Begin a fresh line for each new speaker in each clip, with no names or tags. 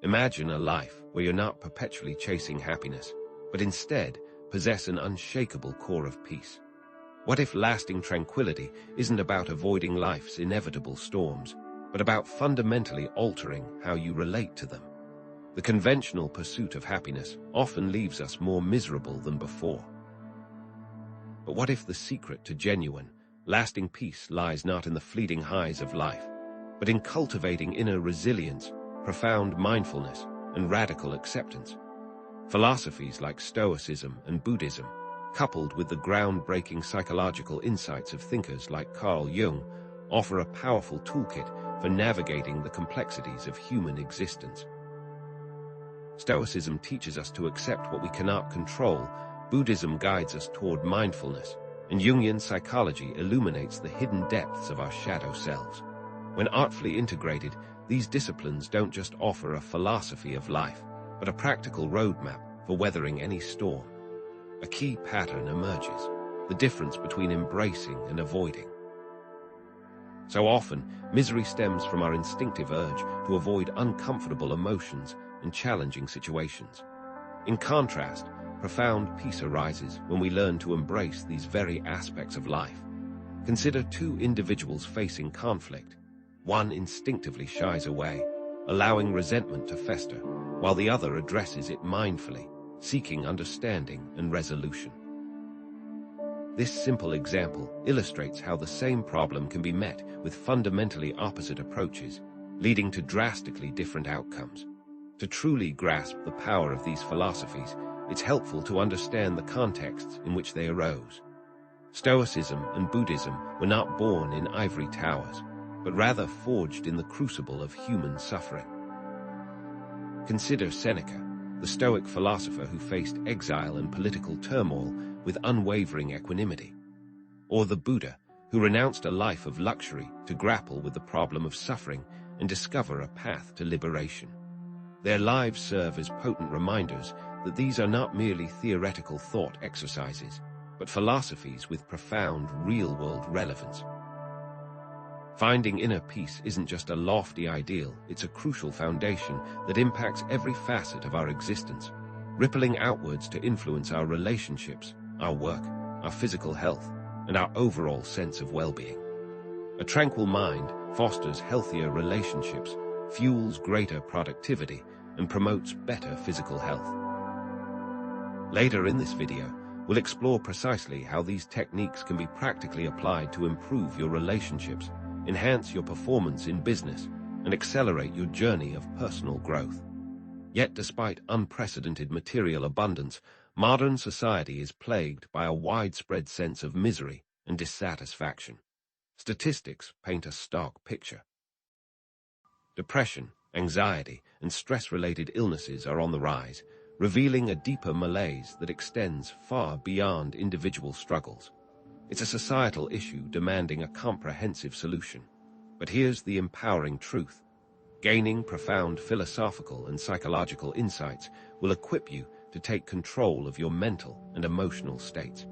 Imagine a life where you're not perpetually chasing happiness, but instead possess an unshakable core of peace. What if lasting tranquility isn't about avoiding life's inevitable storms, but about fundamentally altering how you relate to them? The conventional pursuit of happiness often leaves us more miserable than before. But what if the secret to genuine, lasting peace lies not in the fleeting highs of life, but in cultivating inner resilience, profound mindfulness, and radical acceptance? Philosophies like Stoicism and Buddhism, coupled with the groundbreaking psychological insights of thinkers like Carl Jung, offer a powerful toolkit for navigating the complexities of human existence. Stoicism teaches us to accept what we cannot control, Buddhism guides us toward mindfulness, and Jungian psychology illuminates the hidden depths of our shadow selves. When artfully integrated, these disciplines don't just offer a philosophy of life, but a practical roadmap for weathering any storm. A key pattern emerges: the difference between embracing and avoiding. So often, misery stems from our instinctive urge to avoid uncomfortable emotions and challenging situations. In contrast, profound peace arises when we learn to embrace these very aspects of life. Consider two individuals facing conflict. One instinctively shies away, allowing resentment to fester, while the other addresses it mindfully, seeking understanding and resolution. This simple example illustrates how the same problem can be met with fundamentally opposite approaches, leading to drastically different outcomes. To truly grasp the power of these philosophies, it's helpful to understand the contexts in which they arose. Stoicism and Buddhism were not born in ivory towers, but rather forged in the crucible of human suffering. Consider Seneca, the Stoic philosopher who faced exile and political turmoil with unwavering equanimity, or the Buddha, who renounced a life of luxury to grapple with the problem of suffering and discover a path to liberation. Their lives serve as potent reminders that these are not merely theoretical thought exercises, but philosophies with profound real-world relevance. Finding inner peace isn't just a lofty ideal, it's a crucial foundation that impacts every facet of our existence, rippling outwards to influence our relationships, our work, our physical health, and our overall sense of well-being. A tranquil mind fosters healthier relationships, fuels greater productivity, and promotes better physical health. Later in this video, we'll explore precisely how these techniques can be practically applied to improve your relationships, enhance your performance in business, and accelerate your journey of personal growth. Yet despite unprecedented material abundance, modern society is plagued by a widespread sense of misery and dissatisfaction. Statistics paint a stark picture. Depression, anxiety, and stress-related illnesses are on the rise, revealing a deeper malaise that extends far beyond individual struggles. It's a societal issue demanding a comprehensive solution. But here's the empowering truth. Gaining profound philosophical and psychological insights will equip you to take control of your mental and emotional states.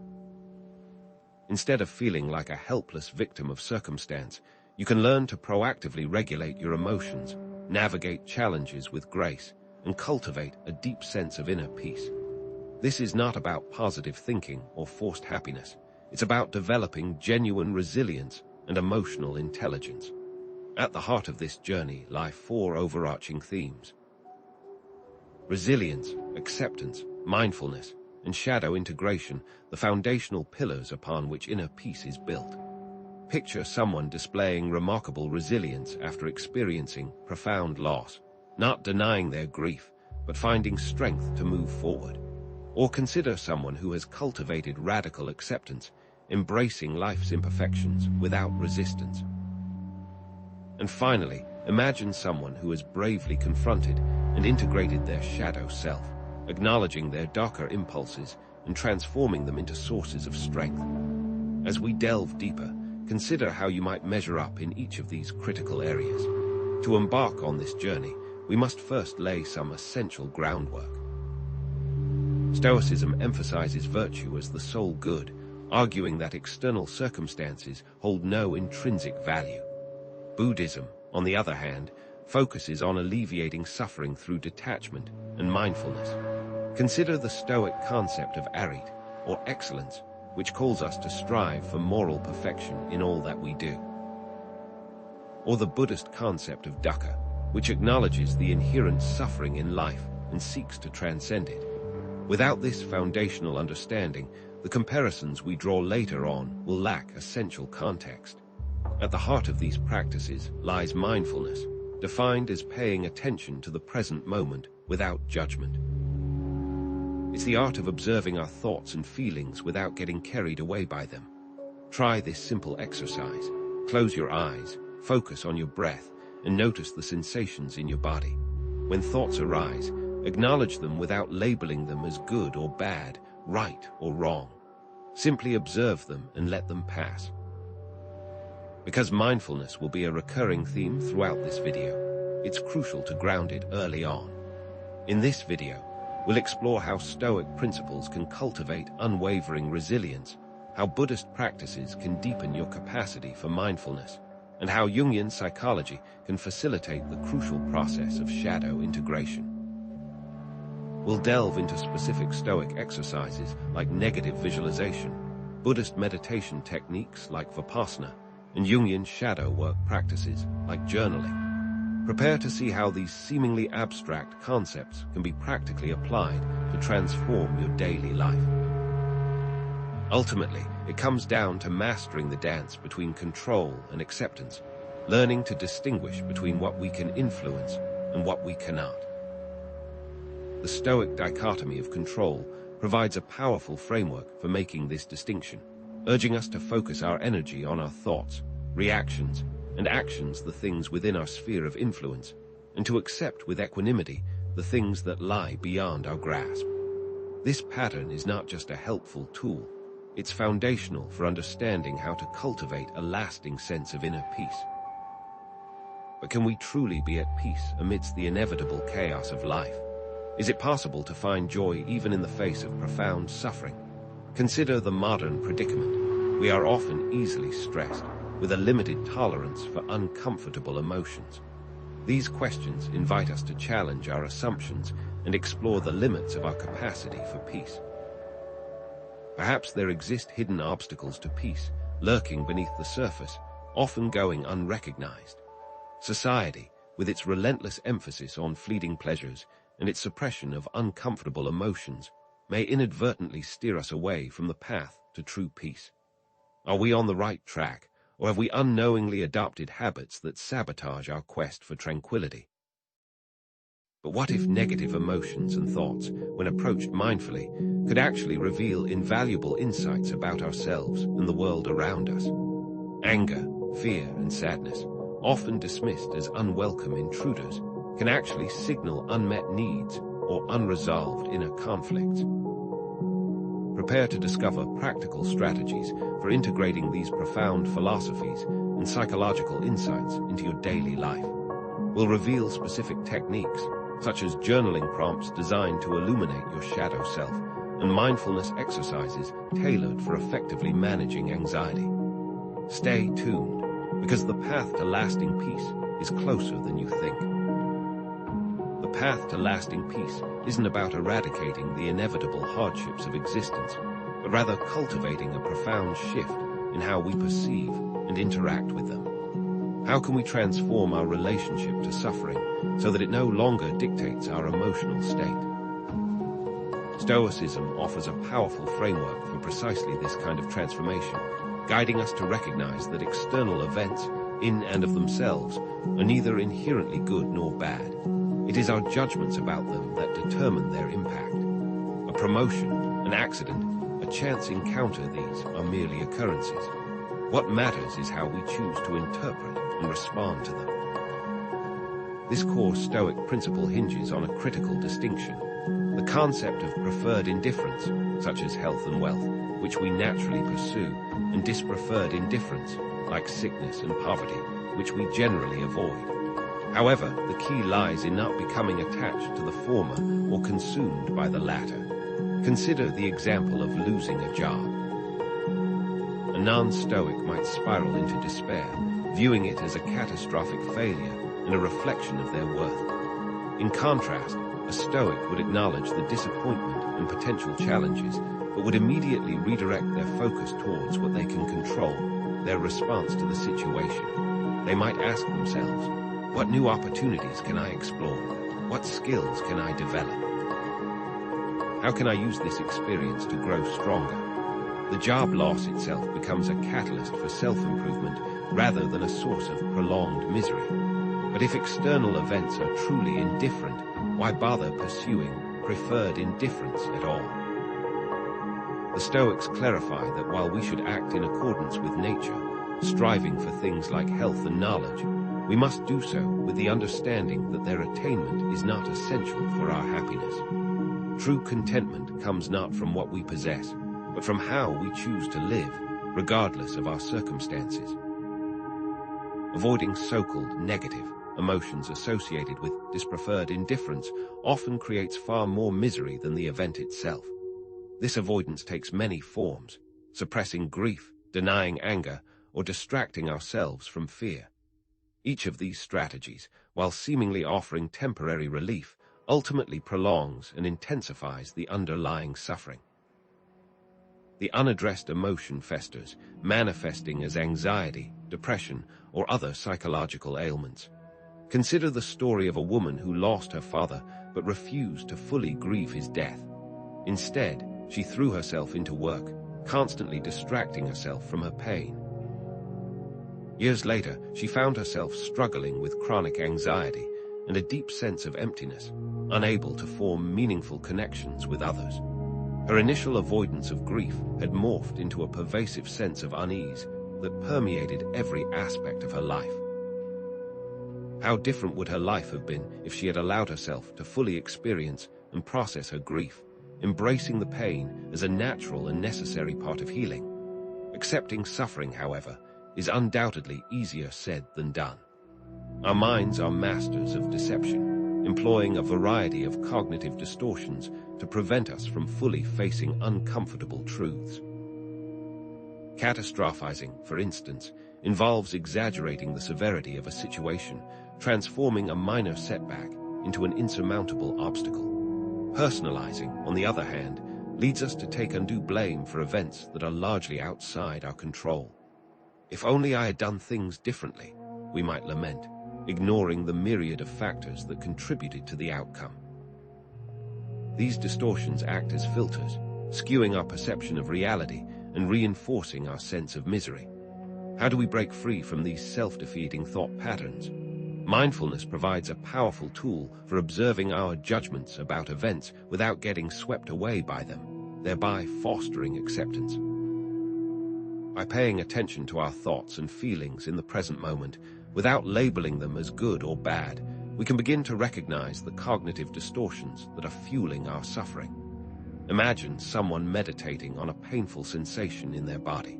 Instead of feeling like a helpless victim of circumstance, you can learn to proactively regulate your emotions, navigate challenges with grace, and cultivate a deep sense of inner peace. This is not about positive thinking or forced happiness. It's about developing genuine resilience and emotional intelligence. At the heart of this journey lie four overarching themes: resilience, acceptance, mindfulness, and shadow integration, the foundational pillars upon which inner peace is built. Picture someone displaying remarkable resilience after experiencing profound loss, not denying their grief, but finding strength to move forward. Or consider someone who has cultivated radical acceptance, embracing life's imperfections without resistance. And finally, imagine someone who has bravely confronted and integrated their shadow self, acknowledging their darker impulses and transforming them into sources of strength. As we delve deeper, consider how you might measure up in each of these critical areas. To embark on this journey, we must first lay some essential groundwork. Stoicism emphasizes virtue as the sole good, arguing that external circumstances hold no intrinsic value. Buddhism, on the other hand, focuses on alleviating suffering through detachment and mindfulness. Consider the Stoic concept of arete, or excellence, which calls us to strive for moral perfection in all that we do. Or the Buddhist concept of dukkha, which acknowledges the inherent suffering in life and seeks to transcend it. Without this foundational understanding, the comparisons we draw later on will lack essential context. At the heart of these practices lies mindfulness, defined as paying attention to the present moment without judgment. It's the art of observing our thoughts and feelings without getting carried away by them. Try this simple exercise. Close your eyes, focus on your breath, and notice the sensations in your body. When thoughts arise, acknowledge them without labeling them as good or bad, right or wrong. Simply observe them and let them pass. Because mindfulness will be a recurring theme throughout this video, it's crucial to ground it early on. In this video, we'll explore how Stoic principles can cultivate unwavering resilience, how Buddhist practices can deepen your capacity for mindfulness, and how Jungian psychology can facilitate the crucial process of shadow integration. We'll delve into specific Stoic exercises like negative visualization, Buddhist meditation techniques like Vipassana, and Jungian shadow work practices like journaling. Prepare to see how these seemingly abstract concepts can be practically applied to transform your daily life. Ultimately, it comes down to mastering the dance between control and acceptance, learning to distinguish between what we can influence and what we cannot. The Stoic dichotomy of control provides a powerful framework for making this distinction, urging us to focus our energy on our thoughts, reactions, and actions, the things within our sphere of influence, and to accept with equanimity the things that lie beyond our grasp. This pattern is not just a helpful tool, it's foundational for understanding how to cultivate a lasting sense of inner peace. But can we truly be at peace amidst the inevitable chaos of life? Is it possible to find joy even in the face of profound suffering? Consider the modern predicament. We are often easily stressed, with a limited tolerance for uncomfortable emotions. These questions invite us to challenge our assumptions and explore the limits of our capacity for peace. Perhaps there exist hidden obstacles to peace, lurking beneath the surface, often going unrecognized. Society, with its relentless emphasis on fleeting pleasures and its suppression of uncomfortable emotions, may inadvertently steer us away from the path to true peace. Are we on the right track, or have we unknowingly adopted habits that sabotage our quest for tranquility? But what if negative emotions and thoughts, when approached mindfully, could actually reveal invaluable insights about ourselves and the world around us? Anger, fear, and sadness, often dismissed as unwelcome intruders, can actually signal unmet needs or unresolved inner conflicts. Prepare to discover practical strategies for integrating these profound philosophies and psychological insights into your daily life. We'll reveal specific techniques, such as journaling prompts designed to illuminate your shadow self, and mindfulness exercises tailored for effectively managing anxiety. Stay tuned, because the path to lasting peace is closer than you think. The path to lasting peace isn't about eradicating the inevitable hardships of existence, but rather cultivating a profound shift in how we perceive and interact with them. How can we transform our relationship to suffering so that it no longer dictates our emotional state? Stoicism offers a powerful framework for precisely this kind of transformation, guiding us to recognize that external events, in and of themselves, are neither inherently good nor bad. It is our judgments about them that determine their impact. A promotion, an accident, a chance encounter, these are merely occurrences. What matters is how we choose to interpret and respond to them. This core Stoic principle hinges on a critical distinction. The concept of preferred indifference, such as health and wealth, which we naturally pursue, and dispreferred indifference, like sickness and poverty, which we generally avoid. However, the key lies in not becoming attached to the former or consumed by the latter. Consider the example of losing a job. A non-Stoic might spiral into despair, viewing it as a catastrophic failure and a reflection of their worth. In contrast, a Stoic would acknowledge the disappointment and potential challenges, but would immediately redirect their focus towards what they can control, their response to the situation. They might ask themselves, what new opportunities can I explore? What skills can I develop? How can I use this experience to grow stronger? The job loss itself becomes a catalyst for self-improvement rather than a source of prolonged misery. But if external events are truly indifferent, why bother pursuing preferred indifference at all? The Stoics clarify that while we should act in accordance with nature, striving for things like health and knowledge, we must do so with the understanding that their attainment is not essential for our happiness. True contentment comes not from what we possess, but from how we choose to live, regardless of our circumstances. Avoiding so-called negative emotions associated with dispreferred indifference often creates far more misery than the event itself. This avoidance takes many forms, suppressing grief, denying anger, or distracting ourselves from fear. Each of these strategies, while seemingly offering temporary relief, ultimately prolongs and intensifies the underlying suffering. The unaddressed emotion festers, manifesting as anxiety, depression, or other psychological ailments. Consider the story of a woman who lost her father but refused to fully grieve his death. Instead, she threw herself into work, constantly distracting herself from her pain. Years later, she found herself struggling with chronic anxiety and a deep sense of emptiness, unable to form meaningful connections with others. Her initial avoidance of grief had morphed into a pervasive sense of unease that permeated every aspect of her life. How different would her life have been if she had allowed herself to fully experience and process her grief, embracing the pain as a natural and necessary part of healing? Accepting suffering, however, is undoubtedly easier said than done. Our minds are masters of deception, employing a variety of cognitive distortions to prevent us from fully facing uncomfortable truths. Catastrophizing, for instance, involves exaggerating the severity of a situation, transforming a minor setback into an insurmountable obstacle. Personalizing, on the other hand, leads us to take undue blame for events that are largely outside our control. If only I had done things differently, we might lament, ignoring the myriad of factors that contributed to the outcome. These distortions act as filters, skewing our perception of reality and reinforcing our sense of misery. How do we break free from these self-defeating thought patterns? Mindfulness provides a powerful tool for observing our judgments about events without getting swept away by them, thereby fostering acceptance. By paying attention to our thoughts and feelings in the present moment, without labeling them as good or bad, we can begin to recognize the cognitive distortions that are fueling our suffering. Imagine someone meditating on a painful sensation in their body.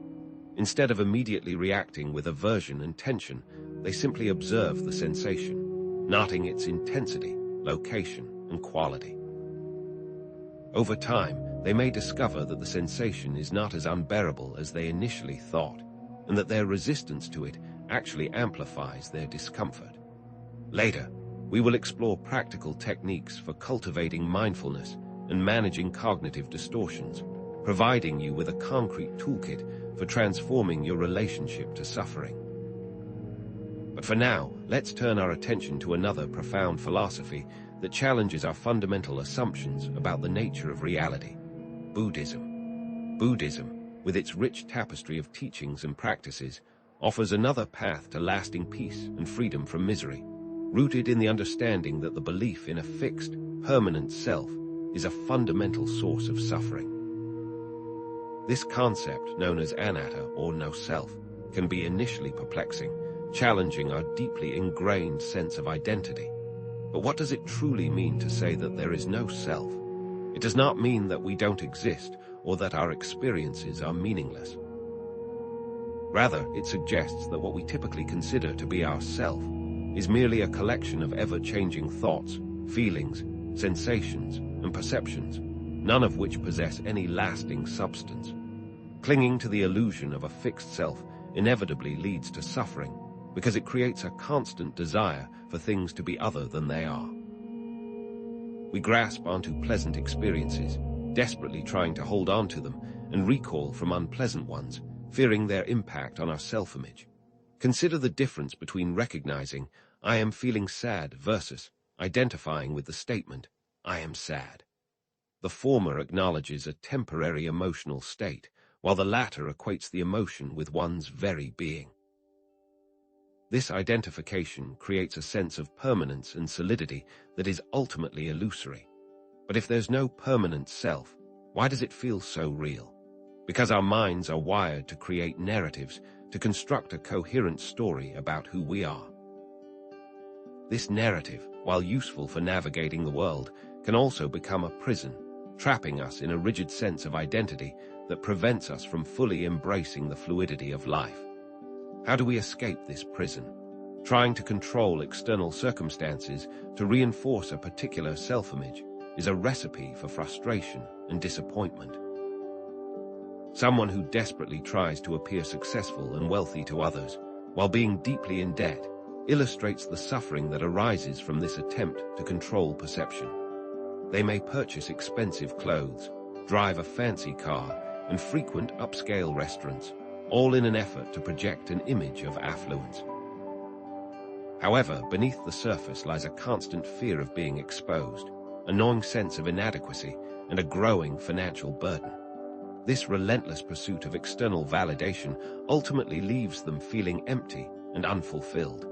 Instead of immediately reacting with aversion and tension, they simply observe the sensation, noting its intensity, location, and quality. Over time, they may discover that the sensation is not as unbearable as they initially thought, and that their resistance to it actually amplifies their discomfort. Later, we will explore practical techniques for cultivating mindfulness and managing cognitive distortions, providing you with a concrete toolkit for transforming your relationship to suffering. But for now, let's turn our attention to another profound philosophy that challenges our fundamental assumptions about the nature of reality: Buddhism. Buddhism, with its rich tapestry of teachings and practices, offers another path to lasting peace and freedom from misery, rooted in the understanding that the belief in a fixed, permanent self is a fundamental source of suffering. This concept, known as anatta or no self, can be initially perplexing, challenging our deeply ingrained sense of identity. But what does it truly mean to say that there is no self? It does not mean that we don't exist or that our experiences are meaningless. Rather, it suggests that what we typically consider to be our self is merely a collection of ever-changing thoughts, feelings, sensations, and perceptions, none of which possess any lasting substance. Clinging to the illusion of a fixed self inevitably leads to suffering, because it creates a constant desire for things to be other than they are. We grasp onto pleasant experiences, desperately trying to hold on to them, and recoil from unpleasant ones, fearing their impact on our self-image. Consider the difference between recognizing, "I am feeling sad," versus identifying with the statement, "I am sad." The former acknowledges a temporary emotional state, while the latter equates the emotion with one's very being. This identification creates a sense of permanence and solidity that is ultimately illusory. But if there's no permanent self, why does it feel so real? Because our minds are wired to create narratives, to construct a coherent story about who we are. This narrative, while useful for navigating the world, can also become a prison, trapping us in a rigid sense of identity that prevents us from fully embracing the fluidity of life. How do we escape this prison? Trying to control external circumstances to reinforce a particular self-image is a recipe for frustration and disappointment. Someone who desperately tries to appear successful and wealthy to others, while being deeply in debt, illustrates the suffering that arises from this attempt to control perception. They may purchase expensive clothes, drive a fancy car, and frequent upscale restaurants, all in an effort to project an image of affluence. However, beneath the surface lies a constant fear of being exposed, a gnawing sense of inadequacy, and a growing financial burden. This relentless pursuit of external validation ultimately leaves them feeling empty and unfulfilled.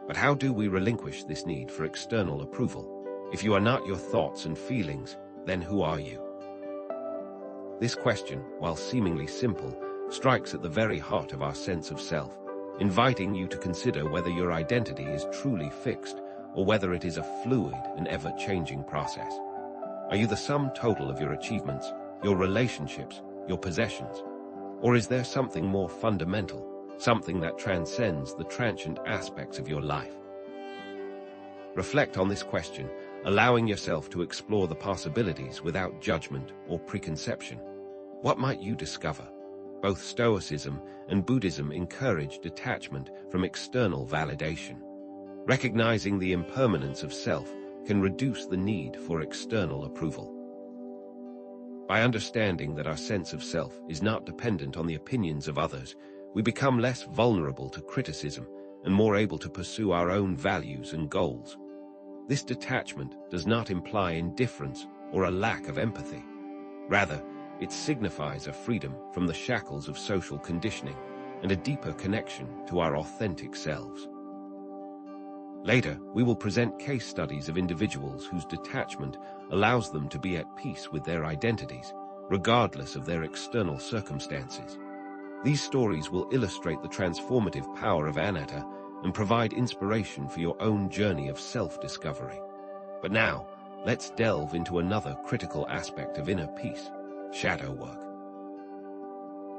But how do we relinquish this need for external approval? If you are not your thoughts and feelings, then who are you? This question, while seemingly simple, strikes at the very heart of our sense of self, inviting you to consider whether your identity is truly fixed or whether it is a fluid and ever-changing process. Are you the sum total of your achievements, your relationships, your possessions? Or is there something more fundamental, something that transcends the transient aspects of your life? Reflect on this question, allowing yourself to explore the possibilities without judgment or preconception. What might you discover? Both Stoicism and Buddhism encourage detachment from external validation. Recognizing the impermanence of self can reduce the need for external approval. By understanding that our sense of self is not dependent on the opinions of others, we become less vulnerable to criticism and more able to pursue our own values and goals. This detachment does not imply indifference or a lack of empathy. Rather, it signifies a freedom from the shackles of social conditioning and a deeper connection to our authentic selves. Later, we will present case studies of individuals whose detachment allows them to be at peace with their identities, regardless of their external circumstances. These stories will illustrate the transformative power of anatta and provide inspiration for your own journey of self-discovery. But now, let's delve into another critical aspect of inner peace: shadow work.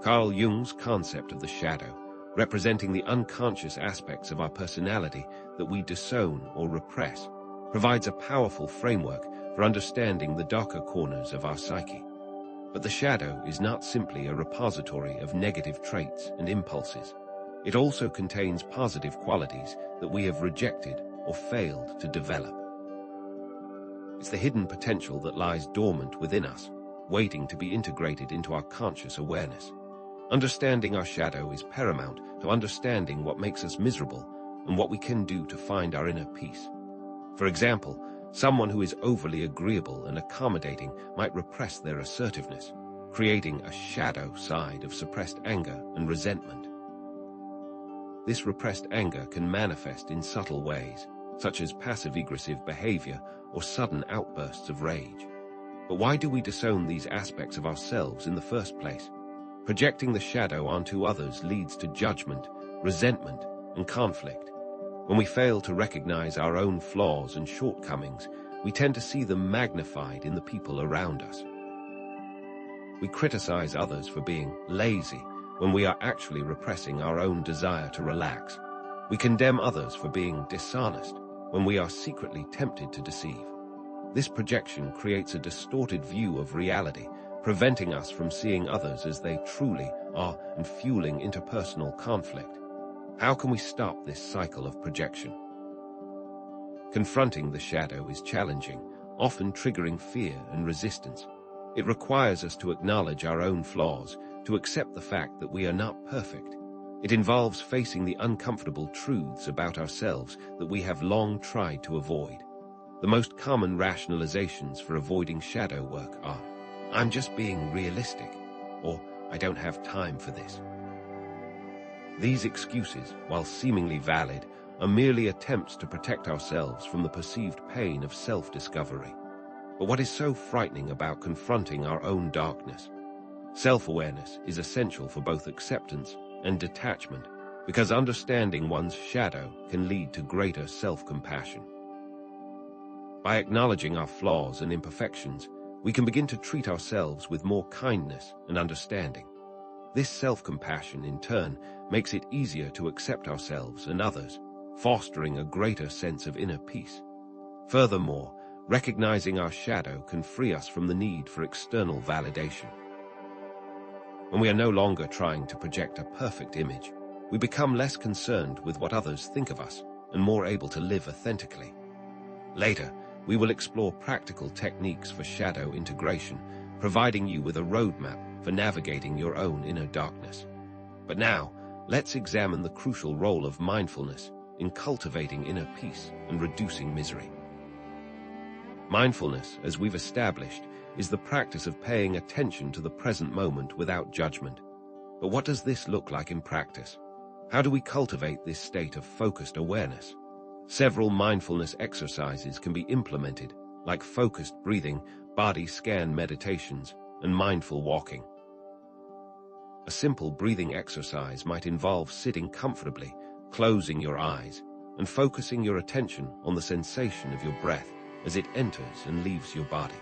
Carl Jung's concept of the shadow, representing the unconscious aspects of our personality that we disown or repress, provides a powerful framework for understanding the darker corners of our psyche. But the shadow is not simply a repository of negative traits and impulses. It also contains positive qualities that we have rejected or failed to develop. It's the hidden potential that lies dormant within us, waiting to be integrated into our conscious awareness. Understanding our shadow is paramount to understanding what makes us miserable and what we can do to find our inner peace. For example, someone who is overly agreeable and accommodating might repress their assertiveness, creating a shadow side of suppressed anger and resentment. This repressed anger can manifest in subtle ways, such as passive-aggressive behavior or sudden outbursts of rage. But why do we disown these aspects of ourselves in the first place? Projecting the shadow onto others leads to judgment, resentment, and conflict. When we fail to recognize our own flaws and shortcomings, we tend to see them magnified in the people around us. We criticize others for being lazy when we are actually repressing our own desire to relax. We condemn others for being dishonest when we are secretly tempted to deceive. This projection creates a distorted view of reality, preventing us from seeing others as they truly are and fueling interpersonal conflict. How can we stop this cycle of projection? Confronting the shadow is challenging, often triggering fear and resistance. It requires us to acknowledge our own flaws, to accept the fact that we are not perfect. It involves facing the uncomfortable truths about ourselves that we have long tried to avoid. The most common rationalizations for avoiding shadow work are, "I'm just being realistic," or "I don't have time for this." These excuses, while seemingly valid, are merely attempts to protect ourselves from the perceived pain of self-discovery. But what is so frightening about confronting our own darkness? Self-awareness is essential for both acceptance and detachment, because understanding one's shadow can lead to greater self-compassion. By acknowledging our flaws and imperfections, we can begin to treat ourselves with more kindness and understanding. This self-compassion, in turn, makes it easier to accept ourselves and others, fostering a greater sense of inner peace. Furthermore, recognizing our shadow can free us from the need for external validation. When we are no longer trying to project a perfect image, we become less concerned with what others think of us and more able to live authentically. Later, we will explore practical techniques for shadow integration, providing you with a roadmap for navigating your own inner darkness. But now, let's examine the crucial role of mindfulness in cultivating inner peace and reducing misery. Mindfulness, as we've established, is the practice of paying attention to the present moment without judgment. But what does this look like in practice? How do we cultivate this state of focused awareness? Several mindfulness exercises can be implemented, like focused breathing, body scan meditations, and mindful walking. A simple breathing exercise might involve sitting comfortably, closing your eyes, and focusing your attention on the sensation of your breath as it enters and leaves your body.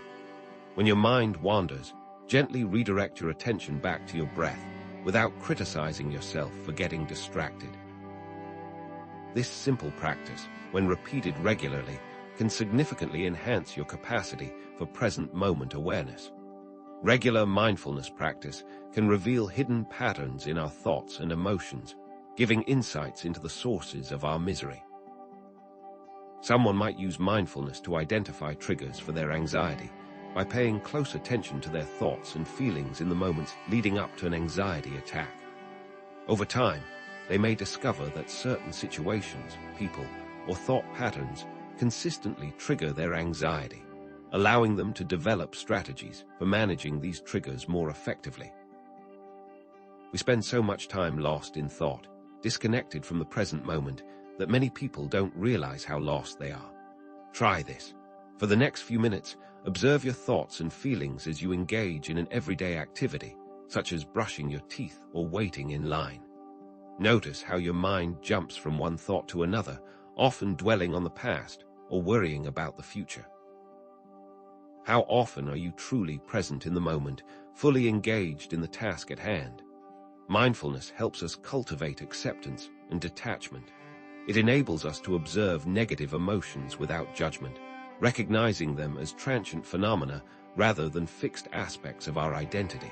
When your mind wanders, gently redirect your attention back to your breath without criticizing yourself for getting distracted. This simple practice, when repeated regularly, can significantly enhance your capacity for present moment awareness. Regular mindfulness practice can reveal hidden patterns in our thoughts and emotions, giving insights into the sources of our misery. Someone might use mindfulness to identify triggers for their anxiety by paying close attention to their thoughts and feelings in the moments leading up to an anxiety attack. Over time, they may discover that certain situations, people, or thought patterns consistently trigger their anxiety, allowing them to develop strategies for managing these triggers more effectively. We spend so much time lost in thought, disconnected from the present moment, that many people don't realize how lost they are. Try this. For the next few minutes, observe your thoughts and feelings as you engage in an everyday activity, such as brushing your teeth or waiting in line. Notice how your mind jumps from one thought to another, often dwelling on the past or worrying about the future. How often are you truly present in the moment, fully engaged in the task at hand? Mindfulness helps us cultivate acceptance and detachment. It enables us to observe negative emotions without judgment, recognizing them as transient phenomena rather than fixed aspects of our identity.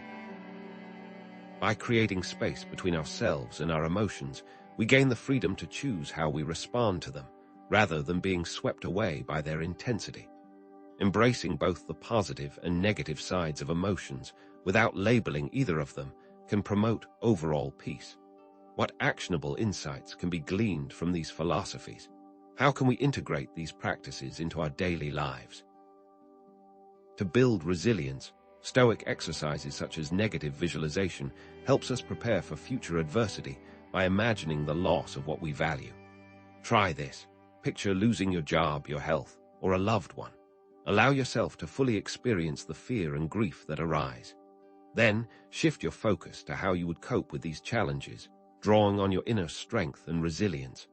By creating space between ourselves and our emotions, we gain the freedom to choose how we respond to them, rather than being swept away by their intensity. Embracing both the positive and negative sides of emotions without labeling either of them can promote overall peace. What actionable insights can be gleaned from these philosophies? How can we integrate these practices into our daily lives? To build resilience, Stoic exercises such as negative visualization helps us prepare for future adversity by imagining the loss of what we value. Try this. Picture losing your job, your health, or a loved one. Allow yourself to fully experience the fear and grief that arise. Then, shift your focus to how you would cope with these challenges, drawing on your inner strength and resilience.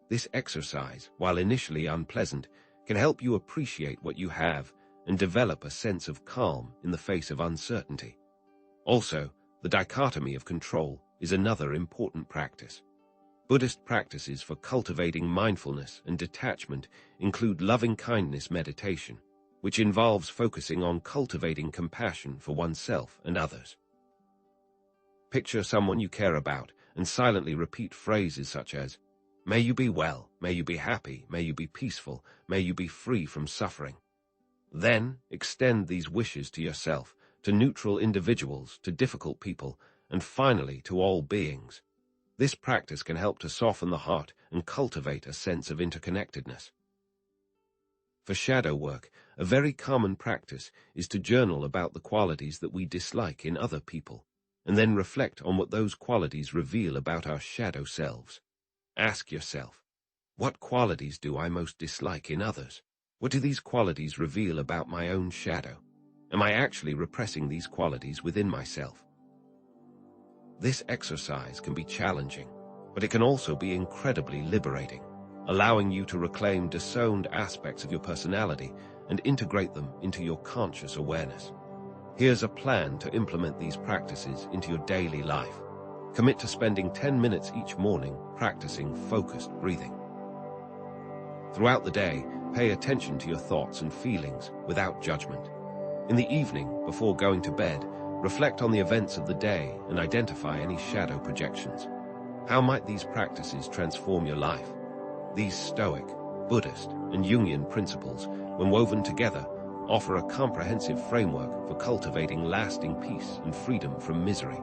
This exercise, while initially unpleasant, can help you appreciate what you have and develop a sense of calm in the face of uncertainty. Also, the dichotomy of control is another important practice. Buddhist practices for cultivating mindfulness and detachment include loving-kindness meditation, which involves focusing on cultivating compassion for oneself and others. Picture someone you care about and silently repeat phrases such as, "May you be well, may you be happy, may you be peaceful, may you be free from suffering." Then extend these wishes to yourself, to neutral individuals, to difficult people, and finally to all beings. This practice can help to soften the heart and cultivate a sense of interconnectedness. For shadow work, a very common practice is to journal about the qualities that we dislike in other people, and then reflect on what those qualities reveal about our shadow selves. Ask yourself, what qualities do I most dislike in others? What do these qualities reveal about my own shadow? Am I actually repressing these qualities within myself? This exercise can be challenging, but it can also be incredibly liberating, allowing you to reclaim disowned aspects of your personality and integrate them into your conscious awareness. Here's a plan to implement these practices into your daily life. Commit to spending 10 minutes each morning practicing focused breathing. Throughout the day, pay attention to your thoughts and feelings without judgment. In the evening, before going to bed, reflect on the events of the day and identify any shadow projections. How might these practices transform your life? These Stoic, Buddhist, and Jungian principles, when woven together, offer a comprehensive framework for cultivating lasting peace and freedom from misery.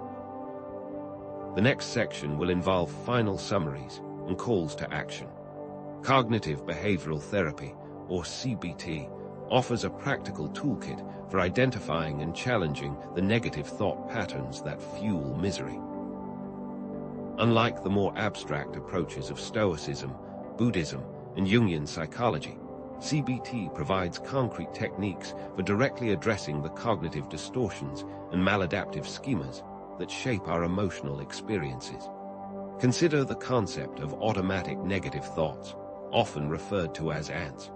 The next section will involve final summaries and calls to action. Cognitive behavioral therapy, or CBT, offers a practical toolkit for identifying and challenging the negative thought patterns that fuel misery. Unlike the more abstract approaches of Stoicism, Buddhism, and Jungian psychology, CBT provides concrete techniques for directly addressing the cognitive distortions and maladaptive schemas that shape our emotional experiences. Consider the concept of automatic negative thoughts, often referred to as ants.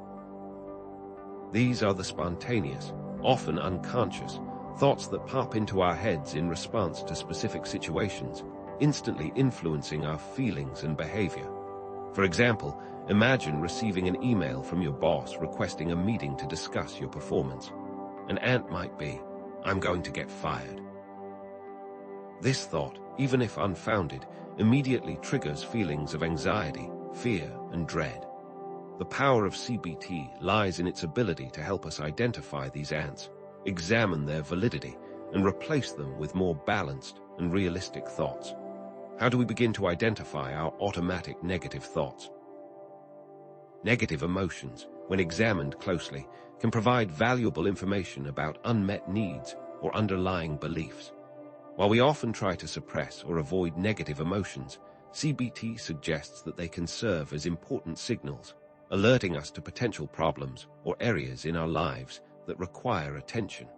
These are the spontaneous, often unconscious, thoughts that pop into our heads in response to specific situations, instantly influencing our feelings and behavior. For example, imagine receiving an email from your boss requesting a meeting to discuss your performance. An ant might be, "I'm going to get fired." This thought, even if unfounded, immediately triggers feelings of anxiety, fear, and dread. The power of CBT lies in its ability to help us identify these ants, examine their validity, and replace them with more balanced and realistic thoughts. How do we begin to identify our automatic negative thoughts? Negative emotions, when examined closely, can provide valuable information about unmet needs or underlying beliefs. While we often try to suppress or avoid negative emotions, CBT suggests that they can serve as important signals, alerting us to potential problems or areas in our lives that require attention.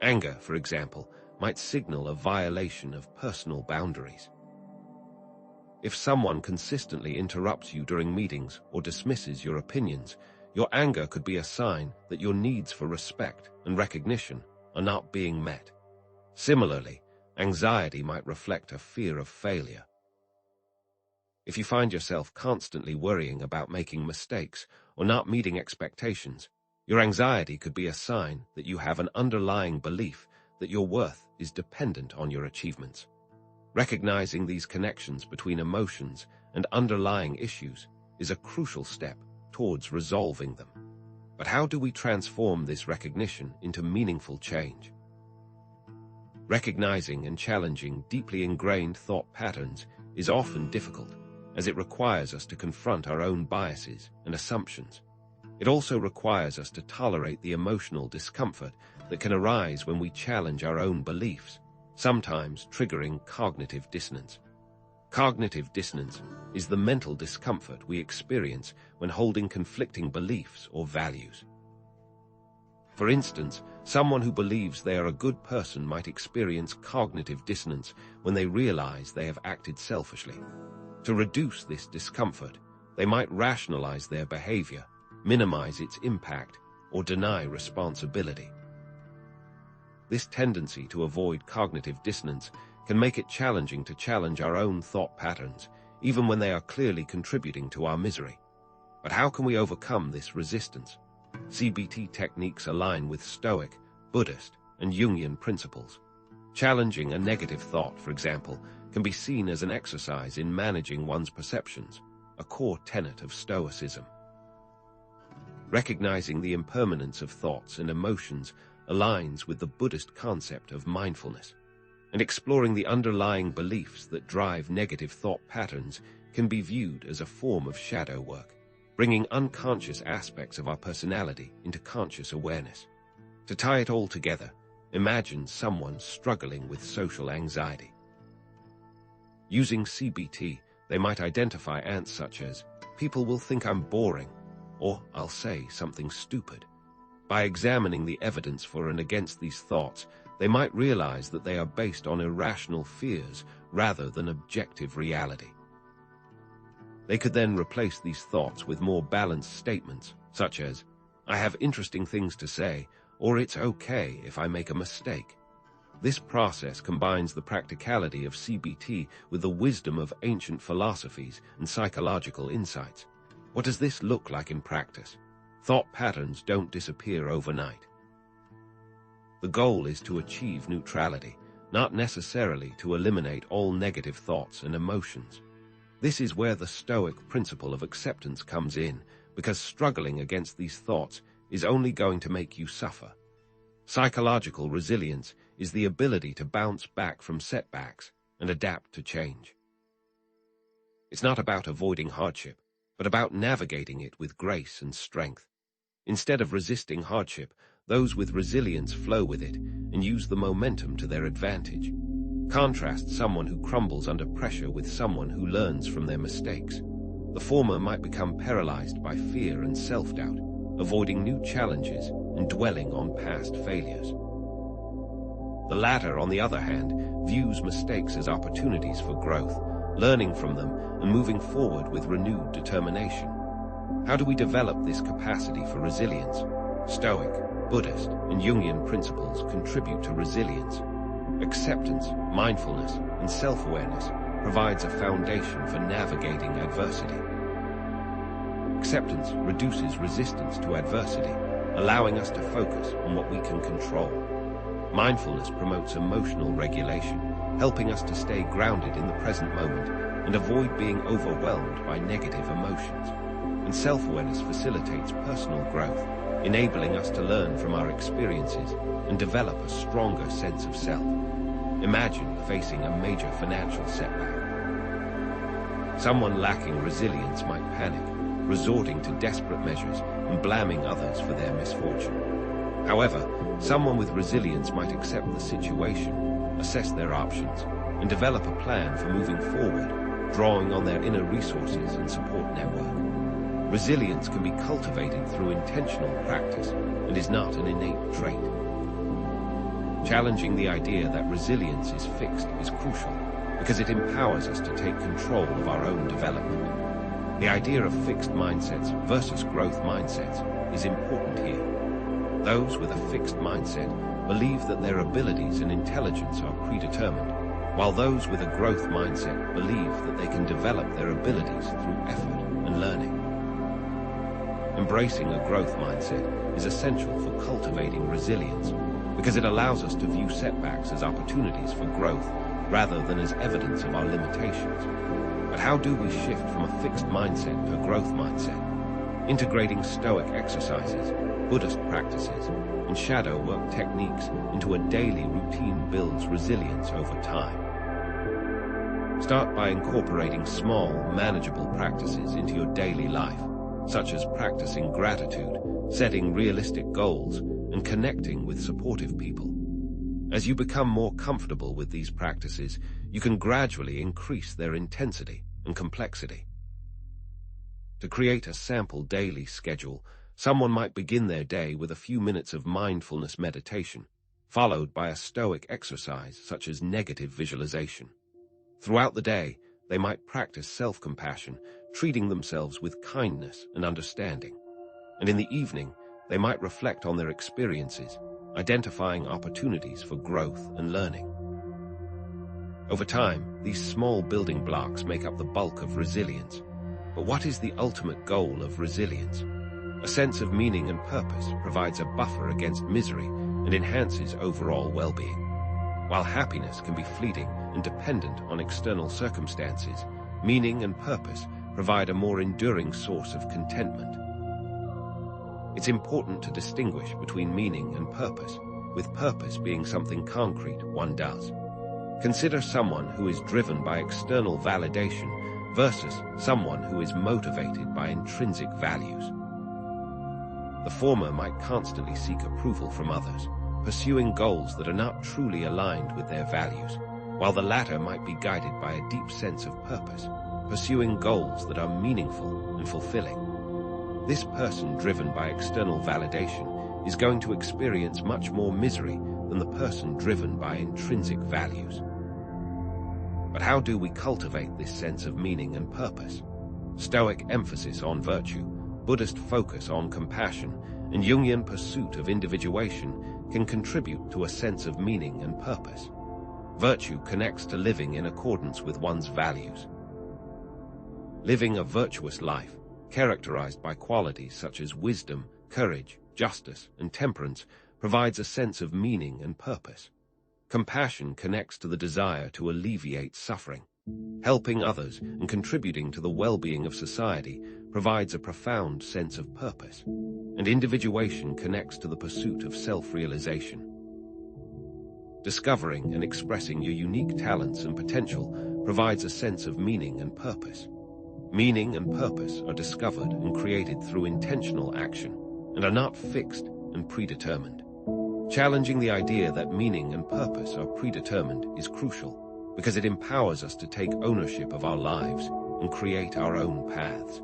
Anger, for example, might signal a violation of personal boundaries. If someone consistently interrupts you during meetings or dismisses your opinions, your anger could be a sign that your needs for respect and recognition are not being met. Similarly, anxiety might reflect a fear of failure. If you find yourself constantly worrying about making mistakes or not meeting expectations, your anxiety could be a sign that you have an underlying belief that your worth is dependent on your achievements. Recognizing these connections between emotions and underlying issues is a crucial step towards resolving them. But how do we transform this recognition into meaningful change? Recognizing and challenging deeply ingrained thought patterns is often difficult, as it requires us to confront our own biases and assumptions. It also requires us to tolerate the emotional discomfort that can arise when we challenge our own beliefs, sometimes triggering cognitive dissonance. Cognitive dissonance is the mental discomfort we experience when holding conflicting beliefs or values. For instance, someone who believes they are a good person might experience cognitive dissonance when they realize they have acted selfishly. To reduce this discomfort, they might rationalize their behavior, minimize its impact, or deny responsibility. This tendency to avoid cognitive dissonance can make it challenging to challenge our own thought patterns, even when they are clearly contributing to our misery. But how can we overcome this resistance? CBT techniques align with Stoic, Buddhist, and Jungian principles. Challenging a negative thought, for example, can be seen as an exercise in managing one's perceptions, a core tenet of Stoicism. Recognizing the impermanence of thoughts and emotions aligns with the Buddhist concept of mindfulness, and exploring the underlying beliefs that drive negative thought patterns can be viewed as a form of shadow work, bringing unconscious aspects of our personality into conscious awareness. To tie it all together, imagine someone struggling with social anxiety. Using CBT, they might identify ants such as, "People will think I'm boring," or "I'll say something stupid." By examining the evidence for and against these thoughts, they might realize that they are based on irrational fears rather than objective reality. They could then replace these thoughts with more balanced statements, such as, "I have interesting things to say," or "It's okay if I make a mistake." This process combines the practicality of CBT with the wisdom of ancient philosophies and psychological insights. What does this look like in practice? Thought patterns don't disappear overnight. The goal is to achieve neutrality, not necessarily to eliminate all negative thoughts and emotions. This is where the Stoic principle of acceptance comes in, because struggling against these thoughts is only going to make you suffer. Psychological resilience is the ability to bounce back from setbacks and adapt to change. It's not about avoiding hardship, but about navigating it with grace and strength. Instead of resisting hardship, those with resilience flow with it and use the momentum to their advantage. Contrast someone who crumbles under pressure with someone who learns from their mistakes. The former might become paralyzed by fear and self-doubt, avoiding new challenges and dwelling on past failures. The latter, on the other hand, views mistakes as opportunities for growth, learning from them and moving forward with renewed determination. How do we develop this capacity for resilience? Stoic, Buddhist, and Jungian principles contribute to resilience. Acceptance, mindfulness, and self-awareness provides a foundation for navigating adversity. Acceptance reduces resistance to adversity, allowing us to focus on what we can control. Mindfulness promotes emotional regulation, helping us to stay grounded in the present moment and avoid being overwhelmed by negative emotions. And self-awareness facilitates personal growth, enabling us to learn from our experiences and develop a stronger sense of self. Imagine facing a major financial setback. Someone lacking resilience might panic, resorting to desperate measures and blaming others for their misfortune. However, someone with resilience might accept the situation, assess their options, and develop a plan for moving forward, drawing on their inner resources and support network. Resilience can be cultivated through intentional practice and is not an innate trait. Challenging the idea that resilience is fixed is crucial because it empowers us to take control of our own development. The idea of fixed mindsets versus growth mindsets is important here. Those with a fixed mindset believe that their abilities and intelligence are predetermined, while those with a growth mindset believe that they can develop their abilities through effort and learning. Embracing a growth mindset is essential for cultivating resilience because it allows us to view setbacks as opportunities for growth rather than as evidence of our limitations. But how do we shift from a fixed mindset to a growth mindset? Integrating Stoic exercises, Buddhist practices, and shadow work techniques into a daily routine builds resilience over time. Start by incorporating small, manageable practices into your daily life, such as practicing gratitude, setting realistic goals, and connecting with supportive people. As you become more comfortable with these practices, you can gradually increase their intensity and complexity. To create a sample daily schedule, someone might begin their day with a few minutes of mindfulness meditation, followed by a Stoic exercise such as negative visualization. Throughout the day, they might practice self-compassion, treating themselves with kindness and understanding. And in the evening, they might reflect on their experiences, identifying opportunities for growth and learning. Over time, these small building blocks make up the bulk of resilience. But what is the ultimate goal of resilience? A sense of meaning and purpose provides a buffer against misery and enhances overall well-being. While happiness can be fleeting and dependent on external circumstances, meaning and purpose provide a more enduring source of contentment. It's important to distinguish between meaning and purpose, with purpose being something concrete one does. Consider someone who is driven by external validation versus someone who is motivated by intrinsic values. The former might constantly seek approval from others, pursuing goals that are not truly aligned with their values, while the latter might be guided by a deep sense of purpose, pursuing goals that are meaningful and fulfilling. This person driven by external validation is going to experience much more misery than the person driven by intrinsic values. But how do we cultivate this sense of meaning and purpose? Stoic emphasis on virtue, Buddhist focus on compassion, and Jungian pursuit of individuation can contribute to a sense of meaning and purpose. Virtue connects to living in accordance with one's values. Living a virtuous life, characterized by qualities such as wisdom, courage, justice, and temperance, provides a sense of meaning and purpose. Compassion connects to the desire to alleviate suffering. Helping others and contributing to the well-being of society provides a profound sense of purpose. And individuation connects to the pursuit of self-realization. Discovering and expressing your unique talents and potential provides a sense of meaning and purpose. Meaning and purpose are discovered and created through intentional action and are not fixed and predetermined. Challenging the idea that meaning and purpose are predetermined is crucial because it empowers us to take ownership of our lives and create our own paths.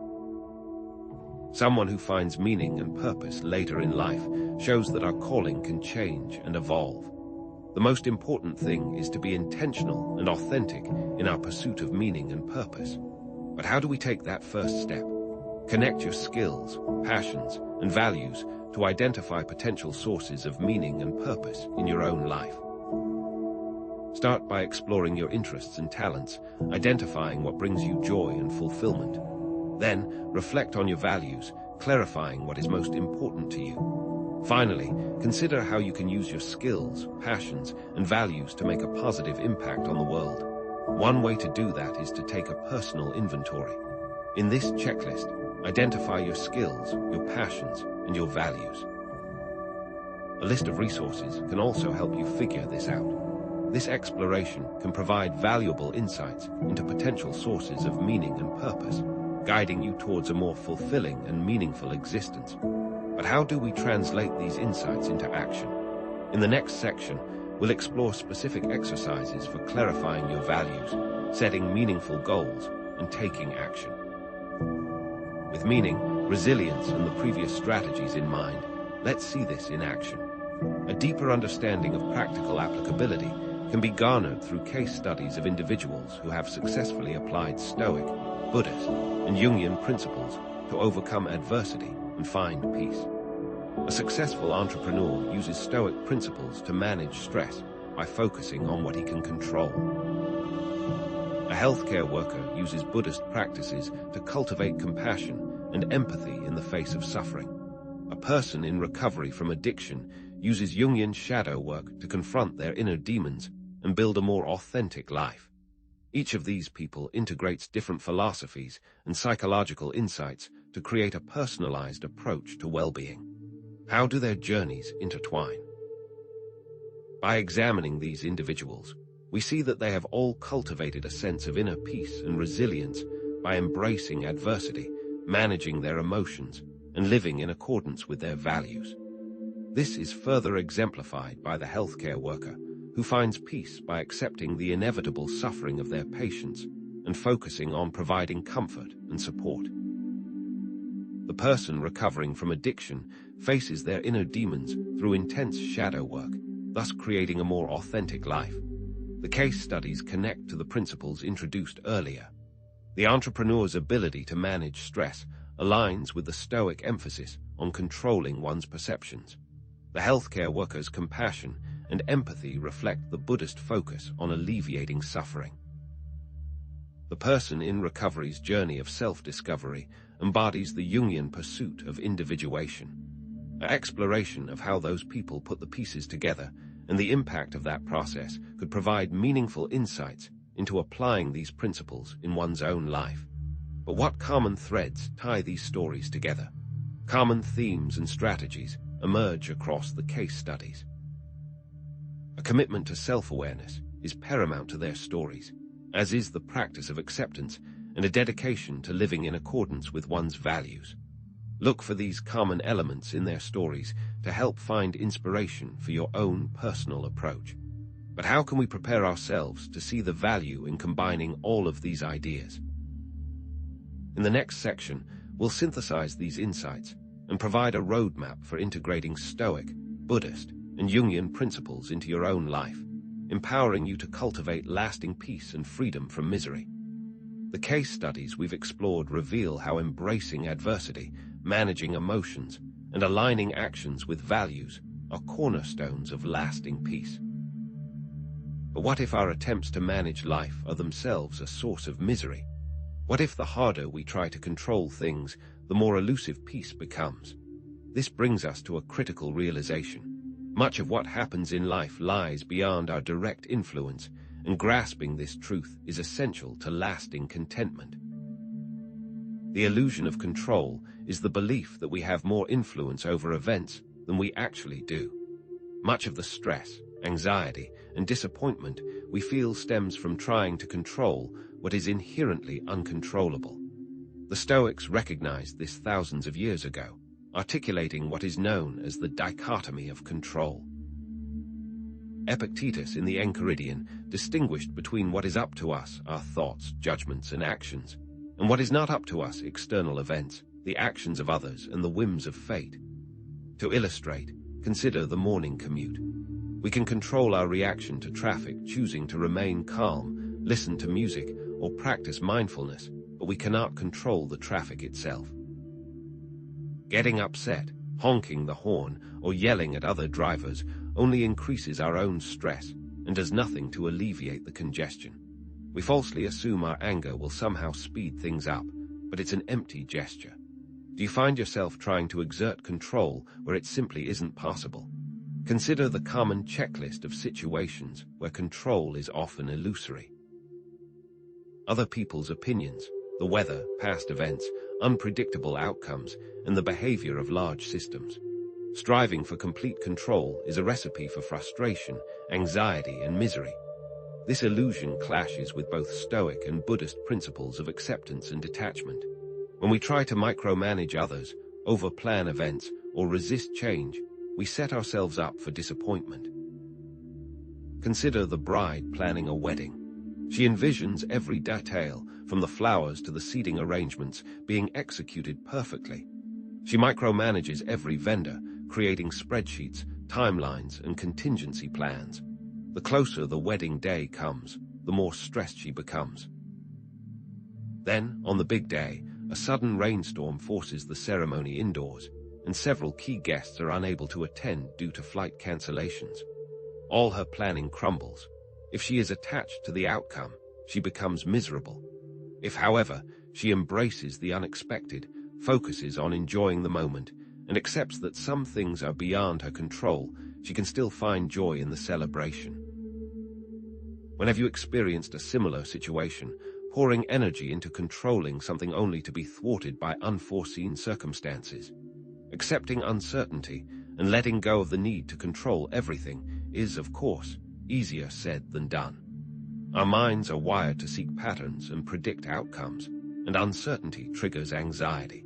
Someone who finds meaning and purpose later in life shows that our calling can change and evolve. The most important thing is to be intentional and authentic in our pursuit of meaning and purpose. But how do we take that first step? Connect your skills, passions, and values to identify potential sources of meaning and purpose in your own life. Start by exploring your interests and talents, identifying what brings you joy and fulfillment. Then, reflect on your values, clarifying what is most important to you. Finally, consider how you can use your skills, passions, and values to make a positive impact on the world. One way to do that is to take a personal inventory. In this checklist, identify your skills, your passions, and your values. A list of resources can also help you figure this out. This exploration can provide valuable insights into potential sources of meaning and purpose, guiding you towards a more fulfilling and meaningful existence. But how do we translate these insights into action? In the next section, we'll explore specific exercises for clarifying your values, setting meaningful goals, and taking action. With meaning, resilience, and the previous strategies in mind, let's see this in action. A deeper understanding of practical applicability can be garnered through case studies of individuals who have successfully applied Stoic, Buddhist, and Jungian principles to overcome adversity and find peace. A successful entrepreneur uses Stoic principles to manage stress by focusing on what he can control. A healthcare worker uses Buddhist practices to cultivate compassion and empathy in the face of suffering. A person in recovery from addiction uses Jungian shadow work to confront their inner demons and build a more authentic life. Each of these people integrates different philosophies and psychological insights to create a personalized approach to well-being. How do their journeys intertwine? By examining these individuals, we see that they have all cultivated a sense of inner peace and resilience by embracing adversity, managing their emotions, and living in accordance with their values. This is further exemplified by the healthcare worker, who finds peace by accepting the inevitable suffering of their patients and focusing on providing comfort and support. The person recovering from addiction faces their inner demons through intense shadow work, thus creating a more authentic life. The case studies connect to the principles introduced earlier. The entrepreneur's ability to manage stress aligns with the Stoic emphasis on controlling one's perceptions. The healthcare worker's compassion and empathy reflect the Buddhist focus on alleviating suffering. The person in recovery's journey of self-discovery embodies the Jungian pursuit of individuation. An exploration of how those people put the pieces together and the impact of that process could provide meaningful insights into applying these principles in one's own life. But what common threads tie these stories together? Common themes and strategies emerge across the case studies. A commitment to self-awareness is paramount to their stories, as is the practice of acceptance and a dedication to living in accordance with one's values. Look for these common elements in their stories to help find inspiration for your own personal approach. But how can we prepare ourselves to see the value in combining all of these ideas? In the next section, we'll synthesize these insights and provide a roadmap for integrating Stoic, Buddhist, and Jungian principles into your own life, empowering you to cultivate lasting peace and freedom from misery. The case studies we've explored reveal how embracing adversity, managing emotions, and aligning actions with values are cornerstones of lasting peace. But what if our attempts to manage life are themselves a source of misery? What if the harder we try to control things, the more elusive peace becomes? This brings us to a critical realization. Much of what happens in life lies beyond our direct influence, and grasping this truth is essential to lasting contentment. The illusion of control is the belief that we have more influence over events than we actually do. Much of the stress, anxiety, and disappointment we feel stems from trying to control what is inherently uncontrollable. The Stoics recognized this thousands of years ago, articulating what is known as the dichotomy of control. Epicurus in the Enchiridion distinguished between what is up to us, our thoughts, judgments, and actions, and what is not up to us, external events, the actions of others, and the whims of fate. To illustrate, consider the morning commute. We can control our reaction to traffic, choosing to remain calm, listen to music, or practice mindfulness, but we cannot control the traffic itself. Getting upset, honking the horn, or yelling at other drivers only increases our own stress and does nothing to alleviate the congestion. We falsely assume our anger will somehow speed things up, but it's an empty gesture. Do you find yourself trying to exert control where it simply isn't possible? Consider the common checklist of situations where control is often illusory. Other people's opinions, the weather, past events, unpredictable outcomes, and the behavior of large systems. Striving for complete control is a recipe for frustration, anxiety, and misery. This illusion clashes with both Stoic and Buddhist principles of acceptance and detachment. When we try to micromanage others, overplan events, or resist change, we set ourselves up for disappointment. Consider the bride planning a wedding. She envisions every detail, from the flowers to the seating arrangements, being executed perfectly. She micromanages every vendor, creating spreadsheets, timelines, and contingency plans. The closer the wedding day comes, the more stressed she becomes. Then, on the big day, a sudden rainstorm forces the ceremony indoors, and several key guests are unable to attend due to flight cancellations. All her planning crumbles. If she is attached to the outcome, she becomes miserable. If, however, she embraces the unexpected, focuses on enjoying the moment, and accepts that some things are beyond her control, she can still find joy in the celebration. When have you experienced a similar situation, pouring energy into controlling something only to be thwarted by unforeseen circumstances? Accepting uncertainty and letting go of the need to control everything is, of course, easier said than done. Our minds are wired to seek patterns and predict outcomes, and uncertainty triggers anxiety.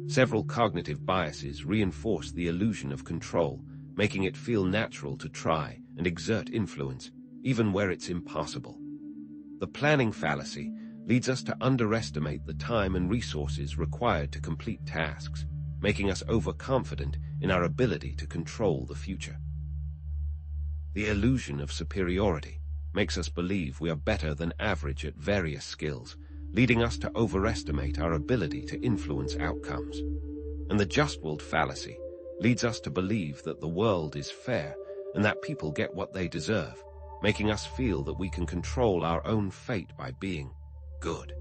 Several cognitive biases reinforce the illusion of control, making it feel natural to try and exert influence, even where it's impossible. The planning fallacy leads us to underestimate the time and resources required to complete tasks, making us overconfident in our ability to control the future. The illusion of superiority makes us believe we are better than average at various skills, leading us to overestimate our ability to influence outcomes. And the just world fallacy leads us to believe that the world is fair and that people get what they deserve, making us feel that we can control our own fate by being good.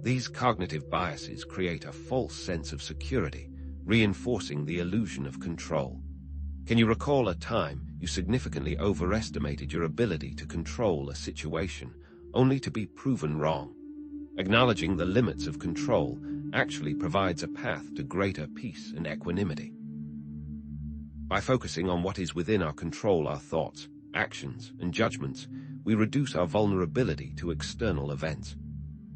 These cognitive biases create a false sense of security, reinforcing the illusion of control. Can you recall a time you significantly overestimated your ability to control a situation, only to be proven wrong? Acknowledging the limits of control actually provides a path to greater peace and equanimity. By focusing on what is within our control, our thoughts, actions, and judgments, we reduce our vulnerability to external events.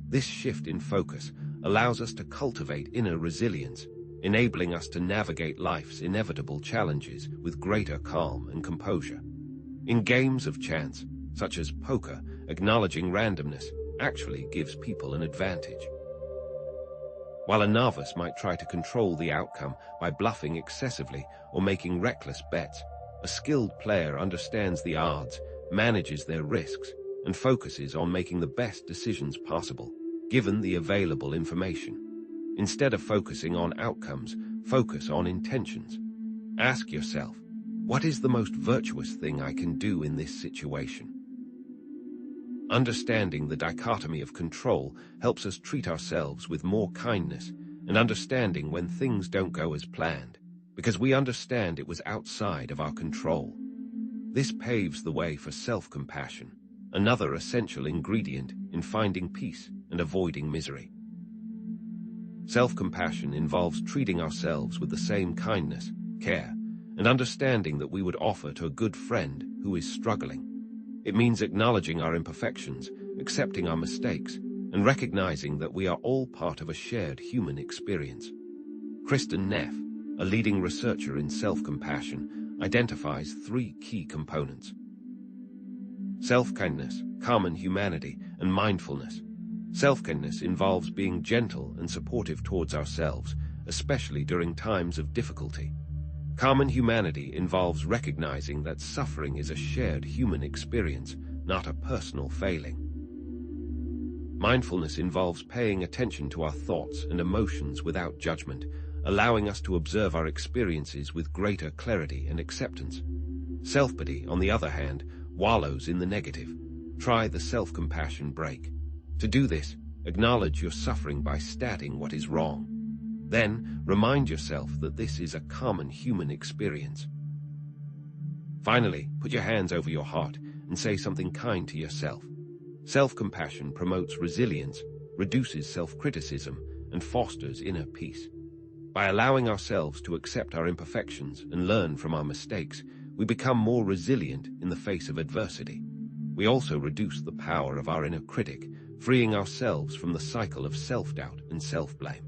This shift in focus allows us to cultivate inner resilience, enabling us to navigate life's inevitable challenges with greater calm and composure. In games of chance, such as poker, acknowledging randomness actually gives people an advantage. While a novice might try to control the outcome by bluffing excessively or making reckless bets, a skilled player understands the odds, manages their risks, and focuses on making the best decisions possible, given the available information. Instead of focusing on outcomes, focus on intentions. Ask yourself, what is the most virtuous thing I can do in this situation? Understanding the dichotomy of control helps us treat ourselves with more kindness and understanding when things don't go as planned, because we understand it was outside of our control. This paves the way for self-compassion, another essential ingredient in finding peace and avoiding misery. Self-compassion involves treating ourselves with the same kindness, care, and understanding that we would offer to a good friend who is struggling. It means acknowledging our imperfections, accepting our mistakes, and recognizing that we are all part of a shared human experience. Kristen Neff, a leading researcher in self-compassion, identifies three key components: self-kindness, common humanity, and mindfulness. Self-kindness involves being gentle and supportive towards ourselves, especially during times of difficulty. Common humanity involves recognizing that suffering is a shared human experience, not a personal failing. Mindfulness involves paying attention to our thoughts and emotions without judgment, allowing us to observe our experiences with greater clarity and acceptance. Self-pity, on the other hand, wallows in the negative. Try the self-compassion break. To do this, acknowledge your suffering by stating what is wrong. Then, remind yourself that this is a common human experience. Finally, put your hands over your heart and say something kind to yourself. Self-compassion promotes resilience, reduces self-criticism, and fosters inner peace. By allowing ourselves to accept our imperfections and learn from our mistakes, we become more resilient in the face of adversity. We also reduce the power of our inner critic, freeing ourselves from the cycle of self-doubt and self-blame.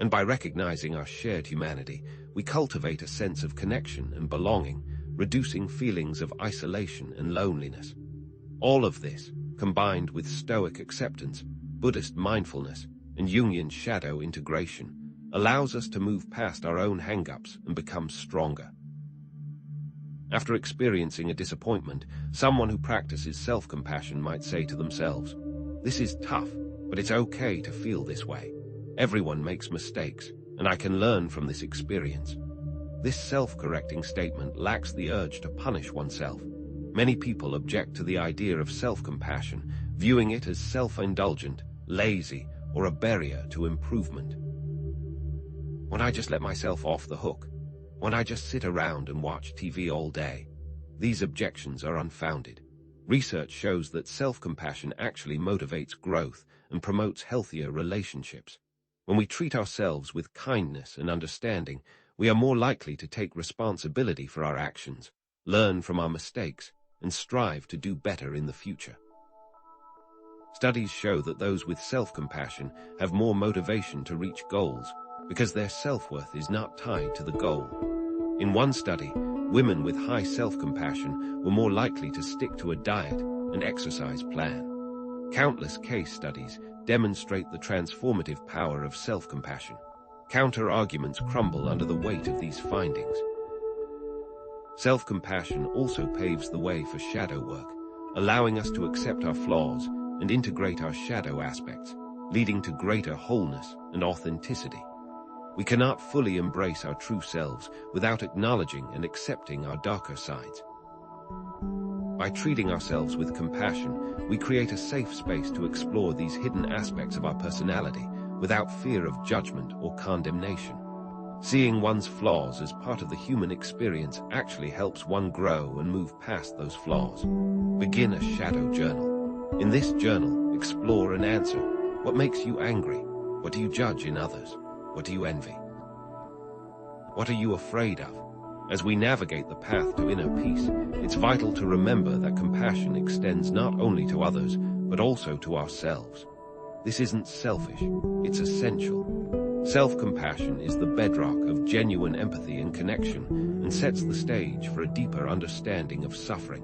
And by recognizing our shared humanity, we cultivate a sense of connection and belonging, reducing feelings of isolation and loneliness. All of this, combined with Stoic acceptance, Buddhist mindfulness, and Jungian shadow integration, allows us to move past our own hang-ups and become stronger. After experiencing a disappointment, someone who practices self-compassion might say to themselves, "This is tough, but it's okay to feel this way. Everyone makes mistakes, and I can learn from this experience." This self-correcting statement lacks the urge to punish oneself. Many people object to the idea of self-compassion, viewing it as self-indulgent, lazy, or a barrier to improvement. When I just let myself off the hook, when I just sit around and watch TV all day, these objections are unfounded. Research shows that self-compassion actually motivates growth and promotes healthier relationships. When we treat ourselves with kindness and understanding, we are more likely to take responsibility for our actions, learn from our mistakes, and strive to do better in the future. Studies show that those with self-compassion have more motivation to reach goals because their self-worth is not tied to the goal. In one study, women with high self-compassion were more likely to stick to a diet and exercise plan. Countless case studies demonstrate the transformative power of self-compassion. Counter-arguments crumble under the weight of these findings. Self-compassion also paves the way for shadow work, allowing us to accept our flaws and integrate our shadow aspects, leading to greater wholeness and authenticity. We cannot fully embrace our true selves without acknowledging and accepting our darker sides. By treating ourselves with compassion, we create a safe space to explore these hidden aspects of our personality without fear of judgment or condemnation. Seeing one's flaws as part of the human experience actually helps one grow and move past those flaws. Begin a shadow journal. In this journal, explore and answer: what makes you angry? What do you judge in others? What do you envy? What are you afraid of? As we navigate the path to inner peace, it's vital to remember that compassion extends not only to others, but also to ourselves. This isn't selfish, it's essential. Self-compassion is the bedrock of genuine empathy and connection, and sets the stage for a deeper understanding of suffering.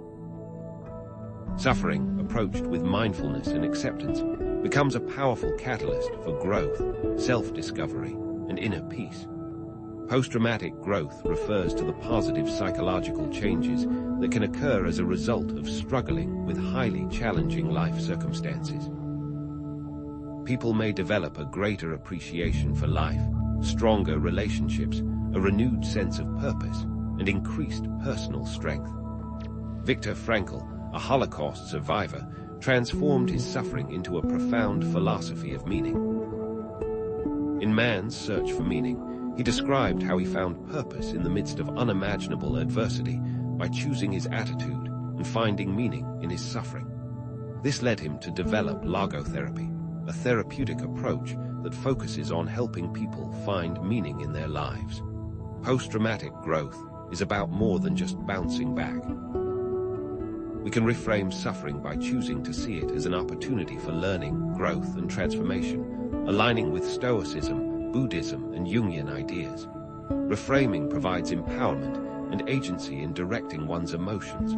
Suffering, approached with mindfulness and acceptance, becomes a powerful catalyst for growth, self-discovery, and inner peace. Post-traumatic growth refers to the positive psychological changes that can occur as a result of struggling with highly challenging life circumstances. People may develop a greater appreciation for life, stronger relationships, a renewed sense of purpose, and increased personal strength. Viktor Frankl, a Holocaust survivor, transformed his suffering into a profound philosophy of meaning. In Man's Search for Meaning, he described how he found purpose in the midst of unimaginable adversity by choosing his attitude and finding meaning in his suffering. This led him to develop logotherapy, a therapeutic approach that focuses on helping people find meaning in their lives. Post-traumatic growth is about more than just bouncing back. We can reframe suffering by choosing to see it as an opportunity for learning, growth, and transformation, aligning with Stoicism, Buddhism, and Jungian ideas. Reframing provides empowerment and agency in directing one's emotions.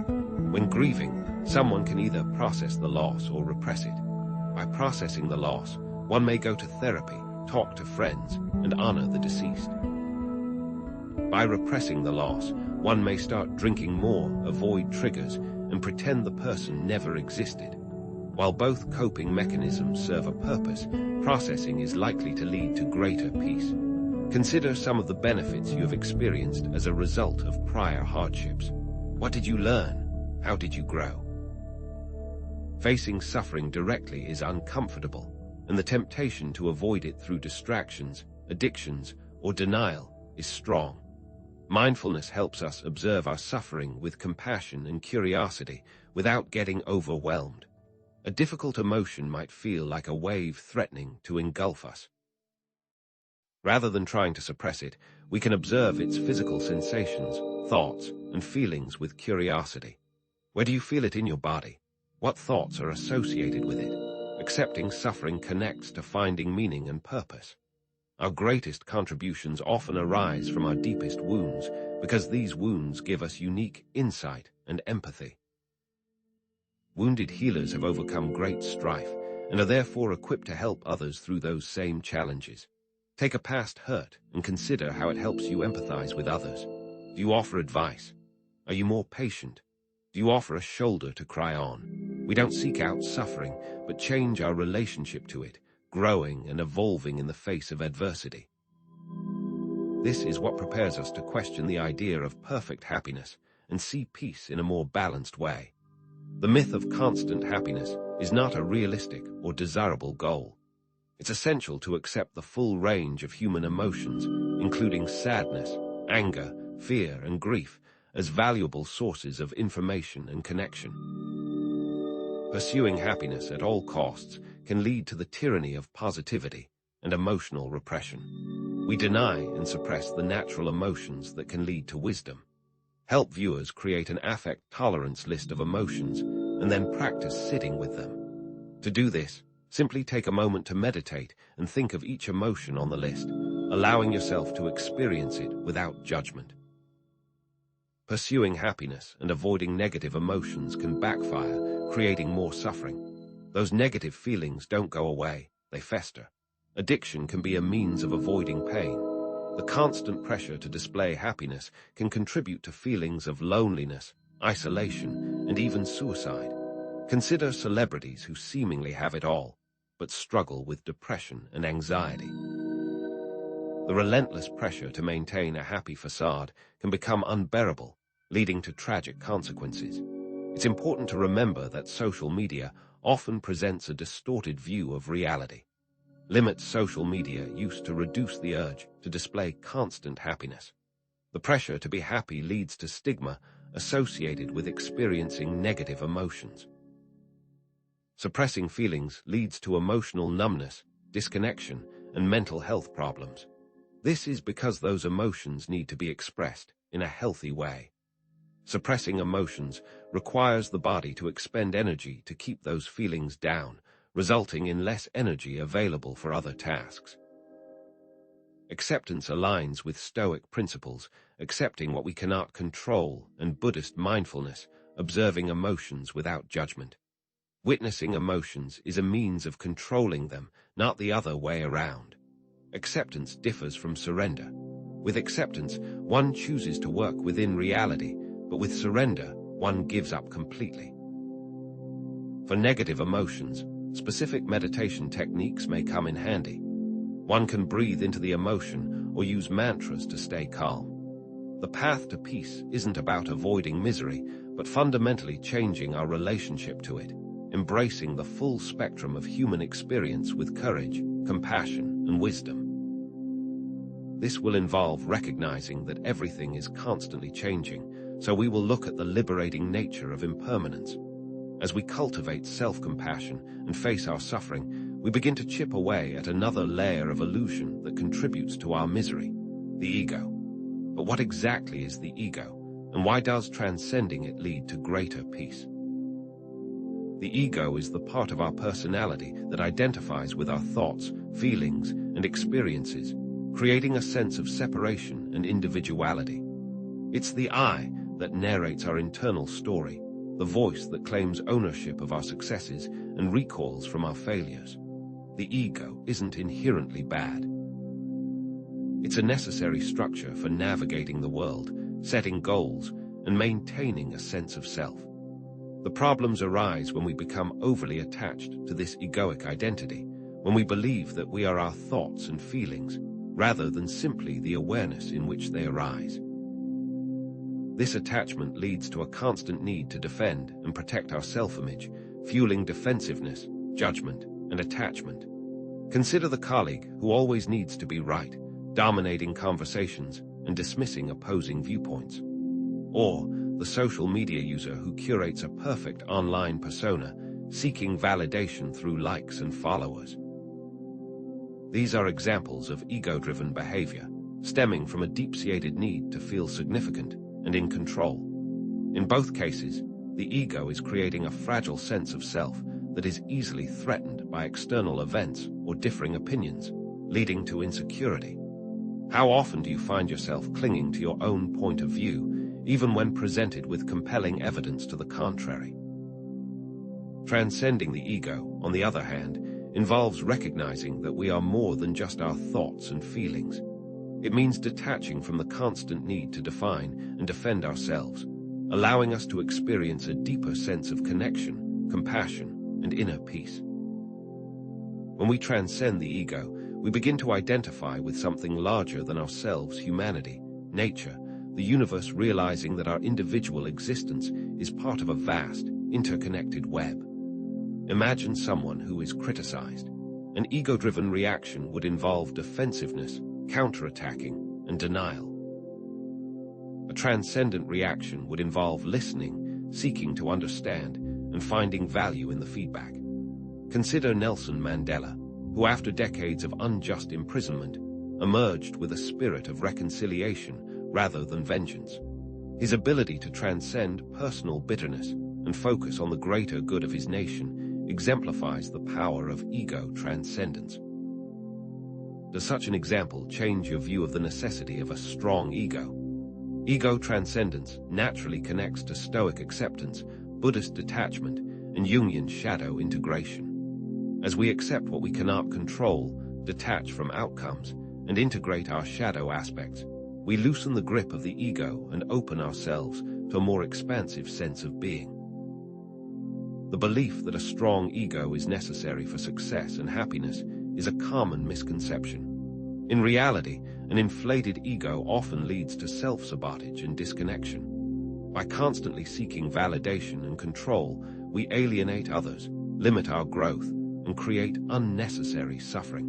When grieving, someone can either process the loss or repress it. By processing the loss, one may go to therapy, talk to friends, and honor the deceased. By repressing the loss, one may start drinking more, avoid triggers, and pretend the person never existed. While both coping mechanisms serve a purpose, processing is likely to lead to greater peace. Consider some of the benefits you have experienced as a result of prior hardships. What did you learn? How did you grow? Facing suffering directly is uncomfortable, and the temptation to avoid it through distractions, addictions, or denial is strong. Mindfulness helps us observe our suffering with compassion and curiosity without getting overwhelmed. A difficult emotion might feel like a wave threatening to engulf us. Rather than trying to suppress it, we can observe its physical sensations, thoughts, and feelings with curiosity. Where do you feel it in your body? What thoughts are associated with it? Accepting suffering connects to finding meaning and purpose. Our greatest contributions often arise from our deepest wounds, because these wounds give us unique insight and empathy. Wounded healers have overcome great strife and are therefore equipped to help others through those same challenges. Take a past hurt and consider how it helps you empathize with others. Do you offer advice? Are you more patient? Do you offer a shoulder to cry on? We don't seek out suffering, but change our relationship to it, growing and evolving in the face of adversity. This is what prepares us to question the idea of perfect happiness and see peace in a more balanced way. The myth of constant happiness is not a realistic or desirable goal. It's essential to accept the full range of human emotions, including sadness, anger, fear, and grief, as valuable sources of information and connection. Pursuing happiness at all costs can lead to the tyranny of positivity and emotional repression. We deny and suppress the natural emotions that can lead to wisdom. Help viewers create an affect tolerance list of emotions and then practice sitting with them. To do this, simply take a moment to meditate and think of each emotion on the list, allowing yourself to experience it without judgment. Pursuing happiness and avoiding negative emotions can backfire, creating more suffering. Those negative feelings don't go away, they fester. Addiction can be a means of avoiding pain. The constant pressure to display happiness can contribute to feelings of loneliness, isolation, and even suicide. Consider celebrities who seemingly have it all, but struggle with depression and anxiety. The relentless pressure to maintain a happy facade can become unbearable, leading to tragic consequences. It's important to remember that social media often presents a distorted view of reality. limits social media use to reduce the urge to display constant happiness. The pressure to be happy leads to stigma associated with experiencing negative emotions. Suppressing feelings leads to emotional numbness, disconnection, and mental health problems. This is because those emotions need to be expressed in a healthy way. Suppressing emotions requires the body to expend energy to keep those feelings down, resulting in less energy available for other tasks. Acceptance aligns with Stoic principles, accepting what we cannot control, and Buddhist mindfulness, observing emotions without judgment. Witnessing emotions is a means of controlling them, not the other way around. Acceptance differs from surrender. With acceptance, one chooses to work within reality, but with surrender, one gives up completely. For negative emotions, specific meditation techniques may come in handy. One can breathe into the emotion or use mantras to stay calm. The path to peace isn't about avoiding misery, but fundamentally changing our relationship to it, embracing the full spectrum of human experience with courage, compassion, and wisdom. This will involve recognizing that everything is constantly changing, so we will look at the liberating nature of impermanence. As we cultivate self-compassion and face our suffering, we begin to chip away at another layer of illusion that contributes to our misery, the ego. But what exactly is the ego, and why does transcending it lead to greater peace? The ego is the part of our personality that identifies with our thoughts, feelings, and experiences, creating a sense of separation and individuality. It's the I that narrates our internal story, the voice that claims ownership of our successes and recoils from our failures. The ego isn't inherently bad. It's a necessary structure for navigating the world, setting goals, and maintaining a sense of self. The problems arise when we become overly attached to this egoic identity, when we believe that we are our thoughts and feelings, rather than simply the awareness in which they arise. This attachment leads to a constant need to defend and protect our self-image, fueling defensiveness, judgment, and attachment. Consider the colleague who always needs to be right, dominating conversations and dismissing opposing viewpoints. Or the social media user who curates a perfect online persona, seeking validation through likes and followers. These are examples of ego-driven behavior, stemming from a deep-seated need to feel significant and in control. In both cases, the ego is creating a fragile sense of self that is easily threatened by external events or differing opinions, leading to insecurity. How often do you find yourself clinging to your own point of view, even when presented with compelling evidence to the contrary? Transcending the ego, on the other hand, involves recognizing that we are more than just our thoughts and feelings. It means detaching from the constant need to define and defend ourselves, allowing us to experience a deeper sense of connection, compassion, and inner peace. When we transcend the ego, we begin to identify with something larger than ourselves, humanity, nature, the universe, realizing that our individual existence is part of a vast, interconnected web. Imagine someone who is criticized. An ego-driven reaction would involve defensiveness, counterattacking, and denial. A transcendent reaction would involve listening, seeking to understand, and finding value in the feedback. Consider Nelson Mandela, who after decades of unjust imprisonment, emerged with a spirit of reconciliation rather than vengeance. His ability to transcend personal bitterness and focus on the greater good of his nation exemplifies the power of ego transcendence. Does such an example change your view of the necessity of a strong ego? Ego transcendence naturally connects to Stoic acceptance, Buddhist detachment, and Jungian shadow integration. As we accept what we cannot control, detach from outcomes, and integrate our shadow aspects, we loosen the grip of the ego and open ourselves to a more expansive sense of being. The belief that a strong ego is necessary for success and happiness is a common misconception. In reality, an inflated ego often leads to self-sabotage and disconnection. By constantly seeking validation and control, we alienate others, limit our growth, and create unnecessary suffering.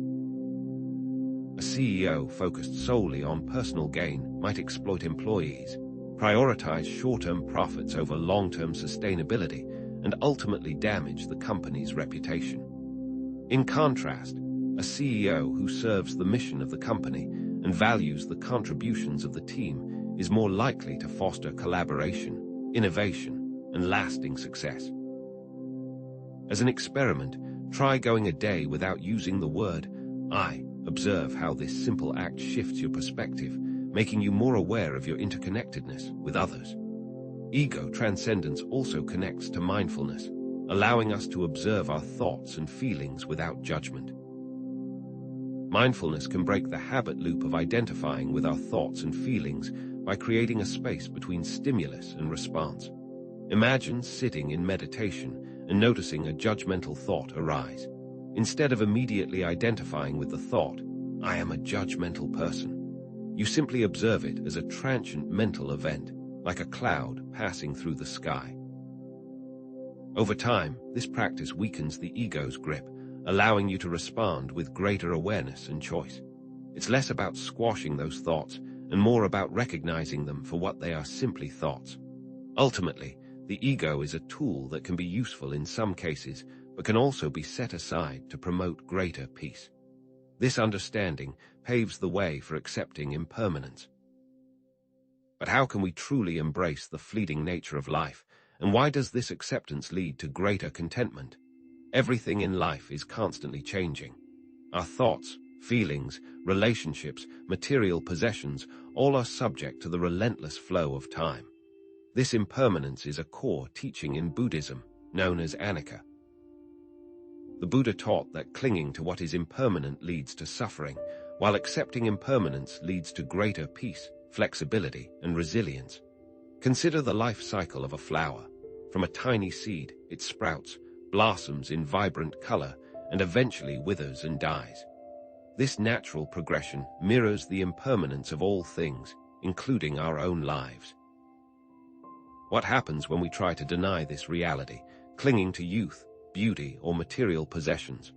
A CEO focused solely on personal gain might exploit employees, prioritize short-term profits over long-term sustainability, and ultimately damage the company's reputation. In contrast, a CEO who serves the mission of the company and values the contributions of the team is more likely to foster collaboration, innovation, and lasting success. As an experiment, try going a day without using the word I. Observe how this simple act shifts your perspective, making you more aware of your interconnectedness with others. Ego transcendence also connects to mindfulness, allowing us to observe our thoughts and feelings without judgment. Mindfulness can break the habit loop of identifying with our thoughts and feelings by creating a space between stimulus and response. Imagine sitting in meditation and noticing a judgmental thought arise. Instead of immediately identifying with the thought, I am a judgmental person, you simply observe it as a transient mental event, like a cloud passing through the sky. Over time, this practice weakens the ego's grip, allowing you to respond with greater awareness and choice. It's less about squashing those thoughts and more about recognizing them for what they are, simply thoughts. Ultimately, the ego is a tool that can be useful in some cases, but can also be set aside to promote greater peace. This understanding paves the way for accepting impermanence. But how can we truly embrace the fleeting nature of life, and why does this acceptance lead to greater contentment? Everything in life is constantly changing. Our thoughts, feelings, relationships, material possessions, all are subject to the relentless flow of time. This impermanence is a core teaching in Buddhism, known as anicca. The Buddha taught that clinging to what is impermanent leads to suffering, while accepting impermanence leads to greater peace, flexibility, and resilience. Consider the life cycle of a flower. From a tiny seed, it sprouts, blossoms in vibrant color, and eventually withers and dies. This natural progression mirrors the impermanence of all things, including our own lives. What happens when we try to deny this reality, clinging to youth, beauty, or material possessions?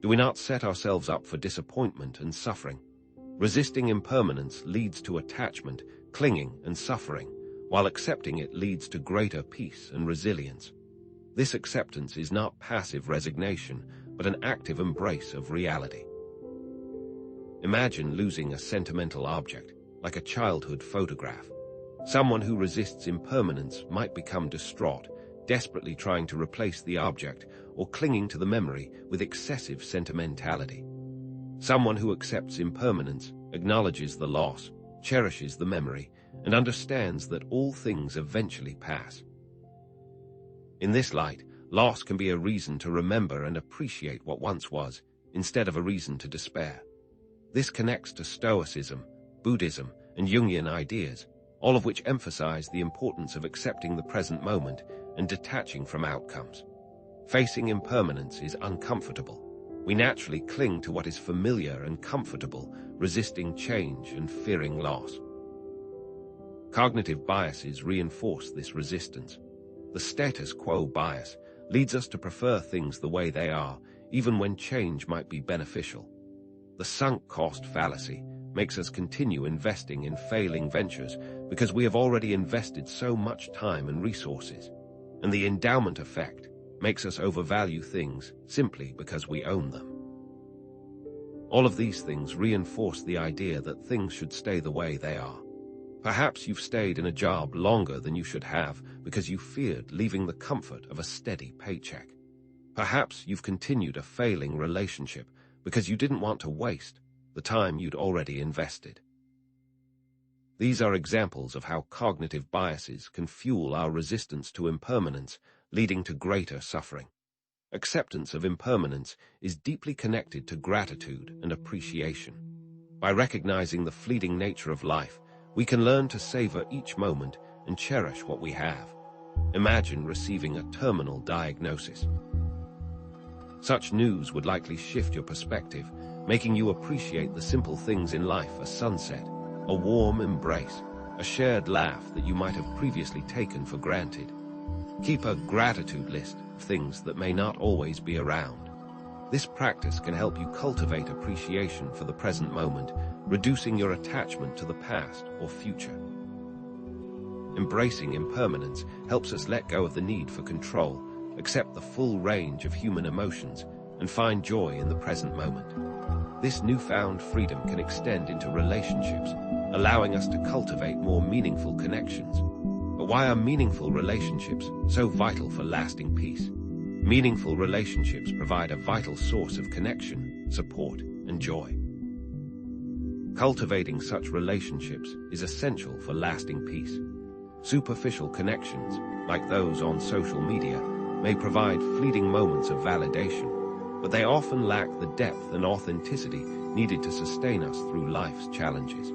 Do we not set ourselves up for disappointment and suffering? Resisting impermanence leads to attachment, clinging, and suffering, while accepting it leads to greater peace and resilience. This acceptance is not passive resignation, but an active embrace of reality. Imagine losing a sentimental object, like a childhood photograph. Someone who resists impermanence might become distraught, desperately trying to replace the object or clinging to the memory with excessive sentimentality. Someone who accepts impermanence acknowledges the loss, cherishes the memory, and understands that all things eventually pass. In this light, loss can be a reason to remember and appreciate what once was, instead of a reason to despair. This connects to Stoicism, Buddhism, and Jungian ideas, all of which emphasize the importance of accepting the present moment and detaching from outcomes. Facing impermanence is uncomfortable. We naturally cling to what is familiar and comfortable, resisting change and fearing loss. Cognitive biases reinforce this resistance. The status quo bias leads us to prefer things the way they are, even when change might be beneficial. The sunk cost fallacy makes us continue investing in failing ventures because we have already invested so much time and resources. And the endowment effect makes us overvalue things simply because we own them. All of these things reinforce the idea that things should stay the way they are. Perhaps you've stayed in a job longer than you should have because you feared leaving the comfort of a steady paycheck. Perhaps you've continued a failing relationship because you didn't want to waste the time you'd already invested. These are examples of how cognitive biases can fuel our resistance to impermanence, leading to greater suffering. Acceptance of impermanence is deeply connected to gratitude and appreciation. By recognizing the fleeting nature of life, we can learn to savor each moment and cherish what we have. Imagine receiving a terminal diagnosis. Such news would likely shift your perspective, making you appreciate the simple things in life: a sunset, a warm embrace, a shared laugh that you might have previously taken for granted. Keep a gratitude list of things that may not always be around. This practice can help you cultivate appreciation for the present moment, reducing your attachment to the past or future. Embracing impermanence helps us let go of the need for control, accept the full range of human emotions, and find joy in the present moment. This newfound freedom can extend into relationships, allowing us to cultivate more meaningful connections. But why are meaningful relationships so vital for lasting peace? Meaningful relationships provide a vital source of connection, support, and joy. Cultivating such relationships is essential for lasting peace. Superficial connections, like those on social media, may provide fleeting moments of validation, but they often lack the depth and authenticity needed to sustain us through life's challenges.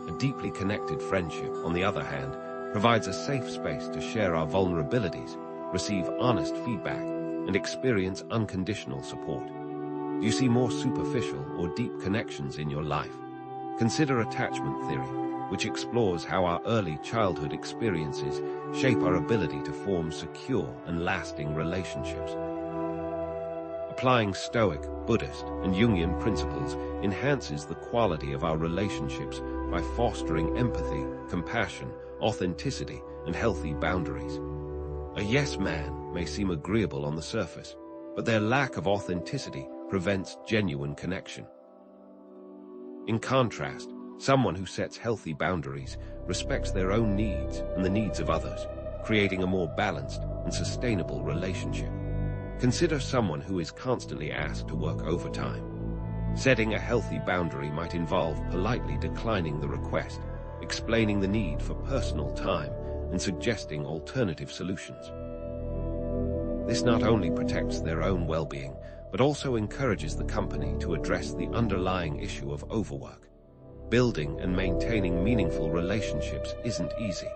A deeply connected friendship, on the other hand, provides a safe space to share our vulnerabilities, receive honest feedback, and experience unconditional support. Do you see more superficial or deep connections in your life? Consider attachment theory, which explores how our early childhood experiences shape our ability to form secure and lasting relationships. Applying Stoic, Buddhist, and Jungian principles enhances the quality of our relationships by fostering empathy, compassion, authenticity, and healthy boundaries. A yes man may seem agreeable on the surface, but their lack of authenticity prevents genuine connection. In contrast, someone who sets healthy boundaries respects their own needs and the needs of others, creating a more balanced and sustainable relationship. Consider someone who is constantly asked to work overtime. Setting a healthy boundary might involve politely declining the request, explaining the need for personal time, and suggesting alternative solutions. This not only protects their own well-being, but also encourages the company to address the underlying issue of overwork. Building and maintaining meaningful relationships isn't easy.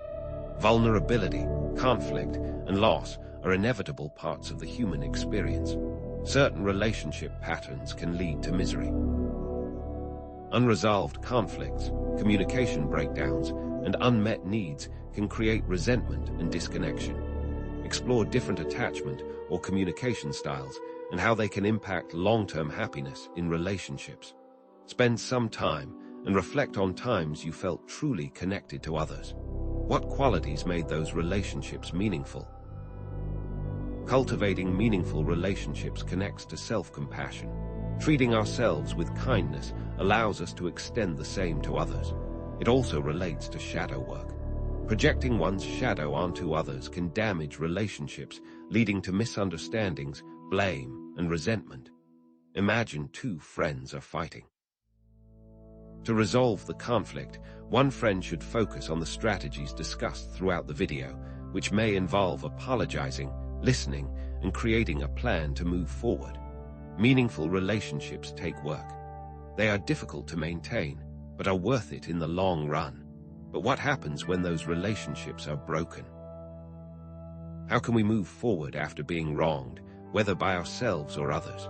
Vulnerability, conflict, and loss are inevitable parts of the human experience. Certain relationship patterns can lead to misery. Unresolved conflicts, communication breakdowns, and unmet needs can create resentment and disconnection. Explore different attachment or communication styles and how they can impact long-term happiness in relationships. Spend some time and reflect on times you felt truly connected to others. What qualities made those relationships meaningful? Cultivating meaningful relationships connects to self-compassion. Treating ourselves with kindness allows us to extend the same to others. It also relates to shadow work. Projecting one's shadow onto others can damage relationships, leading to misunderstandings, blame, and resentment. Imagine two friends are fighting. To resolve the conflict, one friend should focus on the strategies discussed throughout the video, which may involve apologizing, listening, and creating a plan to move forward. Meaningful relationships take work. They are difficult to maintain, but are worth it in the long run. But what happens when those relationships are broken? How can we move forward after being wronged, whether by ourselves or others?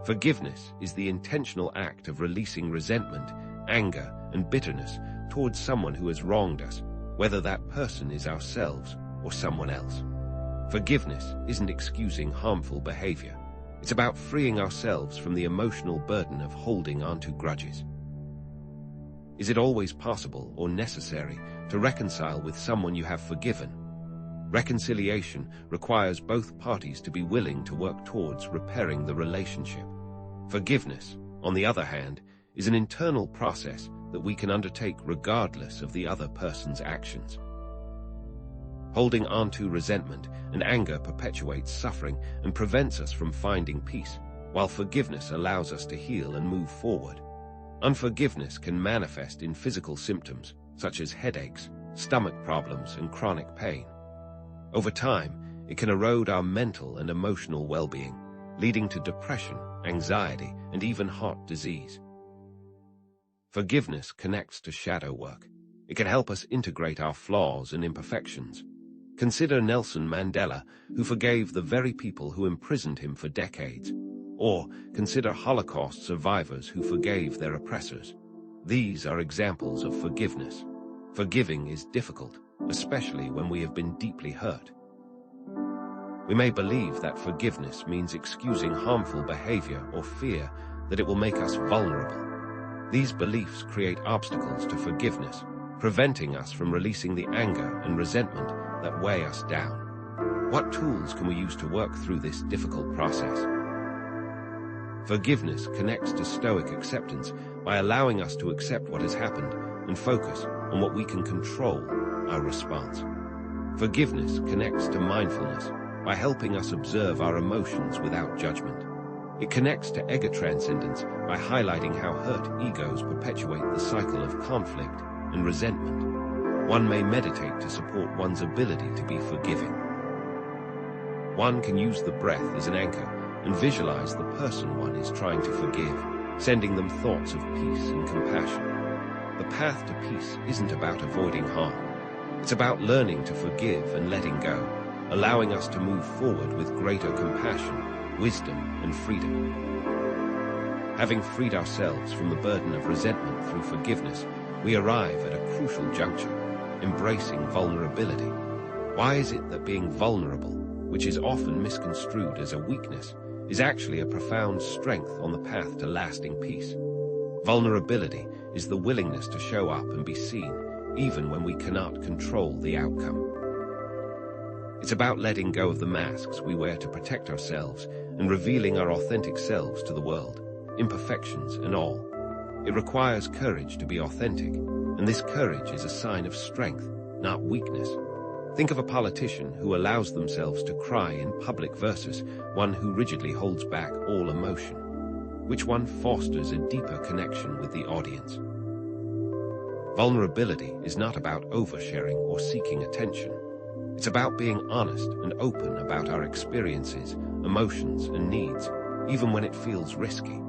Forgiveness is the intentional act of releasing resentment, anger, and bitterness towards someone who has wronged us, whether that person is ourselves or someone else. Forgiveness isn't excusing harmful behavior. It's about freeing ourselves from the emotional burden of holding onto grudges. Is it always possible or necessary to reconcile with someone you have forgiven? Reconciliation requires both parties to be willing to work towards repairing the relationship. Forgiveness, on the other hand, is an internal process that we can undertake regardless of the other person's actions. Holding on to resentment and anger perpetuates suffering and prevents us from finding peace, while forgiveness allows us to heal and move forward. Unforgiveness can manifest in physical symptoms, such as headaches, stomach problems, and chronic pain. Over time, it can erode our mental and emotional well-being, leading to depression, anxiety, and even heart disease. Forgiveness connects to shadow work. It can help us integrate our flaws and imperfections. Consider Nelson Mandela, who forgave the very people who imprisoned him for decades. Or consider Holocaust survivors who forgave their oppressors. These are examples of forgiveness. Forgiving is difficult, especially when we have been deeply hurt. We may believe that forgiveness means excusing harmful behavior or fear that it will make us vulnerable. These beliefs create obstacles to forgiveness, preventing us from releasing the anger and resentment that weigh us down. What tools can we use to work through this difficult process? Forgiveness connects to Stoic acceptance by allowing us to accept what has happened and focus on what we can control, our response. Forgiveness connects to mindfulness by helping us observe our emotions without judgment. It connects to ego transcendence by highlighting how hurt egos perpetuate the cycle of conflict and resentment. One may meditate to support one's ability to be forgiving. One can use the breath as an anchor and visualize the person one is trying to forgive, sending them thoughts of peace and compassion. The path to peace isn't about avoiding harm. It's about learning to forgive and letting go, allowing us to move forward with greater compassion, wisdom, and freedom. Having freed ourselves from the burden of resentment through forgiveness, we arrive at a crucial juncture, embracing vulnerability. Why is it that being vulnerable, which is often misconstrued as a weakness, is actually a profound strength on the path to lasting peace? Vulnerability is the willingness to show up and be seen, even when we cannot control the outcome. It's about letting go of the masks we wear to protect ourselves and revealing our authentic selves to the world, imperfections and all. It requires courage to be authentic, and this courage is a sign of strength, not weakness. Think of a politician who allows themselves to cry in public versus one who rigidly holds back all emotion. Which one fosters a deeper connection with the audience? Vulnerability is not about oversharing or seeking attention. It's about being honest and open about our experiences, emotions, and needs, even when it feels risky.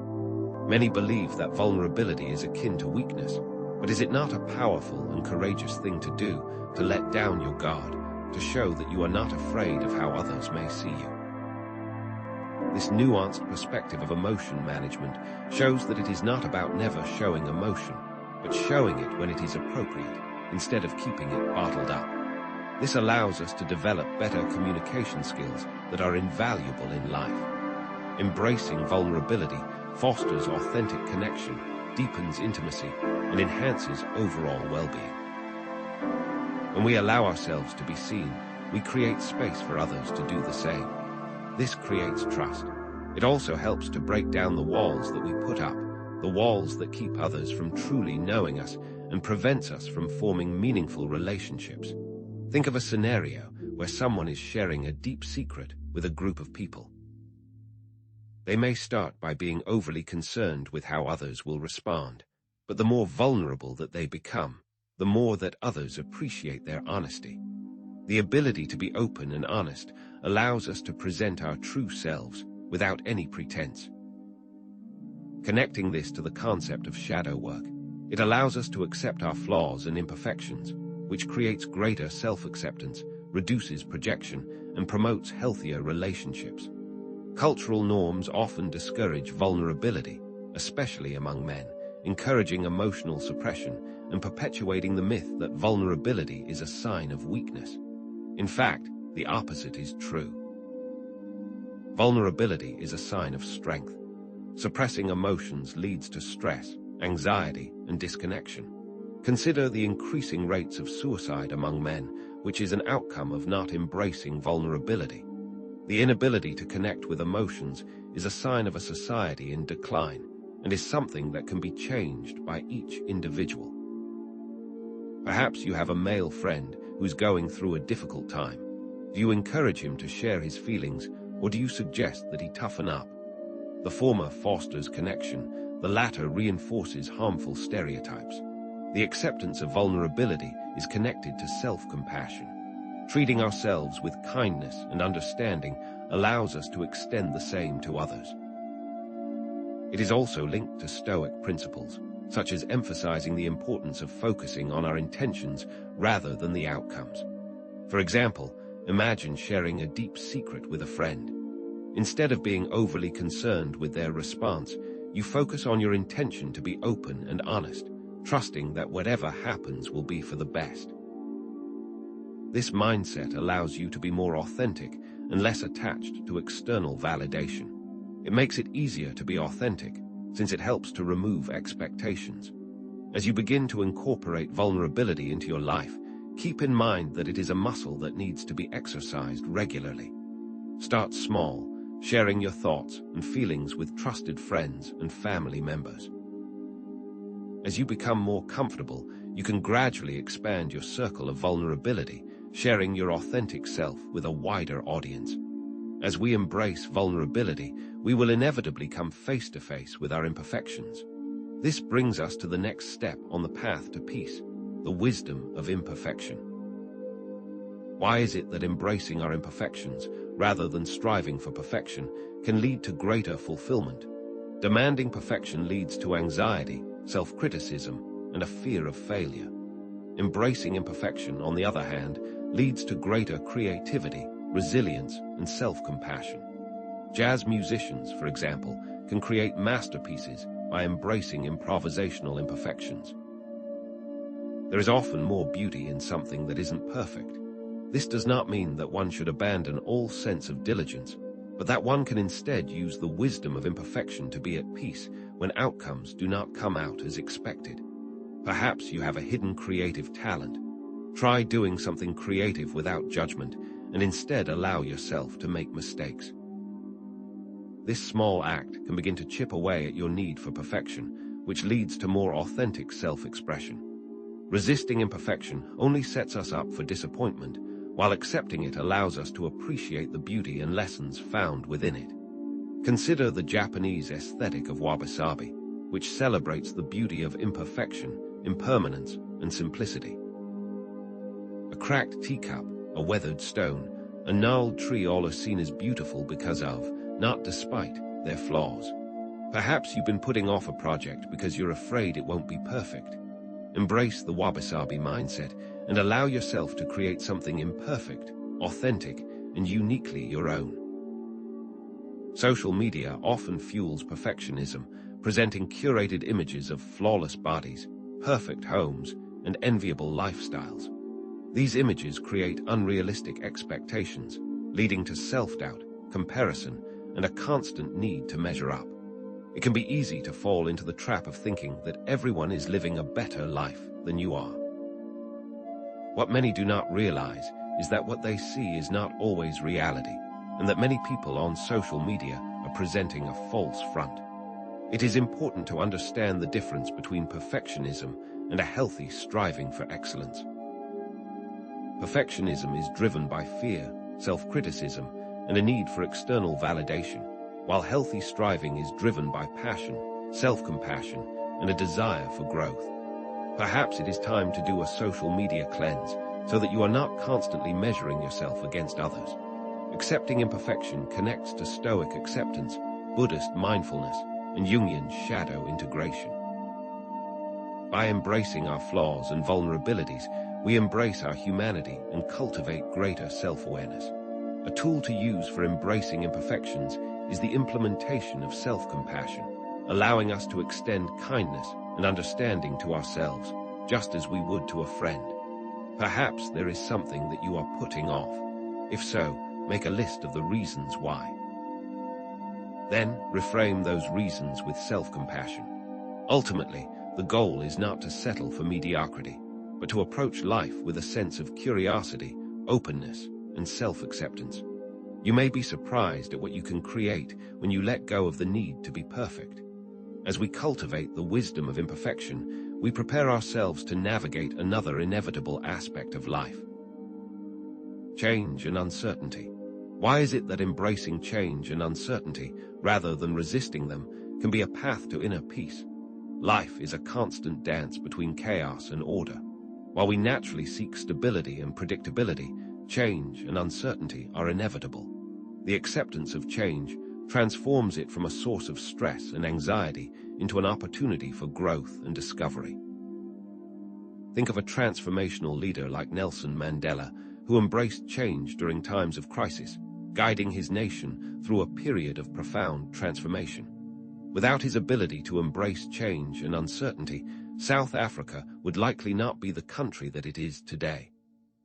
Many believe that vulnerability is akin to weakness, but is it not a powerful and courageous thing to do, to let down your guard, to show that you are not afraid of how others may see you? This nuanced perspective of emotion management shows that it is not about never showing emotion, but showing it when it is appropriate, instead of keeping it bottled up. This allows us to develop better communication skills that are invaluable in life. Embracing vulnerability fosters authentic connection, deepens intimacy, and enhances overall well-being. When we allow ourselves to be seen, we create space for others to do the same. This creates trust. It also helps to break down the walls that we put up, the walls that keep others from truly knowing us and prevents us from forming meaningful relationships. Think of a scenario where someone is sharing a deep secret with a group of people. They may start by being overly concerned with how others will respond, but the more vulnerable that they become, the more that others appreciate their honesty. The ability to be open and honest allows us to present our true selves without any pretense. Connecting this to the concept of shadow work, it allows us to accept our flaws and imperfections, which creates greater self-acceptance, reduces projection, and promotes healthier relationships. Cultural norms often discourage vulnerability, especially among men, encouraging emotional suppression and perpetuating the myth that vulnerability is a sign of weakness. In fact, the opposite is true. Vulnerability is a sign of strength. Suppressing emotions leads to stress, anxiety, and disconnection. Consider the increasing rates of suicide among men, which is an outcome of not embracing vulnerability. The inability to connect with emotions is a sign of a society in decline and is something that can be changed by each individual. Perhaps you have a male friend who's going through a difficult time. Do you encourage him to share his feelings, or do you suggest that he toughen up? The former fosters connection, the latter reinforces harmful stereotypes. The acceptance of vulnerability is connected to self-compassion. Treating ourselves with kindness and understanding allows us to extend the same to others. It is also linked to Stoic principles, such as emphasizing the importance of focusing on our intentions rather than the outcomes. For example, imagine sharing a deep secret with a friend. Instead of being overly concerned with their response, you focus on your intention to be open and honest, trusting that whatever happens will be for the best. This mindset allows you to be more authentic and less attached to external validation. It makes it easier to be authentic, since it helps to remove expectations. As you begin to incorporate vulnerability into your life, keep in mind that it is a muscle that needs to be exercised regularly. Start small, sharing your thoughts and feelings with trusted friends and family members. As you become more comfortable, you can gradually expand your circle of vulnerability, sharing your authentic self with a wider audience. As we embrace vulnerability, we will inevitably come face to face with our imperfections. This brings us to the next step on the path to peace, the wisdom of imperfection. Why is it that embracing our imperfections, rather than striving for perfection, can lead to greater fulfillment? Demanding perfection leads to anxiety, self-criticism, and a fear of failure. Embracing imperfection, on the other hand, leads to greater creativity, resilience, and self-compassion. Jazz musicians, for example, can create masterpieces by embracing improvisational imperfections. There is often more beauty in something that isn't perfect. This does not mean that one should abandon all sense of diligence, but that one can instead use the wisdom of imperfection to be at peace when outcomes do not come out as expected. Perhaps you have a hidden creative talent. Try doing something creative without judgment, and instead allow yourself to make mistakes. This small act can begin to chip away at your need for perfection, which leads to more authentic self-expression. Resisting imperfection only sets us up for disappointment, while accepting it allows us to appreciate the beauty and lessons found within it. Consider the Japanese aesthetic of wabi-sabi, which celebrates the beauty of imperfection, impermanence, and simplicity. A cracked teacup, a weathered stone, a gnarled tree, all are seen as beautiful because of, not despite, their flaws. Perhaps you've been putting off a project because you're afraid it won't be perfect. Embrace the wabi-sabi mindset and allow yourself to create something imperfect, authentic, and uniquely your own. Social media often fuels perfectionism, presenting curated images of flawless bodies, perfect homes, and enviable lifestyles. These images create unrealistic expectations, leading to self-doubt, comparison, and a constant need to measure up. It can be easy to fall into the trap of thinking that everyone is living a better life than you are. What many do not realize is that what they see is not always reality, and that many people on social media are presenting a false front. It is important to understand the difference between perfectionism and a healthy striving for excellence. Perfectionism is driven by fear, self-criticism, and a need for external validation, while healthy striving is driven by passion, self-compassion, and a desire for growth. Perhaps it is time to do a social media cleanse so that you are not constantly measuring yourself against others. Accepting imperfection connects to Stoic acceptance, Buddhist mindfulness, and Jungian shadow integration. By embracing our flaws and vulnerabilities, we embrace our humanity and cultivate greater self-awareness. A tool to use for embracing imperfections is the implementation of self-compassion, allowing us to extend kindness and understanding to ourselves, just as we would to a friend. Perhaps there is something that you are putting off. If so, make a list of the reasons why. Then, reframe those reasons with self-compassion. Ultimately, the goal is not to settle for mediocrity, but to approach life with a sense of curiosity, openness, and self-acceptance. You may be surprised at what you can create when you let go of the need to be perfect. As we cultivate the wisdom of imperfection, we prepare ourselves to navigate another inevitable aspect of life: change and uncertainty. Why is it that embracing change and uncertainty, rather than resisting them, can be a path to inner peace? Life is a constant dance between chaos and order. While we naturally seek stability and predictability, change and uncertainty are inevitable. The acceptance of change transforms it from a source of stress and anxiety into an opportunity for growth and discovery. Think of a transformational leader like Nelson Mandela, who embraced change during times of crisis, guiding his nation through a period of profound transformation. Without his ability to embrace change and uncertainty, South Africa would likely not be the country that it is today.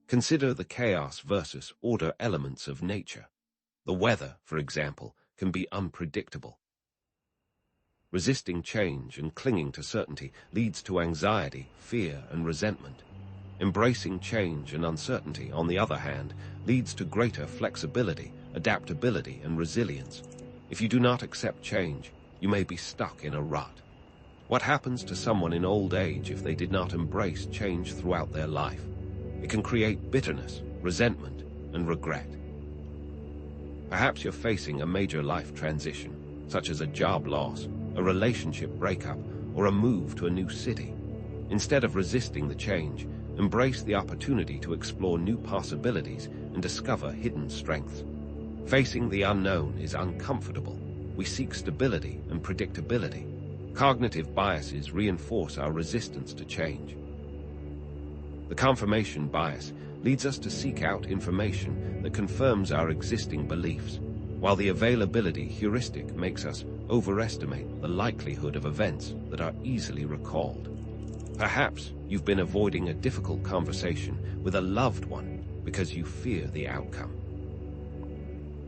Consider the chaos versus order elements of nature. The weather, for example, can be unpredictable. Resisting change and clinging to certainty leads to anxiety, fear, and resentment. Embracing change and uncertainty, on the other hand, leads to greater flexibility, adaptability, and resilience. If you do not accept change, you may be stuck in a rut. What happens to someone in old age if they did not embrace change throughout their life? It can create bitterness, resentment, and regret. Perhaps you're facing a major life transition, such as a job loss, a relationship breakup, or a move to a new city. Instead of resisting the change, embrace the opportunity to explore new possibilities and discover hidden strengths. Facing the unknown is uncomfortable. We seek stability and predictability. Cognitive biases reinforce our resistance to change. The confirmation bias leads us to seek out information that confirms our existing beliefs, while the availability heuristic makes us overestimate the likelihood of events that are easily recalled. Perhaps you've been avoiding a difficult conversation with a loved one because you fear the outcome.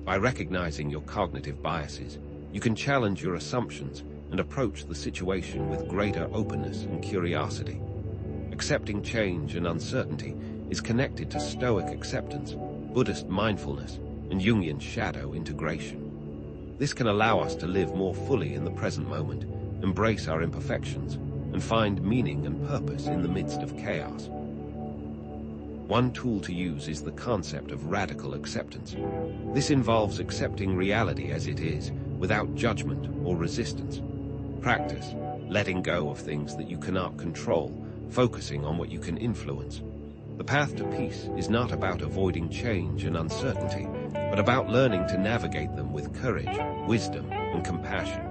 By recognizing your cognitive biases, you can challenge your assumptions and approach the situation with greater openness and curiosity. Accepting change and uncertainty is connected to Stoic acceptance, Buddhist mindfulness, and Jungian shadow integration. This can allow us to live more fully in the present moment, embrace our imperfections, and find meaning and purpose in the midst of chaos. One tool to use is the concept of radical acceptance. This involves accepting reality as it is, without judgment or resistance. Practice letting go of things that you cannot control, focusing on what you can influence. The path to peace is not about avoiding change and uncertainty, but about learning to navigate them with courage, wisdom, and compassion.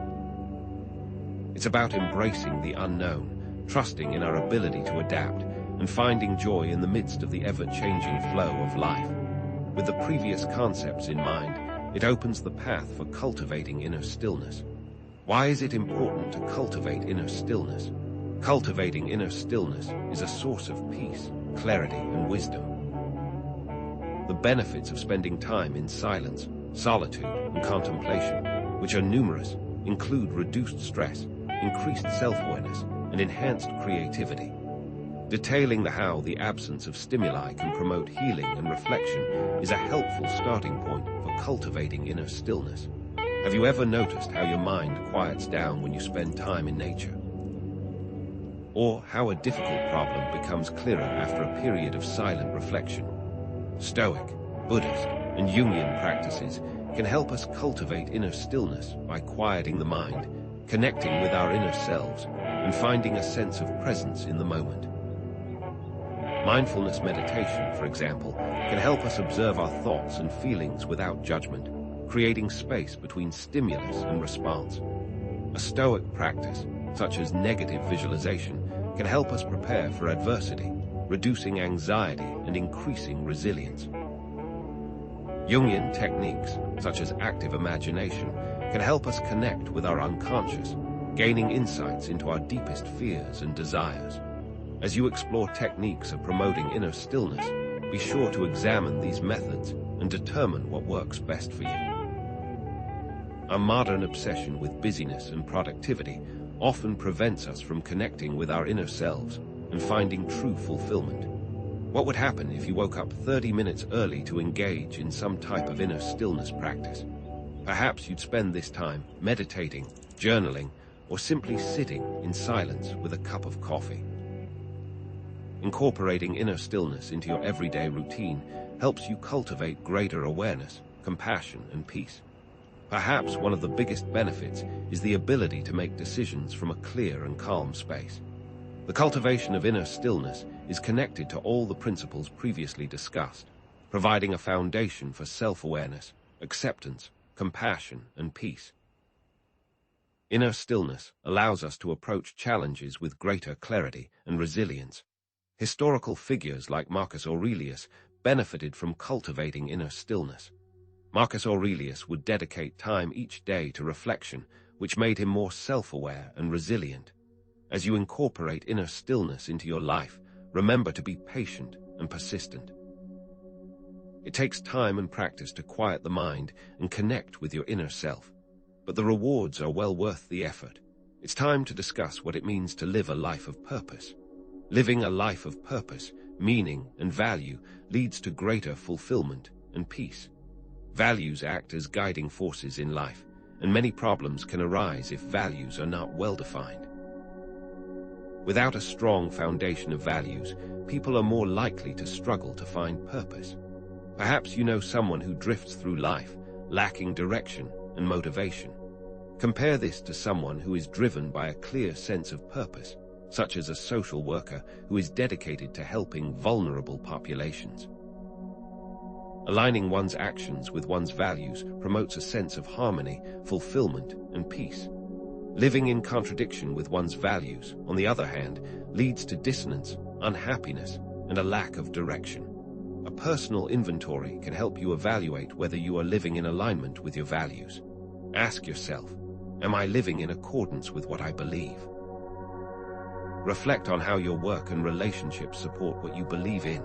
It's about embracing the unknown, trusting in our ability to adapt, and finding joy in the midst of the ever-changing flow of life. With the previous concepts in mind, it opens the path for cultivating inner stillness. Why is it important to cultivate inner stillness? Cultivating inner stillness is a source of peace, clarity, and wisdom. The benefits of spending time in silence, solitude, and contemplation, which are numerous, include reduced stress, increased self-awareness, and enhanced creativity. Detailing how the absence of stimuli can promote healing and reflection is a helpful starting point for cultivating inner stillness. Have you ever noticed how your mind quiets down when you spend time in nature? Or how a difficult problem becomes clearer after a period of silent reflection? Stoic, Buddhist, and Jungian practices can help us cultivate inner stillness by quieting the mind, connecting with our inner selves, and finding a sense of presence in the moment. Mindfulness meditation, for example, can help us observe our thoughts and feelings without judgment, creating space between stimulus and response. A Stoic practice, such as negative visualization, can help us prepare for adversity, reducing anxiety and increasing resilience. Jungian techniques, such as active imagination, can help us connect with our unconscious, gaining insights into our deepest fears and desires. As you explore techniques of promoting inner stillness, be sure to examine these methods and determine what works best for you. Our modern obsession with busyness and productivity often prevents us from connecting with our inner selves and finding true fulfillment. What would happen if you woke up 30 minutes early to engage in some type of inner stillness practice? Perhaps you'd spend this time meditating, journaling, or simply sitting in silence with a cup of coffee. Incorporating inner stillness into your everyday routine helps you cultivate greater awareness, compassion, and peace. Perhaps one of the biggest benefits is the ability to make decisions from a clear and calm space. The cultivation of inner stillness is connected to all the principles previously discussed, providing a foundation for self-awareness, acceptance, compassion, and peace. Inner stillness allows us to approach challenges with greater clarity and resilience. Historical figures like Marcus Aurelius benefited from cultivating inner stillness. Marcus Aurelius would dedicate time each day to reflection, which made him more self-aware and resilient. As you incorporate inner stillness into your life, remember to be patient and persistent. It takes time and practice to quiet the mind and connect with your inner self, but the rewards are well worth the effort. It's time to discuss what it means to live a life of purpose. Living a life of purpose, meaning, and value leads to greater fulfillment and peace. Values act as guiding forces in life, and many problems can arise if values are not well defined. Without a strong foundation of values, people are more likely to struggle to find purpose. Perhaps you know someone who drifts through life, lacking direction and motivation. Compare this to someone who is driven by a clear sense of purpose, such as a social worker who is dedicated to helping vulnerable populations. Aligning one's actions with one's values promotes a sense of harmony, fulfillment, and peace. Living in contradiction with one's values, on the other hand, leads to dissonance, unhappiness, and a lack of direction. A personal inventory can help you evaluate whether you are living in alignment with your values. Ask yourself, am I living in accordance with what I believe? Reflect on how your work and relationships support what you believe in.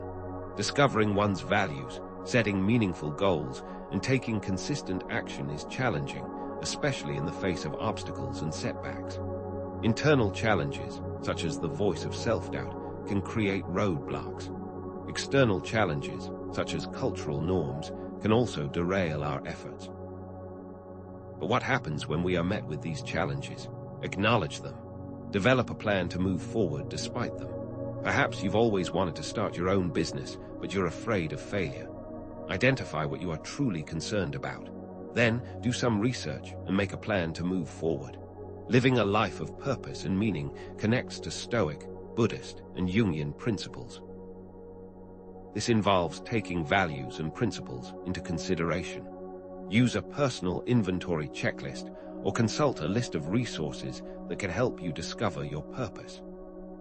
Discovering one's values, setting meaningful goals, and taking consistent action is challenging, especially in the face of obstacles and setbacks. Internal challenges, such as the voice of self-doubt, can create roadblocks. External challenges, such as cultural norms, can also derail our efforts. But what happens when we are met with these challenges? Acknowledge them. Develop a plan to move forward despite them. Perhaps you've always wanted to start your own business, but you're afraid of failure. Identify what you are truly concerned about. Then, do some research and make a plan to move forward. Living a life of purpose and meaning connects to Stoic, Buddhist, and Jungian principles. This involves taking values and principles into consideration. Use a personal inventory checklist or consult a list of resources that can help you discover your purpose.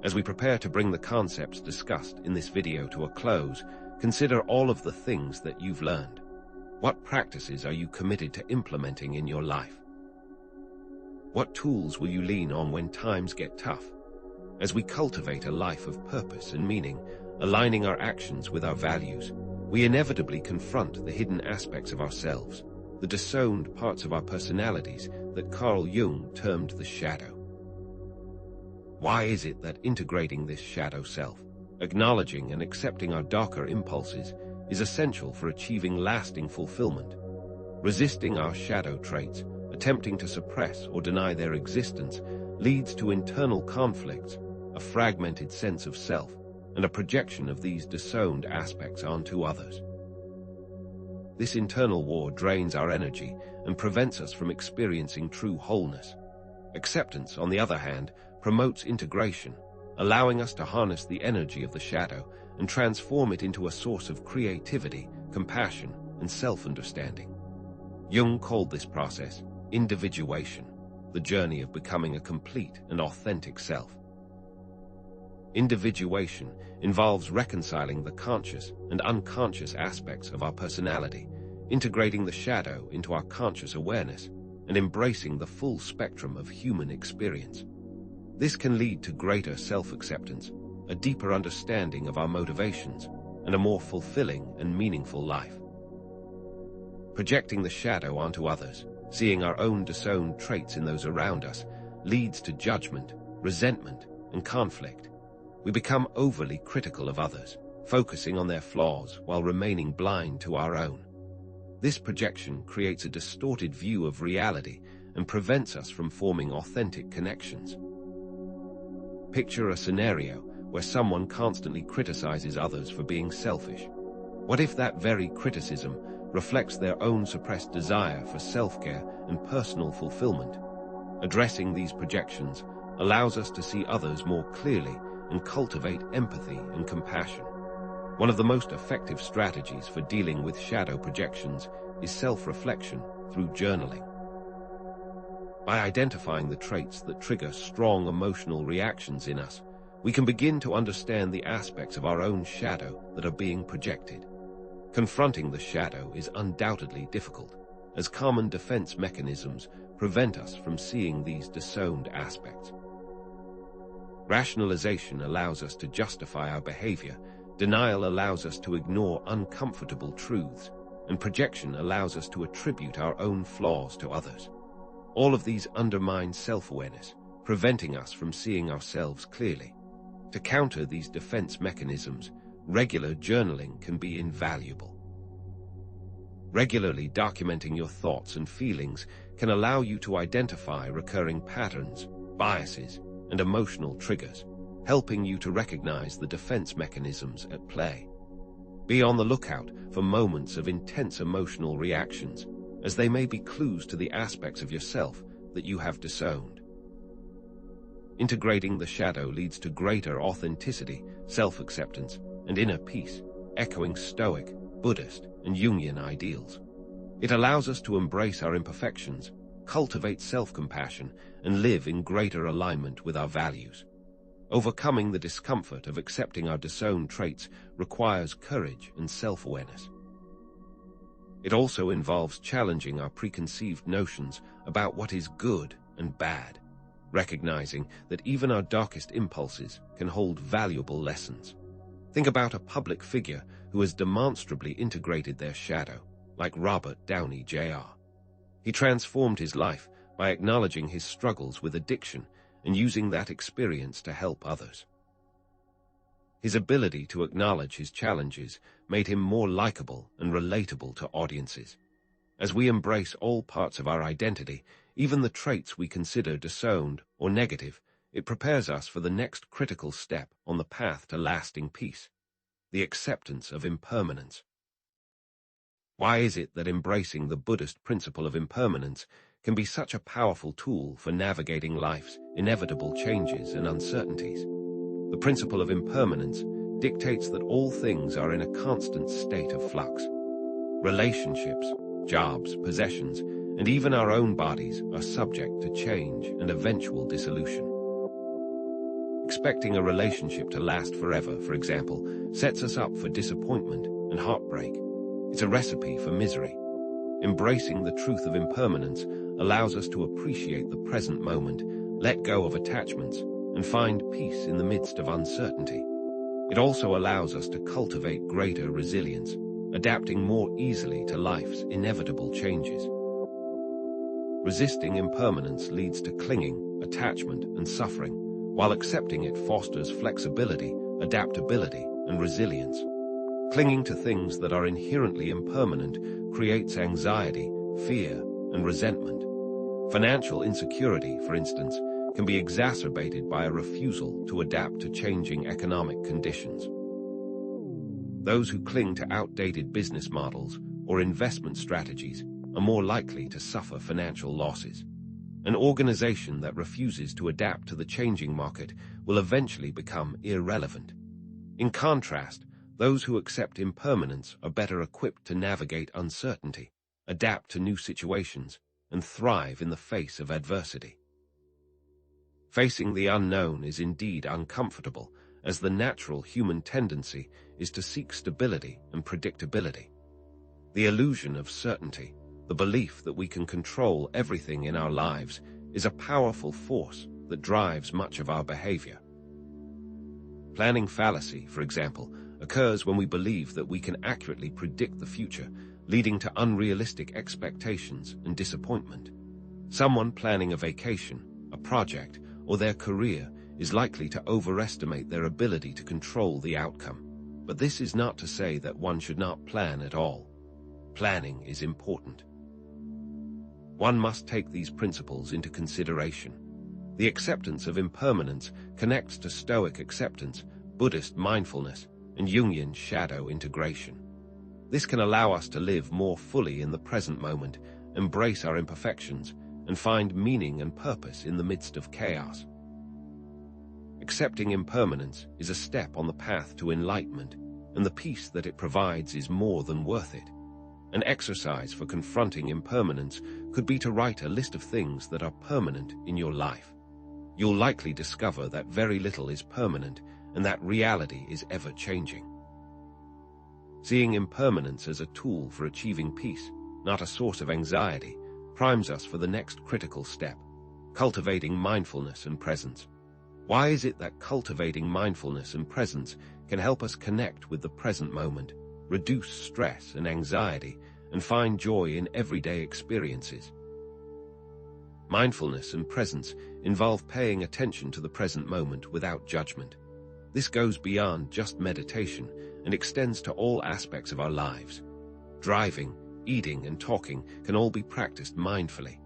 As we prepare to bring the concepts discussed in this video to a close, consider all of the things that you've learned. What practices are you committed to implementing in your life? What tools will you lean on when times get tough? As we cultivate a life of purpose and meaning, aligning our actions with our values, we inevitably confront the hidden aspects of ourselves, the disowned parts of our personalities that Carl Jung termed the shadow. Why is it that integrating this shadow self, acknowledging and accepting our darker impulses, is essential for achieving lasting fulfillment? Resisting our shadow traits, attempting to suppress or deny their existence, leads to internal conflicts, a fragmented sense of self, and a projection of these disowned aspects onto others. This internal war drains our energy and prevents us from experiencing true wholeness. Acceptance, on the other hand, promotes integration, allowing us to harness the energy of the shadow and transform it into a source of creativity, compassion, and self-understanding. Jung called this process individuation, the journey of becoming a complete and authentic self. Individuation involves reconciling the conscious and unconscious aspects of our personality, integrating the shadow into our conscious awareness, and embracing the full spectrum of human experience. This can lead to greater self-acceptance, a deeper understanding of our motivations, and a more fulfilling and meaningful life. Projecting the shadow onto others, seeing our own disowned traits in those around us, leads to judgment, resentment, and conflict. We become overly critical of others, focusing on their flaws while remaining blind to our own. This projection creates a distorted view of reality and prevents us from forming authentic connections. Picture a scenario where someone constantly criticizes others for being selfish. What if that very criticism reflects their own suppressed desire for self-care and personal fulfillment? Addressing these projections allows us to see others more clearly and cultivate empathy and compassion. One of the most effective strategies for dealing with shadow projections is self-reflection through journaling. By identifying the traits that trigger strong emotional reactions in us, we can begin to understand the aspects of our own shadow that are being projected. Confronting the shadow is undoubtedly difficult, as common defense mechanisms prevent us from seeing these disowned aspects. Rationalization allows us to justify our behavior, Denial allows us to ignore uncomfortable truths, and projection allows us to attribute our own flaws to others. All of these undermine self-awareness, preventing us from seeing ourselves clearly. To counter these defense mechanisms, regular journaling can be invaluable. Regularly documenting your thoughts and feelings can allow you to identify recurring patterns, biases, and emotional triggers, helping you to recognize the defense mechanisms at play. Be on the lookout for moments of intense emotional reactions, as they may be clues to the aspects of yourself that you have disowned. Integrating the shadow leads to greater authenticity, self-acceptance, and inner peace, echoing Stoic, Buddhist, and Jungian ideals. It allows us to embrace our imperfections, cultivate self-compassion, and live in greater alignment with our values. Overcoming the discomfort of accepting our disowned traits requires courage and self-awareness. It also involves challenging our preconceived notions about what is good and bad, recognizing that even our darkest impulses can hold valuable lessons. Think about a public figure who has demonstrably integrated their shadow, like Robert Downey Jr. He transformed his life by acknowledging his struggles with addiction and using that experience to help others. His ability to acknowledge his challenges made him more likable and relatable to audiences. As we embrace all parts of our identity, even the traits we consider disowned or negative, it prepares us for the next critical step on the path to lasting peace, the acceptance of impermanence. Why is it that embracing the Buddhist principle of impermanence can be such a powerful tool for navigating life's inevitable changes and uncertainties? The principle of impermanence dictates that all things are in a constant state of flux. Relationships, jobs, possessions, and even our own bodies are subject to change and eventual dissolution. Expecting a relationship to last forever, for example, sets us up for disappointment and heartbreak. It's a recipe for misery. Embracing the truth of impermanence allows us to appreciate the present moment, let go of attachments, and find peace in the midst of uncertainty. It also allows us to cultivate greater resilience, adapting more easily to life's inevitable changes. Resisting impermanence leads to clinging, attachment, and suffering, while accepting it fosters flexibility, adaptability, and resilience. Clinging to things that are inherently impermanent creates anxiety, fear, and resentment. Financial insecurity, for instance, can be exacerbated by a refusal to adapt to changing economic conditions. Those who cling to outdated business models or investment strategies are more likely to suffer financial losses. An organization that refuses to adapt to the changing market will eventually become irrelevant. In contrast, those who accept impermanence are better equipped to navigate uncertainty, adapt to new situations, and thrive in the face of adversity. Facing the unknown is indeed uncomfortable, as the natural human tendency is to seek stability and predictability. The illusion of certainty, the belief that we can control everything in our lives, is a powerful force that drives much of our behavior. Planning fallacy, for example, occurs when we believe that we can accurately predict the future, leading to unrealistic expectations and disappointment. Someone planning a vacation, a project, or their career is likely to overestimate their ability to control the outcome. But this is not to say that one should not plan at all. Planning is important. One must take these principles into consideration. The acceptance of impermanence connects to Stoic acceptance, Buddhist mindfulness, and Jungian shadow integration. This can allow us to live more fully in the present moment, embrace our imperfections, and find meaning and purpose in the midst of chaos. Accepting impermanence is a step on the path to enlightenment, and the peace that it provides is more than worth it. An exercise for confronting impermanence could be to write a list of things that are permanent in your life. You'll likely discover that very little is permanent and that reality is ever-changing. Seeing impermanence as a tool for achieving peace, not a source of anxiety, primes us for the next critical step, cultivating mindfulness and presence. Why is it that cultivating mindfulness and presence can help us connect with the present moment, reduce stress and anxiety, and find joy in everyday experiences. Mindfulness and presence involve paying attention to the present moment without judgment. This goes beyond just meditation and extends to all aspects of our lives. Driving, eating, and talking can all be practiced mindfully.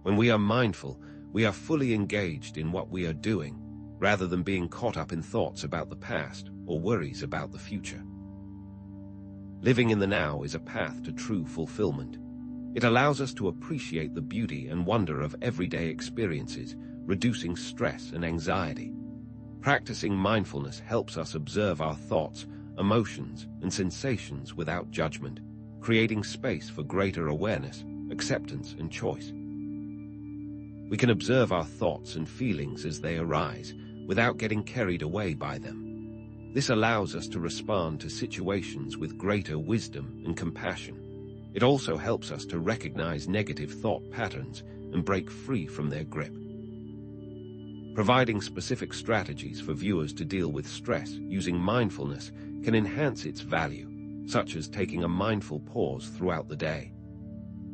When we are mindful, we are fully engaged in what we are doing, rather than being caught up in thoughts about the past or worries about the future. Living in the now is a path to true fulfillment. It allows us to appreciate the beauty and wonder of everyday experiences, reducing stress and anxiety. Practicing mindfulness helps us observe our thoughts, emotions, and sensations without judgment, creating space for greater awareness, acceptance, and choice. We can observe our thoughts and feelings as they arise, without getting carried away by them. This allows us to respond to situations with greater wisdom and compassion. It also helps us to recognize negative thought patterns and break free from their grip. Providing specific strategies for viewers to deal with stress using mindfulness can enhance its value, such as taking a mindful pause throughout the day.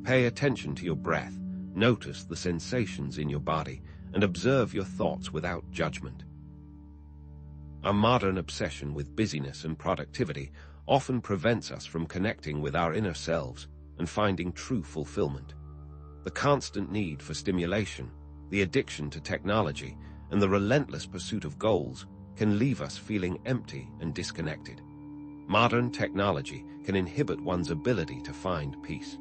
Pay attention to your breath, notice the sensations in your body, and observe your thoughts without judgment. Our modern obsession with busyness and productivity often prevents us from connecting with our inner selves and finding true fulfillment. The constant need for stimulation, the addiction to technology, and the relentless pursuit of goals can leave us feeling empty and disconnected. Modern technology can inhibit one's ability to find peace.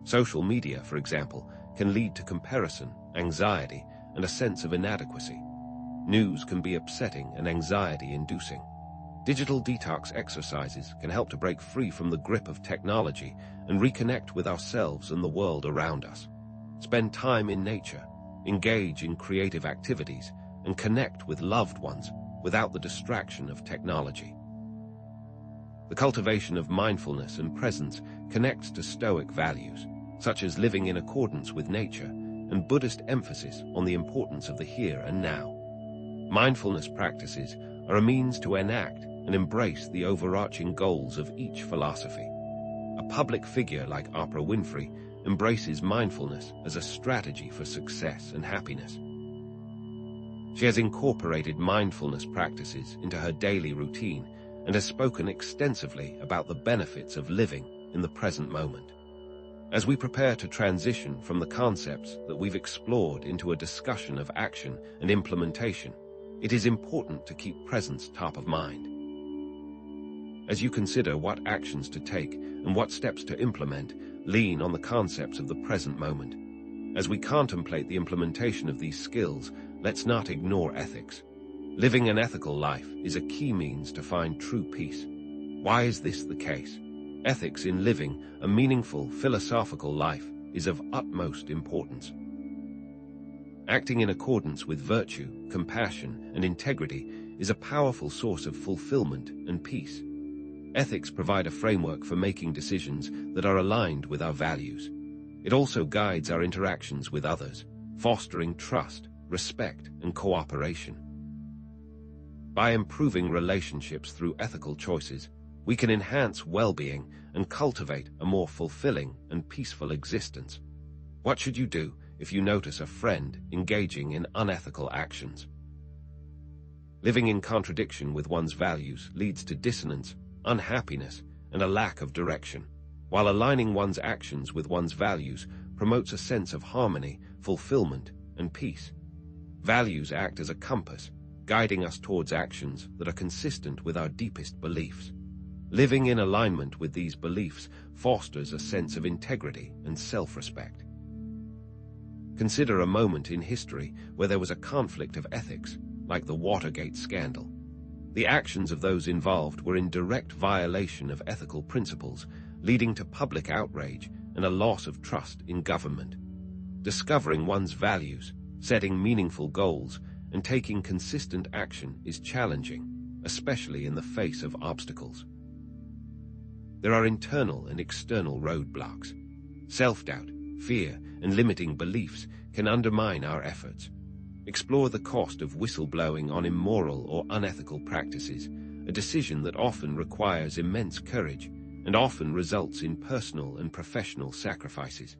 Social media, for example, can lead to comparison, anxiety, and a sense of inadequacy. News can be upsetting and anxiety-inducing. Digital detox exercises can help to break free from the grip of technology and reconnect with ourselves and the world around us. Spend time in nature, engage in creative activities, and connect with loved ones without the distraction of technology. The cultivation of mindfulness and presence connects to Stoic values, such as living in accordance with nature, and Buddhist emphasis on the importance of the here and now. Mindfulness practices are a means to enact and embrace the overarching goals of each philosophy. A public figure like Oprah Winfrey embraces mindfulness as a strategy for success and happiness. She has incorporated mindfulness practices into her daily routine and has spoken extensively about the benefits of living in the present moment. As we prepare to transition from the concepts that we've explored into a discussion of action and implementation, it is important to keep presence top of mind. As you consider what actions to take and what steps to implement, lean on the concepts of the present moment. As we contemplate the implementation of these skills, let's not ignore ethics. Living an ethical life is a key means to find true peace. Why is this the case? Ethics in living a meaningful philosophical life is of utmost importance. Acting in accordance with virtue, compassion, and integrity is a powerful source of fulfillment and peace. Ethics provide a framework for making decisions that are aligned with our values. It also guides our interactions with others, fostering trust, respect, and cooperation. By improving relationships through ethical choices, we can enhance well-being and cultivate a more fulfilling and peaceful existence. What should you do if you notice a friend engaging in unethical actions? Living in contradiction with one's values leads to dissonance, unhappiness, and a lack of direction, while aligning one's actions with one's values promotes a sense of harmony, fulfillment, and peace. Values act as a compass, guiding us towards actions that are consistent with our deepest beliefs. Living in alignment with these beliefs fosters a sense of integrity and self-respect. Consider a moment in history where there was a conflict of ethics, like the Watergate scandal. The actions of those involved were in direct violation of ethical principles, leading to public outrage and a loss of trust in government. Discovering one's values, setting meaningful goals, and taking consistent action is challenging, especially in the face of obstacles. There are internal and external roadblocks. Self-doubt, fear, and limiting beliefs can undermine our efforts. Explore the cost of whistleblowing on immoral or unethical practices, a decision that often requires immense courage and often results in personal and professional sacrifices.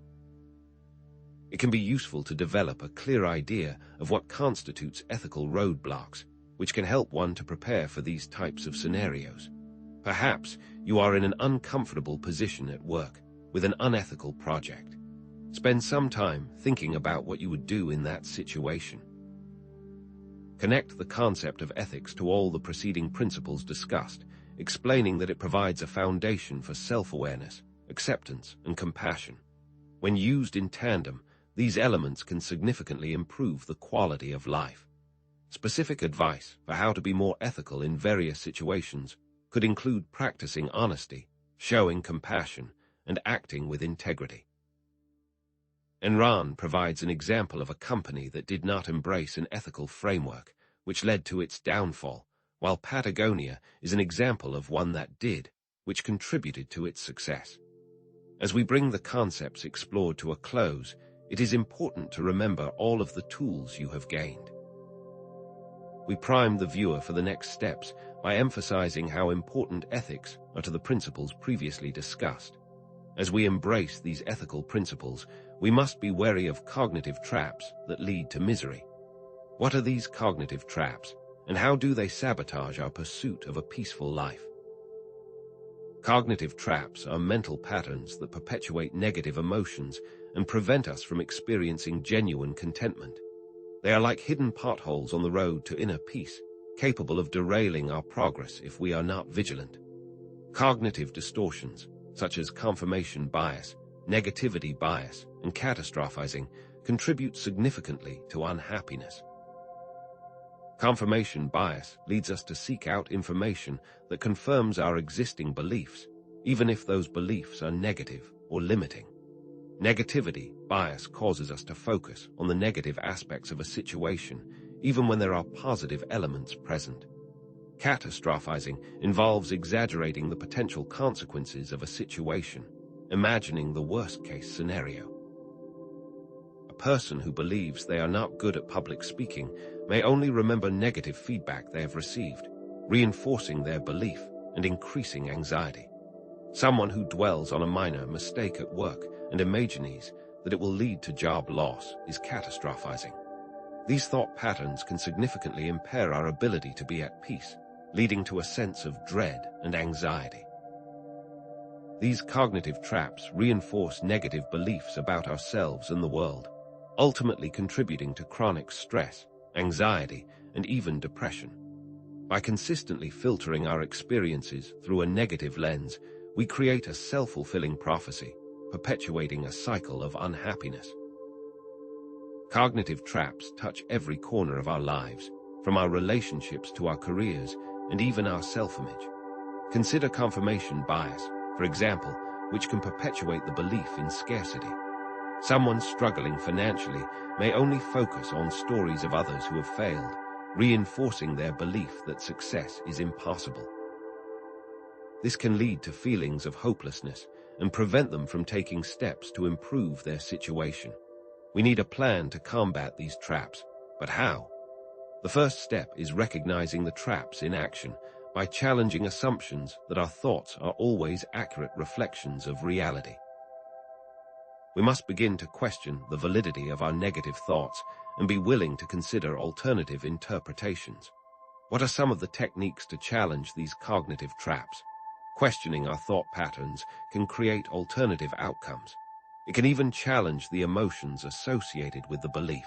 It can be useful to develop a clear idea of what constitutes ethical roadblocks, which can help one to prepare for these types of scenarios. Perhaps you are in an uncomfortable position at work with an unethical project. Spend some time thinking about what you would do in that situation. Connect the concept of ethics to all the preceding principles discussed, explaining that it provides a foundation for self-awareness, acceptance, and compassion. When used in tandem, these elements can significantly improve the quality of life. Specific advice for how to be more ethical in various situations could include practicing honesty, showing compassion, and acting with integrity. Enron provides an example of a company that did not embrace an ethical framework, which led to its downfall, while Patagonia is an example of one that did, which contributed to its success. As we bring the concepts explored to a close, it is important to remember all of the tools you have gained. We prime the viewer for the next steps by emphasizing how important ethics are to the principles previously discussed. As we embrace these ethical principles, we must be wary of cognitive traps that lead to misery. What are these cognitive traps, and how do they sabotage our pursuit of a peaceful life? Cognitive traps are mental patterns that perpetuate negative emotions and prevent us from experiencing genuine contentment. They are like hidden potholes on the road to inner peace, capable of derailing our progress if we are not vigilant. Cognitive distortions, such as confirmation bias, negativity bias, and catastrophizing, contribute significantly to unhappiness. Confirmation bias leads us to seek out information that confirms our existing beliefs, even if those beliefs are negative or limiting. Negativity bias causes us to focus on the negative aspects of a situation, even when there are positive elements present. Catastrophizing involves exaggerating the potential consequences of a situation, imagining the worst-case scenario. A person who believes they are not good at public speaking may only remember negative feedback they have received, reinforcing their belief and increasing anxiety. Someone who dwells on a minor mistake at work and imagines that it will lead to job loss is catastrophizing. These thought patterns can significantly impair our ability to be at peace, leading to a sense of dread and anxiety. These cognitive traps reinforce negative beliefs about ourselves and the world, ultimately contributing to chronic stress, anxiety, and even depression. By consistently filtering our experiences through a negative lens, we create a self-fulfilling prophecy, perpetuating a cycle of unhappiness. Cognitive traps touch every corner of our lives, from our relationships to our careers and even our self-image. Consider confirmation bias, for example, which can perpetuate the belief in scarcity. Someone struggling financially may only focus on stories of others who have failed, reinforcing their belief that success is impossible. This can lead to feelings of hopelessness and prevent them from taking steps to improve their situation. We need a plan to combat these traps, but how? The first step is recognizing the traps in action by challenging assumptions that our thoughts are always accurate reflections of reality. We must begin to question the validity of our negative thoughts and be willing to consider alternative interpretations. What are some of the techniques to challenge these cognitive traps? Questioning our thought patterns can create alternative outcomes. It can even challenge the emotions associated with the belief.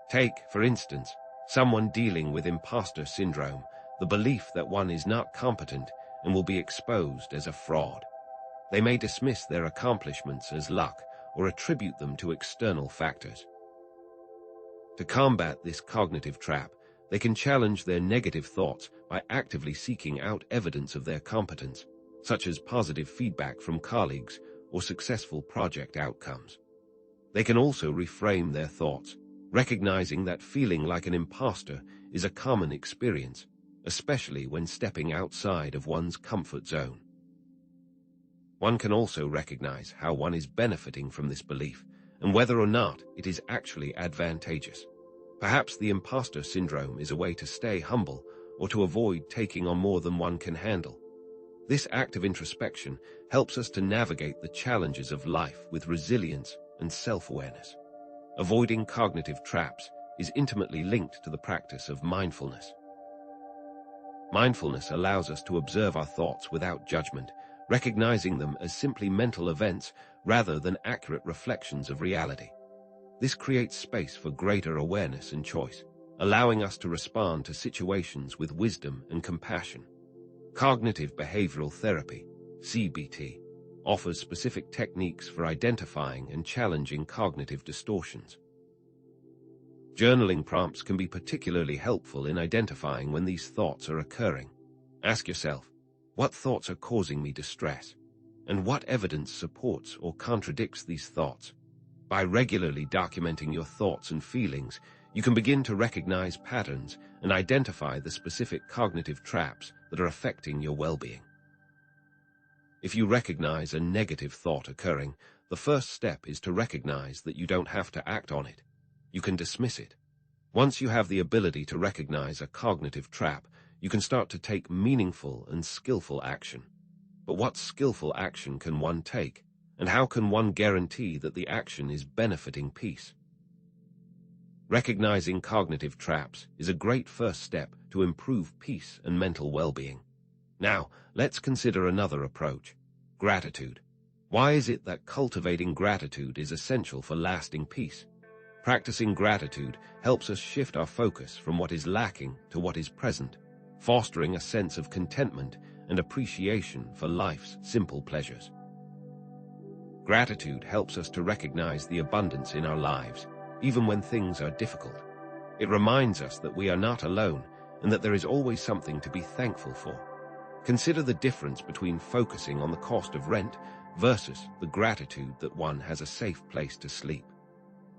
Take, for instance, someone dealing with imposter syndrome, the belief that one is not competent and will be exposed as a fraud. They may dismiss their accomplishments as luck or attribute them to external factors. To combat this cognitive trap, they can challenge their negative thoughts by actively seeking out evidence of their competence, such as positive feedback from colleagues or successful project outcomes. They can also reframe their thoughts, recognizing that feeling like an imposter is a common experience, especially when stepping outside of one's comfort zone. One can also recognize how one is benefiting from this belief and whether or not it is actually advantageous. Perhaps the imposter syndrome is a way to stay humble or to avoid taking on more than one can handle. This act of introspection helps us to navigate the challenges of life with resilience and self-awareness. Avoiding cognitive traps is intimately linked to the practice of mindfulness. Mindfulness allows us to observe our thoughts without judgment, recognizing them as simply mental events rather than accurate reflections of reality. This creates space for greater awareness and choice, allowing us to respond to situations with wisdom and compassion. Cognitive behavioral therapy, CBT, offers specific techniques for identifying and challenging cognitive distortions. Journaling prompts can be particularly helpful in identifying when these thoughts are occurring. Ask yourself, what thoughts are causing me distress? And what evidence supports or contradicts these thoughts? By regularly documenting your thoughts and feelings, you can begin to recognize patterns and identify the specific cognitive traps that are affecting your well-being. If you recognize a negative thought occurring, the first step is to recognize that you don't have to act on it. You can dismiss it. Once you have the ability to recognize a cognitive trap, you can start to take meaningful and skillful action. But what skillful action can one take? And how can one guarantee that the action is benefiting peace? Recognizing cognitive traps is a great first step to improve peace and mental well-being. Now, let's consider another approach: gratitude. Why is it that cultivating gratitude is essential for lasting peace? Practicing gratitude helps us shift our focus from what is lacking to what is present, fostering a sense of contentment and appreciation for life's simple pleasures. Gratitude helps us to recognize the abundance in our lives, even when things are difficult. It reminds us that we are not alone and that there is always something to be thankful for. Consider the difference between focusing on the cost of rent versus the gratitude that one has a safe place to sleep.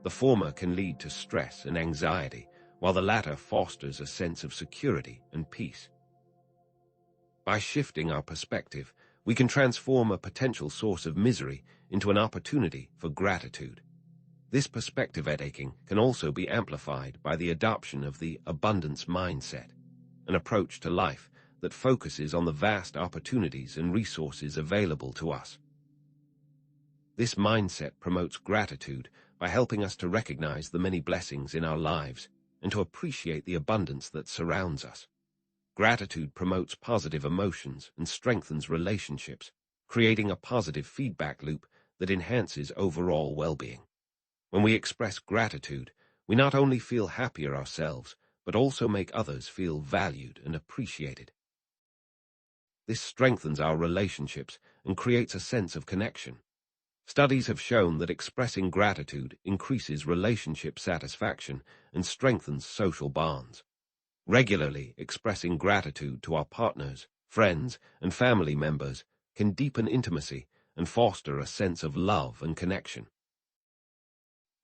The former can lead to stress and anxiety, while the latter fosters a sense of security and peace. By shifting our perspective, we can transform a potential source of misery into an opportunity for gratitude. This perspective taking can also be amplified by the adoption of the abundance mindset, an approach to life that focuses on the vast opportunities and resources available to us. This mindset promotes gratitude by helping us to recognize the many blessings in our lives and to appreciate the abundance that surrounds us. Gratitude promotes positive emotions and strengthens relationships, creating a positive feedback loop that enhances overall well-being. When we express gratitude, we not only feel happier ourselves, but also make others feel valued and appreciated. This strengthens our relationships and creates a sense of connection. Studies have shown that expressing gratitude increases relationship satisfaction and strengthens social bonds. Regularly expressing gratitude to our partners, friends, and family members can deepen intimacy and foster a sense of love and connection.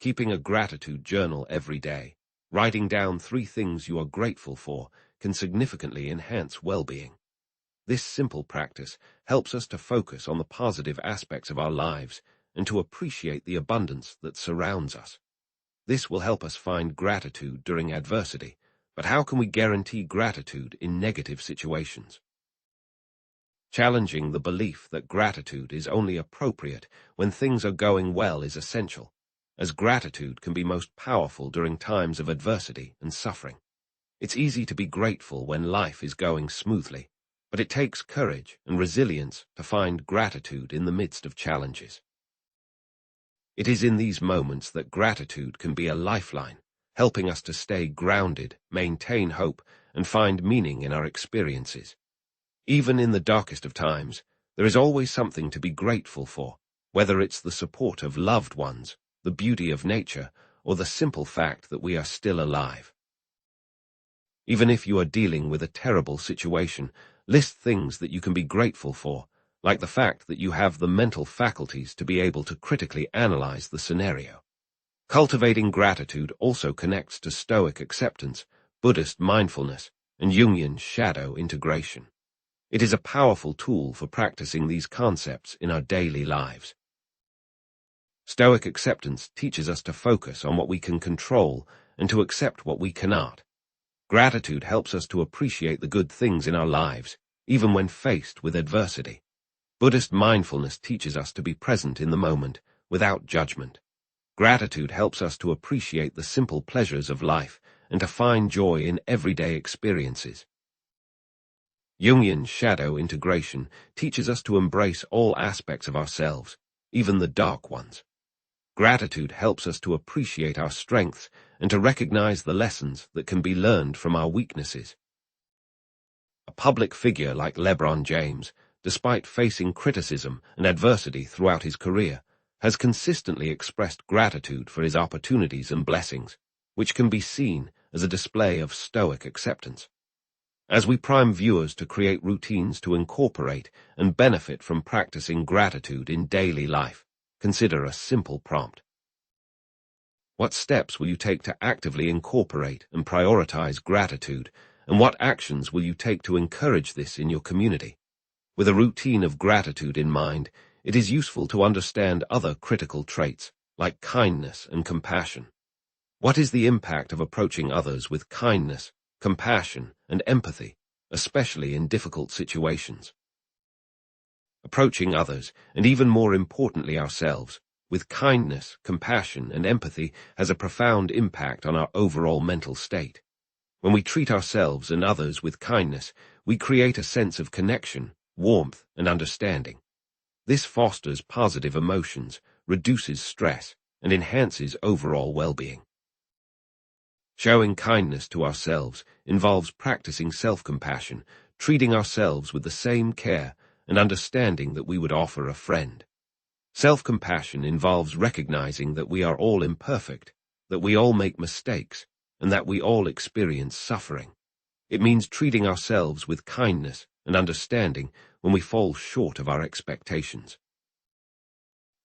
Keeping a gratitude journal every day, writing down 3 things you are grateful for, can significantly enhance well-being. This simple practice helps us to focus on the positive aspects of our lives and to appreciate the abundance that surrounds us. This will help us find gratitude during adversity, but how can we guarantee gratitude in negative situations? Challenging the belief that gratitude is only appropriate when things are going well is essential, as gratitude can be most powerful during times of adversity and suffering. It's easy to be grateful when life is going smoothly, but it takes courage and resilience to find gratitude in the midst of challenges. It is in these moments that gratitude can be a lifeline, helping us to stay grounded, maintain hope, and find meaning in our experiences. Even in the darkest of times, there is always something to be grateful for, whether it's the support of loved ones, the beauty of nature, or the simple fact that we are still alive. Even if you are dealing with a terrible situation, list things that you can be grateful for, like the fact that you have the mental faculties to be able to critically analyze the scenario. Cultivating gratitude also connects to Stoic acceptance, Buddhist mindfulness, and Jungian shadow integration. It is a powerful tool for practicing these concepts in our daily lives. Stoic acceptance teaches us to focus on what we can control and to accept what we cannot. Gratitude helps us to appreciate the good things in our lives, even when faced with adversity. Buddhist mindfulness teaches us to be present in the moment, without judgment. Gratitude helps us to appreciate the simple pleasures of life and to find joy in everyday experiences. Jungian shadow integration teaches us to embrace all aspects of ourselves, even the dark ones. Gratitude helps us to appreciate our strengths and to recognize the lessons that can be learned from our weaknesses. A public figure like LeBron James, despite facing criticism and adversity throughout his career, has consistently expressed gratitude for his opportunities and blessings, which can be seen as a display of stoic acceptance. As we prime viewers to create routines to incorporate and benefit from practicing gratitude in daily life, consider a simple prompt. What steps will you take to actively incorporate and prioritize gratitude, and what actions will you take to encourage this in your community? With a routine of gratitude in mind, it is useful to understand other critical traits, like kindness and compassion. What is the impact of approaching others with kindness, compassion, and empathy, especially in difficult situations? Approaching others, and even more importantly ourselves, with kindness, compassion, and empathy has a profound impact on our overall mental state. When we treat ourselves and others with kindness, we create a sense of connection, warmth, and understanding. This fosters positive emotions, reduces stress, and enhances overall well-being. Showing kindness to ourselves involves practicing self-compassion, treating ourselves with the same care and understanding that we would offer a friend. Self-compassion involves recognizing that we are all imperfect, that we all make mistakes, and that we all experience suffering. It means treating ourselves with kindness and understanding when we fall short of our expectations.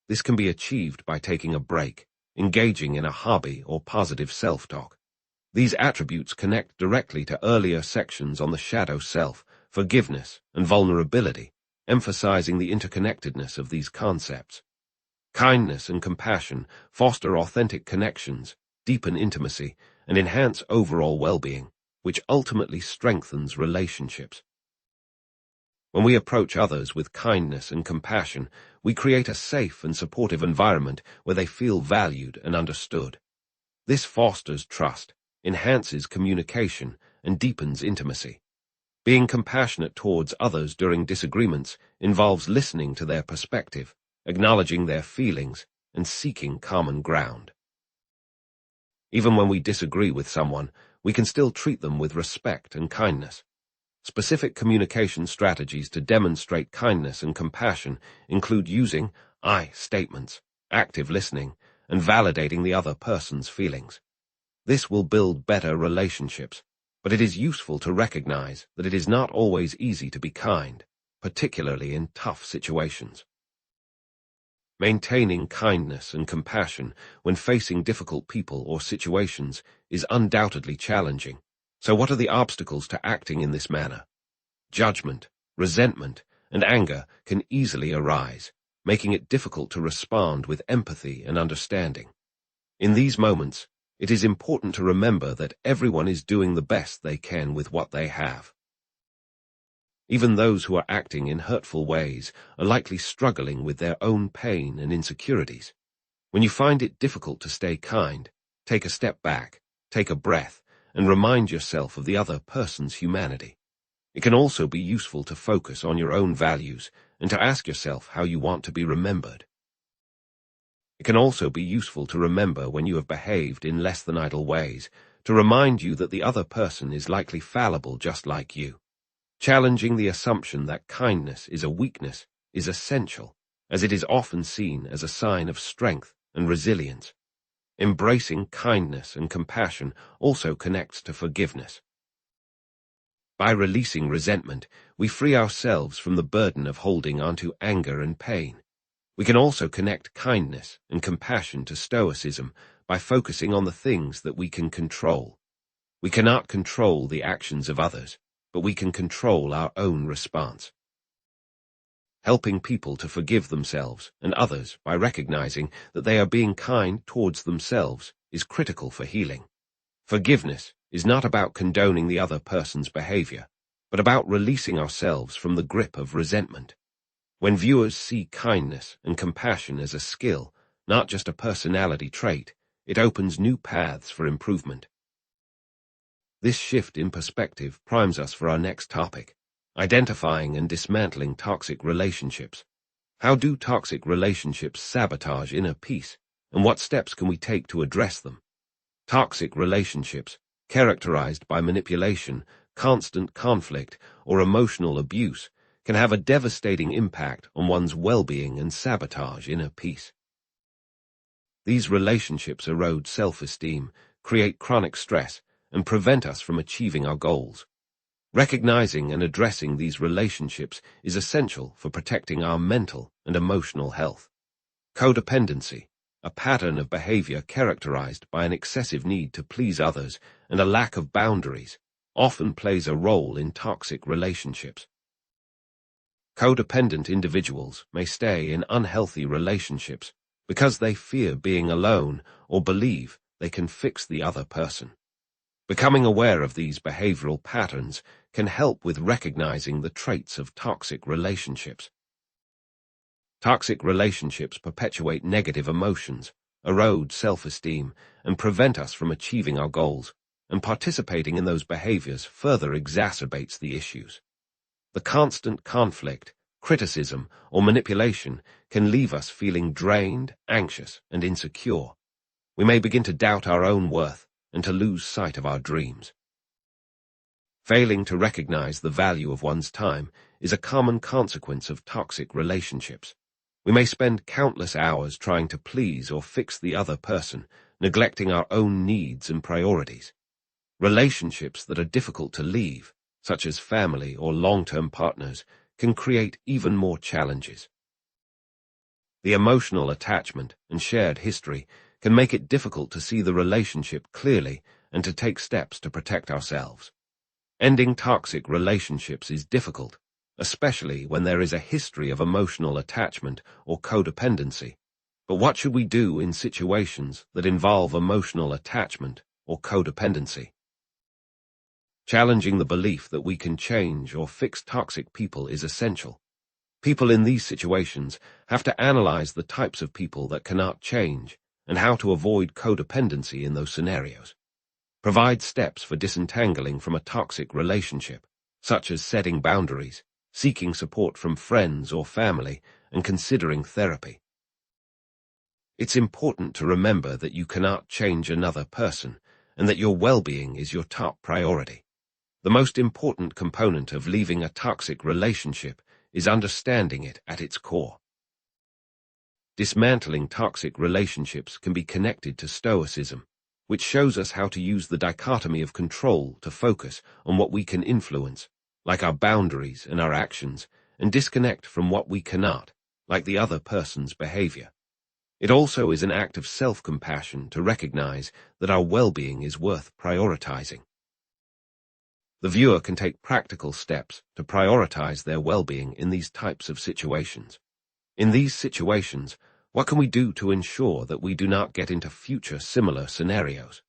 This can be achieved by taking a break, engaging in a hobby or positive self-talk. These attributes connect directly to earlier sections on the shadow self, forgiveness, and vulnerability, emphasizing the interconnectedness of these concepts. Kindness and compassion foster authentic connections, deepen intimacy, and enhance overall well-being, which ultimately strengthens relationships. When we approach others with kindness and compassion, we create a safe and supportive environment where they feel valued and understood. This fosters trust, enhances communication, and deepens intimacy. Being compassionate towards others during disagreements involves listening to their perspective, acknowledging their feelings, and seeking common ground. Even when we disagree with someone, we can still treat them with respect and kindness. Specific communication strategies to demonstrate kindness and compassion include using I statements, active listening, and validating the other person's feelings. This will build better relationships, but it is useful to recognize that it is not always easy to be kind, particularly in tough situations. Maintaining kindness and compassion when facing difficult people or situations is undoubtedly challenging. So what are the obstacles to acting in this manner? Judgment, resentment, and anger can easily arise, making it difficult to respond with empathy and understanding. In these moments, it is important to remember that everyone is doing the best they can with what they have. Even those who are acting in hurtful ways are likely struggling with their own pain and insecurities. When you find it difficult to stay kind, take a step back, take a breath, and remind yourself of the other person's humanity. It can also be useful to focus on your own values and to ask yourself how you want to be remembered. It can also be useful to remember when you have behaved in less than idle ways, to remind you that the other person is likely fallible just like you. Challenging the assumption that kindness is a weakness is essential, as it is often seen as a sign of strength and resilience. Embracing kindness and compassion also connects to forgiveness. By releasing resentment, we free ourselves from the burden of holding onto anger and pain. We can also connect kindness and compassion to stoicism by focusing on the things that we can control. We cannot control the actions of others, but we can control our own response. Helping people to forgive themselves and others by recognizing that they are being kind towards themselves is critical for healing. Forgiveness is not about condoning the other person's behavior, but about releasing ourselves from the grip of resentment. When viewers see kindness and compassion as a skill, not just a personality trait, it opens new paths for improvement. This shift in perspective primes us for our next topic, identifying and dismantling toxic relationships. How do toxic relationships sabotage inner peace, and what steps can we take to address them? Toxic relationships, characterized by manipulation, constant conflict, or emotional abuse, can have a devastating impact on one's well-being and sabotage inner peace. These relationships erode self-esteem, create chronic stress, and prevent us from achieving our goals. Recognizing and addressing these relationships is essential for protecting our mental and emotional health. Codependency, a pattern of behavior characterized by an excessive need to please others and a lack of boundaries, often plays a role in toxic relationships. Codependent individuals may stay in unhealthy relationships because they fear being alone or believe they can fix the other person. Becoming aware of these behavioral patterns can help with recognizing the traits of toxic relationships. Toxic relationships perpetuate negative emotions, erode self-esteem, and prevent us from achieving our goals, and participating in those behaviors further exacerbates the issues. The constant conflict, criticism, or manipulation can leave us feeling drained, anxious, and insecure. We may begin to doubt our own worth and to lose sight of our dreams. Failing to recognize the value of one's time is a common consequence of toxic relationships. We may spend countless hours trying to please or fix the other person, neglecting our own needs and priorities. Relationships that are difficult to leave, such as family or long-term partners, can create even more challenges. The emotional attachment and shared history can make it difficult to see the relationship clearly and to take steps to protect ourselves. Ending toxic relationships is difficult, especially when there is a history of emotional attachment or codependency. But what should we do in situations that involve emotional attachment or codependency? Challenging the belief that we can change or fix toxic people is essential. People in these situations have to analyze the types of people that cannot change and how to avoid codependency in those scenarios. Provide steps for disentangling from a toxic relationship, such as setting boundaries, seeking support from friends or family, and considering therapy. It's important to remember that you cannot change another person and that your well-being is your top priority. The most important component of leaving a toxic relationship is understanding it at its core. Dismantling toxic relationships can be connected to Stoicism, which shows us how to use the dichotomy of control to focus on what we can influence, like our boundaries and our actions, and disconnect from what we cannot, like the other person's behavior. It also is an act of self-compassion to recognize that our well-being is worth prioritizing. The viewer can take practical steps to prioritize their well-being in these types of situations. In these situations, what can we do to ensure that we do not get into future similar scenarios?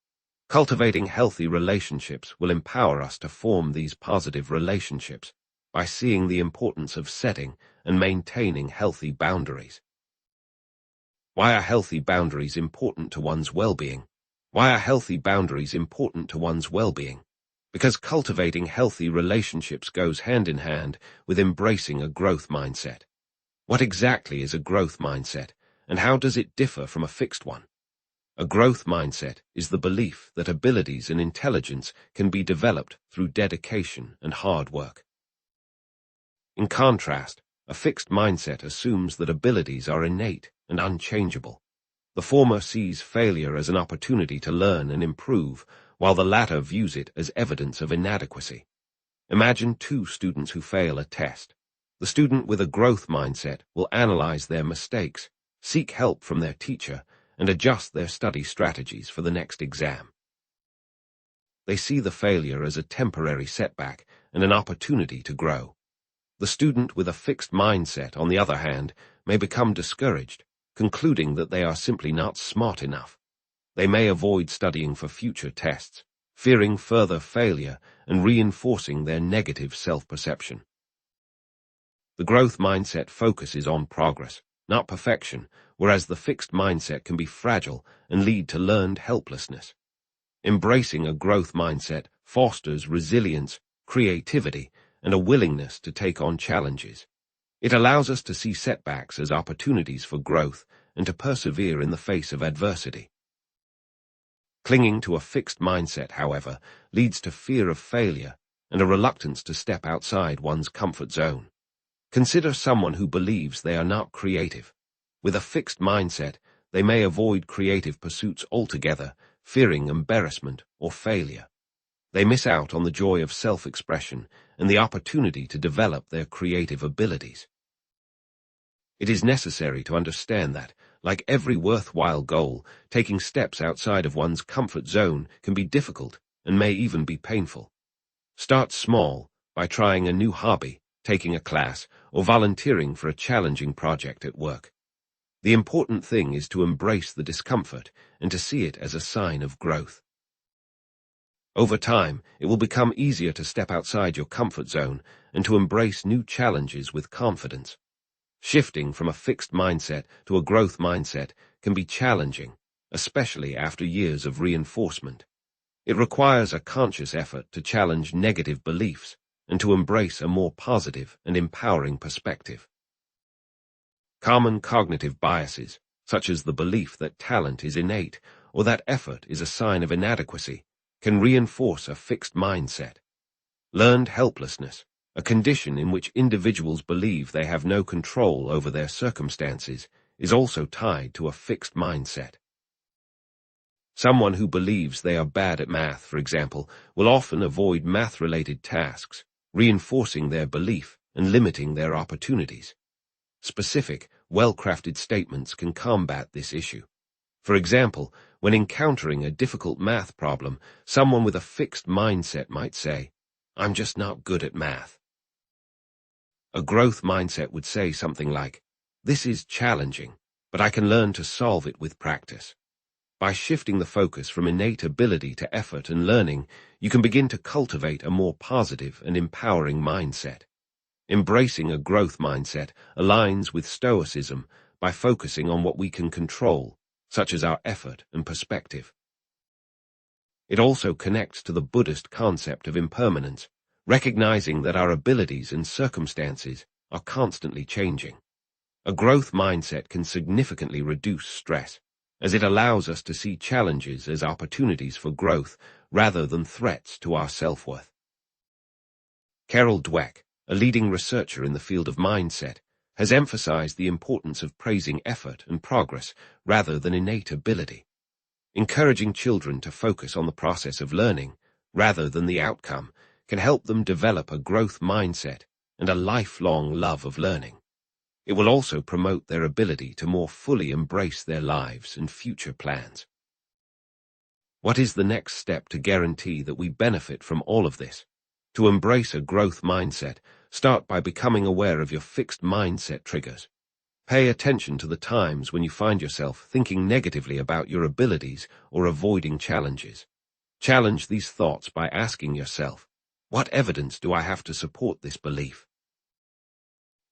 Cultivating healthy relationships will empower us to form these positive relationships by seeing the importance of setting and maintaining healthy boundaries. Why are healthy boundaries important to one's well-being? Why are healthy boundaries important to one's well-being? Because cultivating healthy relationships goes hand in hand with embracing a growth mindset. What exactly is a growth mindset, and how does it differ from a fixed one? A growth mindset is the belief that abilities and intelligence can be developed through dedication and hard work. In contrast, a fixed mindset assumes that abilities are innate and unchangeable. The former sees failure as an opportunity to learn and improve, while the latter views it as evidence of inadequacy. Imagine two students who fail a test. The student with a growth mindset will analyze their mistakes, seek help from their teacher, and adjust their study strategies for the next exam. They see the failure as a temporary setback and an opportunity to grow. The student with a fixed mindset, on the other hand, may become discouraged, concluding that they are simply not smart enough. They may avoid studying for future tests, fearing further failure and reinforcing their negative self-perception. The growth mindset focuses on progress, not perfection, whereas the fixed mindset can be fragile and lead to learned helplessness. Embracing a growth mindset fosters resilience, creativity, and a willingness to take on challenges. It allows us to see setbacks as opportunities for growth and to persevere in the face of adversity. Clinging to a fixed mindset, however, leads to fear of failure and a reluctance to step outside one's comfort zone. Consider someone who believes they are not creative. With a fixed mindset, they may avoid creative pursuits altogether, fearing embarrassment or failure. They miss out on the joy of self-expression and the opportunity to develop their creative abilities. It is necessary to understand that, like every worthwhile goal, taking steps outside of one's comfort zone can be difficult and may even be painful. Start small by trying a new hobby, taking a class, or volunteering for a challenging project at work. The important thing is to embrace the discomfort and to see it as a sign of growth. Over time, it will become easier to step outside your comfort zone and to embrace new challenges with confidence. Shifting from a fixed mindset to a growth mindset can be challenging, especially after years of reinforcement. It requires a conscious effort to challenge negative beliefs and to embrace a more positive and empowering perspective. Common cognitive biases, such as the belief that talent is innate or that effort is a sign of inadequacy, can reinforce a fixed mindset. Learned helplessness, a condition in which individuals believe they have no control over their circumstances, is also tied to a fixed mindset. Someone who believes they are bad at math, for example, will often avoid math-related tasks, reinforcing their belief and limiting their opportunities. Specific, well-crafted statements can combat this issue. For example, when encountering a difficult math problem, someone with a fixed mindset might say, "I'm just not good at math." A growth mindset would say something like, "This is challenging, but I can learn to solve it with practice." By shifting the focus from innate ability to effort and learning, you can begin to cultivate a more positive and empowering mindset. Embracing a growth mindset aligns with Stoicism by focusing on what we can control, such as our effort and perspective. It also connects to the Buddhist concept of impermanence, recognizing that our abilities and circumstances are constantly changing. A growth mindset can significantly reduce stress, as it allows us to see challenges as opportunities for growth rather than threats to our self-worth. Carol Dweck, a leading researcher in the field of mindset, has emphasized the importance of praising effort and progress rather than innate ability. Encouraging children to focus on the process of learning rather than the outcome can help them develop a growth mindset and a lifelong love of learning. It will also promote their ability to more fully embrace their lives and future plans. What is the next step to guarantee that we benefit from all of this? To embrace a growth mindset, start by becoming aware of your fixed mindset triggers. Pay attention to the times when you find yourself thinking negatively about your abilities or avoiding challenges. Challenge these thoughts by asking yourself, what evidence do I have to support this belief?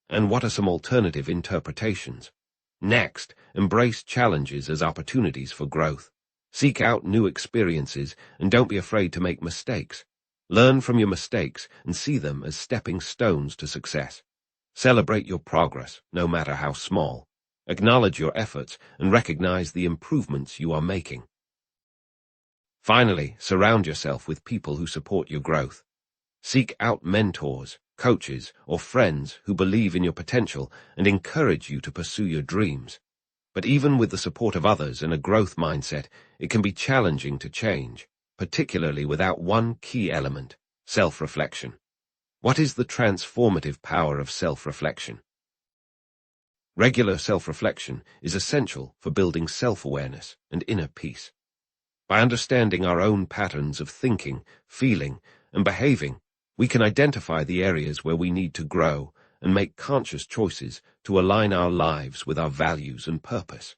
And what are some alternative interpretations? Next, embrace challenges as opportunities for growth. Seek out new experiences and don't be afraid to make mistakes. Learn from your mistakes and see them as stepping stones to success. Celebrate your progress, no matter how small. Acknowledge your efforts and recognize the improvements you are making. Finally, surround yourself with people who support your growth. Seek out mentors, coaches, or friends who believe in your potential and encourage you to pursue your dreams. But even with the support of others and a growth mindset, it can be challenging to change, particularly without one key element, self-reflection. What is the transformative power of self-reflection? Regular self-reflection is essential for building self-awareness and inner peace. By understanding our own patterns of thinking, feeling, and behaving, we can identify the areas where we need to grow and make conscious choices to align our lives with our values and purpose.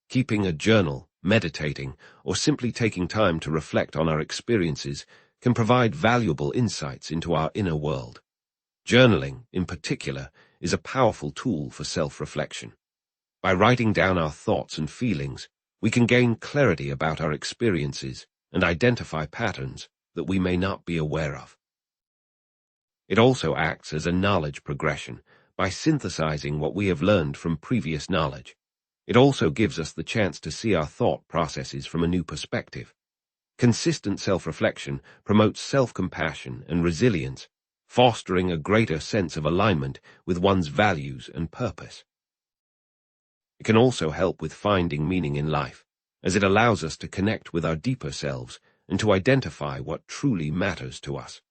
Keeping a journal, meditating, or simply taking time to reflect on our experiences can provide valuable insights into our inner world. Journaling, in particular, is a powerful tool for self-reflection. By writing down our thoughts and feelings, we can gain clarity about our experiences and identify patterns that we may not be aware of. It also acts as a knowledge progression by synthesizing what we have learned from previous knowledge. It also gives us the chance to see our thought processes from a new perspective. Consistent self-reflection promotes self-compassion and resilience, fostering a greater sense of alignment with one's values and purpose. It can also help with finding meaning in life, as it allows us to connect with our deeper selves and to identify what truly matters to us.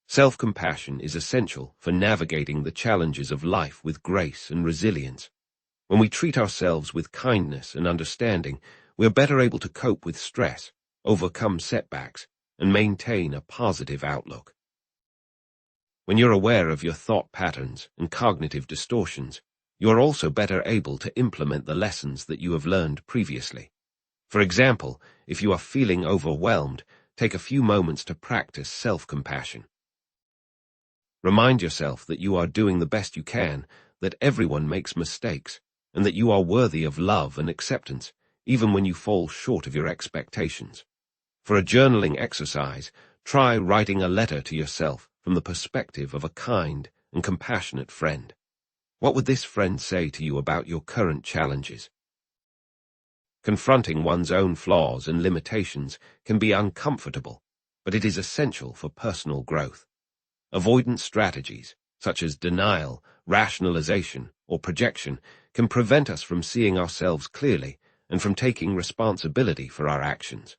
Self-compassion is essential for navigating the challenges of life with grace and resilience. When we treat ourselves with kindness and understanding, we are better able to cope with stress, overcome setbacks, and maintain a positive outlook. When you're aware of your thought patterns and cognitive distortions, you are also better able to implement the lessons that you have learned previously. For example, if you are feeling overwhelmed, take a few moments to practice self-compassion. Remind yourself that you are doing the best you can, that everyone makes mistakes, and that you are worthy of love and acceptance, even when you fall short of your expectations. For a journaling exercise, try writing a letter to yourself from the perspective of a kind and compassionate friend. What would this friend say to you about your current challenges? Confronting one's own flaws and limitations can be uncomfortable, but it is essential for personal growth. Avoidance strategies, such as denial, rationalization, or projection, can prevent us from seeing ourselves clearly and from taking responsibility for our actions.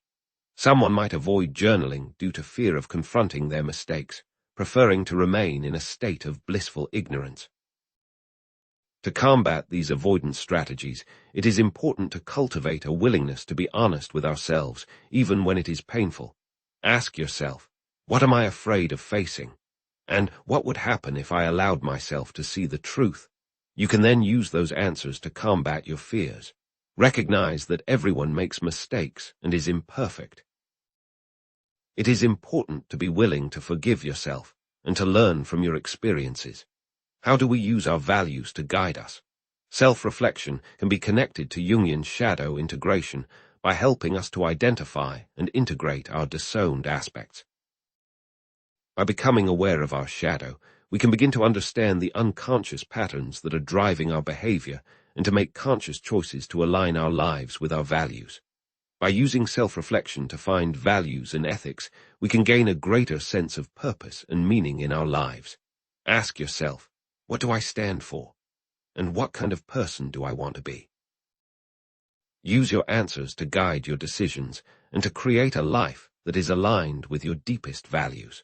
Someone might avoid journaling due to fear of confronting their mistakes, preferring to remain in a state of blissful ignorance. To combat these avoidance strategies, it is important to cultivate a willingness to be honest with ourselves, even when it is painful. Ask yourself, what am I afraid of facing? And what would happen if I allowed myself to see the truth? You can then use those answers to combat your fears. Recognize that everyone makes mistakes and is imperfect. It is important to be willing to forgive yourself and to learn from your experiences. How do we use our values to guide us? Self-reflection can be connected to Jungian shadow integration by helping us to identify and integrate our disowned aspects. By becoming aware of our shadow, we can begin to understand the unconscious patterns that are driving our behavior and to make conscious choices to align our lives with our values. By using self-reflection to find values and ethics, we can gain a greater sense of purpose and meaning in our lives. Ask yourself, what do I stand for? And what kind of person do I want to be? Use your answers to guide your decisions and to create a life that is aligned with your deepest values.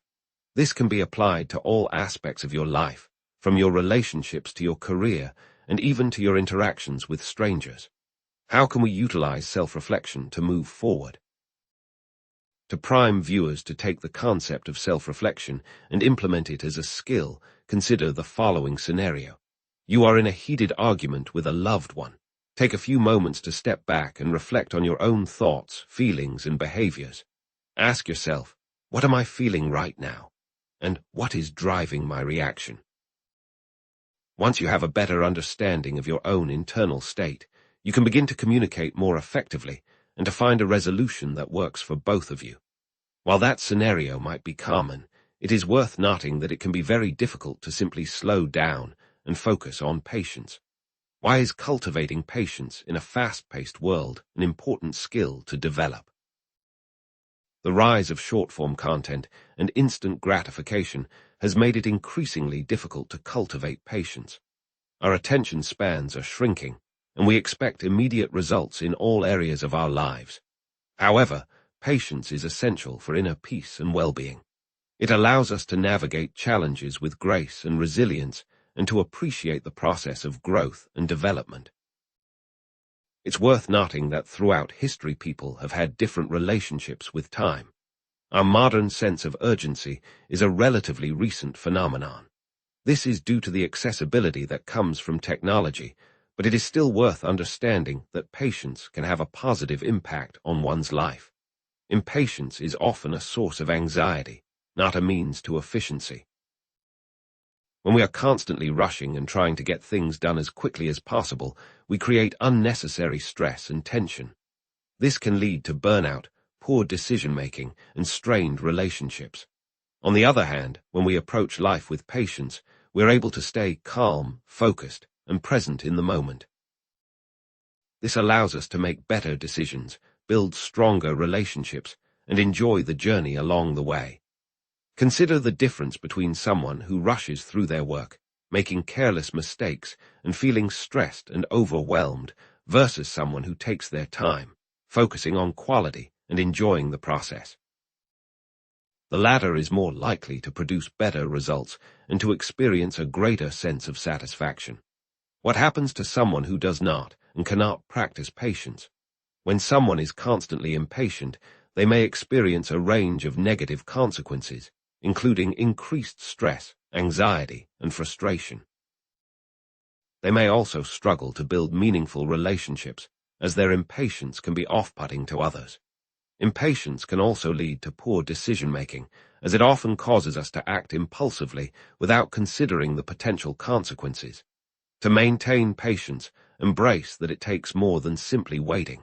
This can be applied to all aspects of your life, from your relationships to your career, and even to your interactions with strangers. How can we utilize self-reflection to move forward? To prime viewers to take the concept of self-reflection and implement it as a skill, consider the following scenario. You are in a heated argument with a loved one. Take a few moments to step back and reflect on your own thoughts, feelings, and behaviors. Ask yourself, what am I feeling right now? And what is driving my reaction? Once you have a better understanding of your own internal state, you can begin to communicate more effectively and to find a resolution that works for both of you. While that scenario might be common, it is worth noting that it can be very difficult to simply slow down and focus on patience. Why is cultivating patience in a fast-paced world an important skill to develop? The rise of short-form content and instant gratification has made it increasingly difficult to cultivate patience. Our attention spans are shrinking, and we expect immediate results in all areas of our lives. However, patience is essential for inner peace and well-being. It allows us to navigate challenges with grace and resilience and to appreciate the process of growth and development. It's worth noting that throughout history people have had different relationships with time. Our modern sense of urgency is a relatively recent phenomenon. This is due to the accessibility that comes from technology, But it is still worth understanding that patience can have a positive impact on one's life. Impatience is often a source of anxiety, not a means to efficiency. When we are constantly rushing and trying to get things done as quickly as possible, we create unnecessary stress and tension. This can lead to burnout, poor decision-making, and strained relationships. On the other hand, when we approach life with patience, we're able to stay calm, focused, and present in the moment. This allows us to make better decisions, build stronger relationships, and enjoy the journey along the way. Consider the difference between someone who rushes through their work, making careless mistakes and feeling stressed and overwhelmed, versus someone who takes their time, focusing on quality and enjoying the process. The latter is more likely to produce better results and to experience a greater sense of satisfaction. What happens to someone who does not and cannot practice patience? When someone is constantly impatient, they may experience a range of negative consequences, including increased stress, anxiety, and frustration. They may also struggle to build meaningful relationships, as their impatience can be off-putting to others. Impatience can also lead to poor decision-making, as it often causes us to act impulsively without considering the potential consequences. To maintain patience, embrace that it takes more than simply waiting.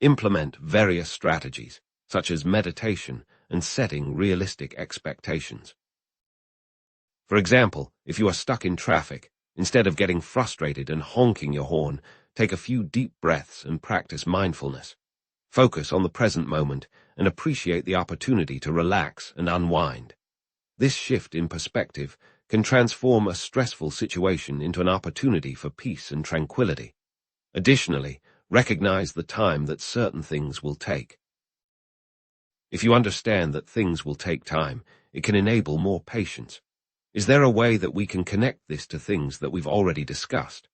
Implement various strategies, such as meditation and setting realistic expectations. For example, if you are stuck in traffic, instead of getting frustrated and honking your horn, take a few deep breaths and practice mindfulness. Focus on the present moment and appreciate the opportunity to relax and unwind. This shift in perspective can transform a stressful situation into an opportunity for peace and tranquility. Additionally, recognize the time that certain things will take. If you understand that things will take time, it can enable more patience. Is there a way that we can connect this to things that we've already discussed?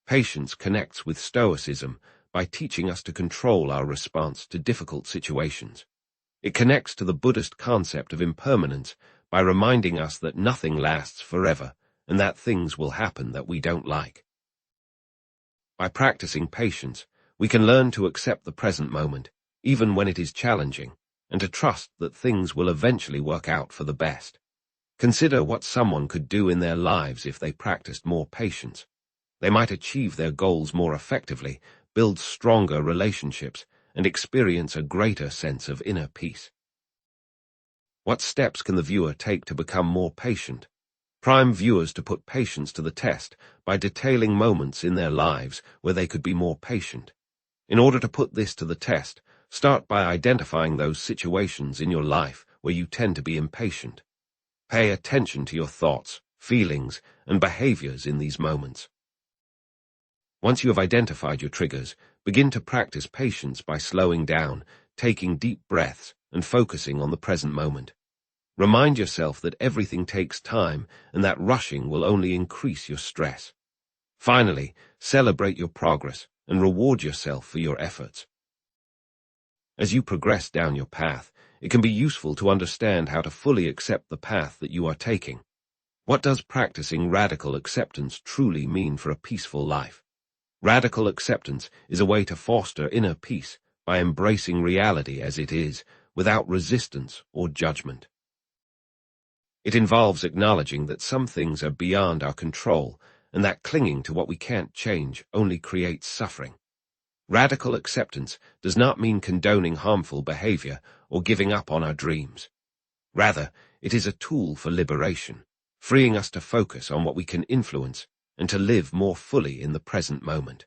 Patience connects with Stoicism by teaching us to control our response to difficult situations. It connects to the Buddhist concept of impermanence by reminding us that nothing lasts forever and that things will happen that we don't like. By practicing patience, we can learn to accept the present moment, even when it is challenging, and to trust that things will eventually work out for the best. Consider what someone could do in their lives if they practiced more patience. They might achieve their goals more effectively, build stronger relationships, and experience a greater sense of inner peace. What steps can the viewer take to become more patient? Prime viewers to put patience to the test by detailing moments in their lives where they could be more patient. In order to put this to the test, start by identifying those situations in your life where you tend to be impatient. Pay attention to your thoughts, feelings, and behaviors in these moments. Once you have identified your triggers, begin to practice patience by slowing down, taking deep breaths, and focusing on the present moment. Remind yourself that everything takes time and that rushing will only increase your stress. Finally, celebrate your progress and reward yourself for your efforts. As you progress down your path, it can be useful to understand how to fully accept the path that you are taking. What does practicing radical acceptance truly mean for a peaceful life? Radical acceptance is a way to foster inner peace by embracing reality as it is, without resistance or judgment. It involves acknowledging that some things are beyond our control and that clinging to what we can't change only creates suffering. Radical acceptance does not mean condoning harmful behavior or giving up on our dreams. Rather, it is a tool for liberation, freeing us to focus on what we can influence and to live more fully in the present moment.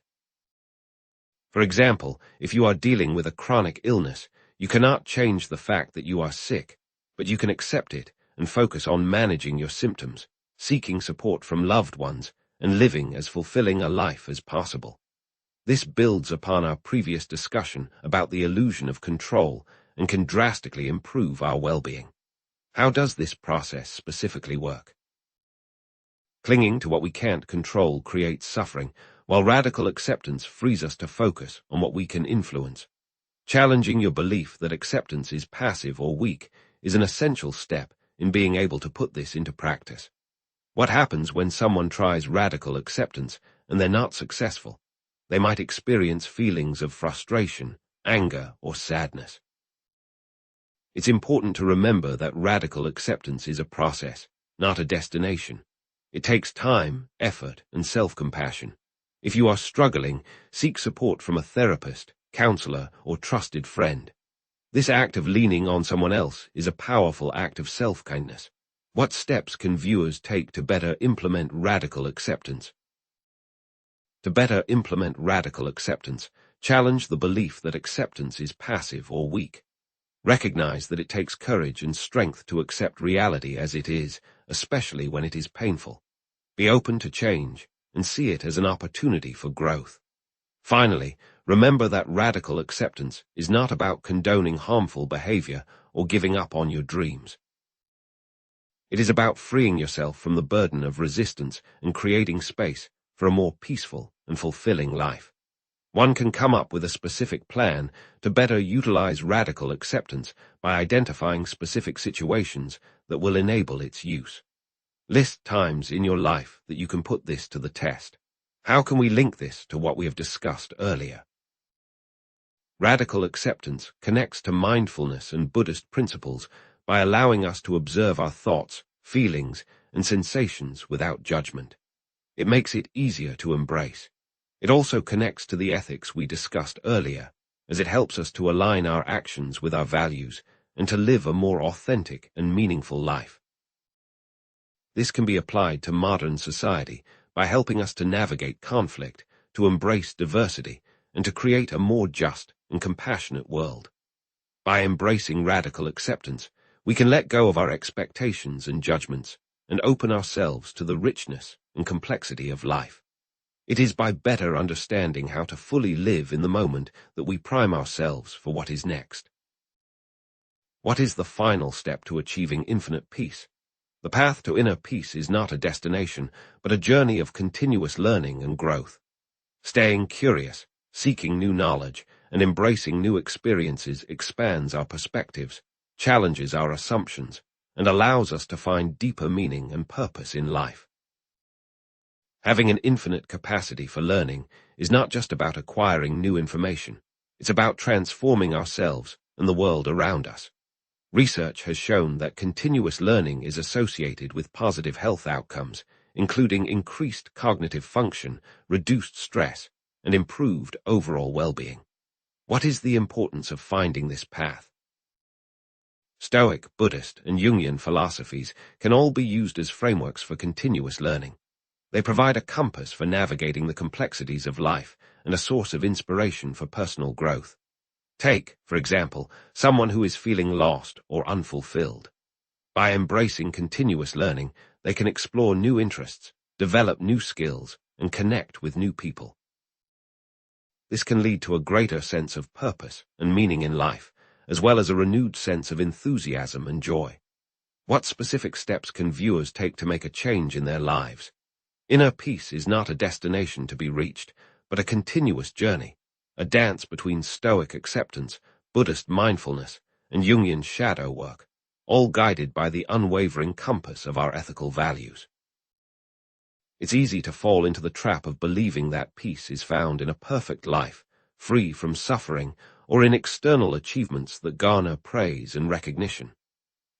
For example, if you are dealing with a chronic illness, you cannot change the fact that you are sick, but you can accept it and focus on managing your symptoms, seeking support from loved ones, and living as fulfilling a life as possible. This builds upon our previous discussion about the illusion of control and can drastically improve our well-being. How does this process specifically work? Clinging to what we can't control creates suffering, while radical acceptance frees us to focus on what we can influence. Challenging your belief that acceptance is passive or weak is an essential step in being able to put this into practice. What happens when someone tries radical acceptance and they're not successful? They might experience feelings of frustration, anger, or sadness. It's important to remember that radical acceptance is a process, not a destination. It takes time, effort, and self-compassion. If you are struggling, seek support from a therapist, counselor, or trusted friend. This act of leaning on someone else is a powerful act of self-kindness. What steps can viewers take to better implement radical acceptance? To better implement radical acceptance, challenge the belief that acceptance is passive or weak. Recognize that it takes courage and strength to accept reality as it is, especially when it is painful. Be open to change and see it as an opportunity for growth. Finally, remember that radical acceptance is not about condoning harmful behavior or giving up on your dreams. It is about freeing yourself from the burden of resistance and creating space for a more peaceful and fulfilling life. One can come up with a specific plan to better utilize radical acceptance by identifying specific situations that will enable its use. List times in your life that you can put this to the test. How can we link this to what we have discussed earlier? Radical acceptance connects to mindfulness and Buddhist principles by allowing us to observe our thoughts, feelings, and sensations without judgment. It makes it easier to embrace. It also connects to the ethics we discussed earlier, as it helps us to align our actions with our values and to live a more authentic and meaningful life. This can be applied to modern society by helping us to navigate conflict, to embrace diversity, and to create a more just and compassionate world. By embracing radical acceptance, we can let go of our expectations and judgments and open ourselves to the richness and complexity of life. It is by better understanding how to fully live in the moment that we prime ourselves for what is next. What is the final step to achieving infinite peace? The path to inner peace is not a destination, but a journey of continuous learning and growth. Staying curious, seeking new knowledge, and embracing new experiences expands our perspectives, challenges our assumptions, and allows us to find deeper meaning and purpose in life. Having an infinite capacity for learning is not just about acquiring new information. It's about transforming ourselves and the world around us. Research has shown that continuous learning is associated with positive health outcomes, including increased cognitive function, reduced stress, and improved overall well-being. What is the importance of finding this path? Stoic, Buddhist, and Jungian philosophies can all be used as frameworks for continuous learning. They provide a compass for navigating the complexities of life and a source of inspiration for personal growth. Take, for example, someone who is feeling lost or unfulfilled. By embracing continuous learning, they can explore new interests, develop new skills, and connect with new people. This can lead to a greater sense of purpose and meaning in life, as well as a renewed sense of enthusiasm and joy. What specific steps can viewers take to make a change in their lives? Inner peace is not a destination to be reached, but a continuous journey, a dance between Stoic acceptance, Buddhist mindfulness, and Jungian shadow work, all guided by the unwavering compass of our ethical values. It's easy to fall into the trap of believing that peace is found in a perfect life, free from suffering, or in external achievements that garner praise and recognition.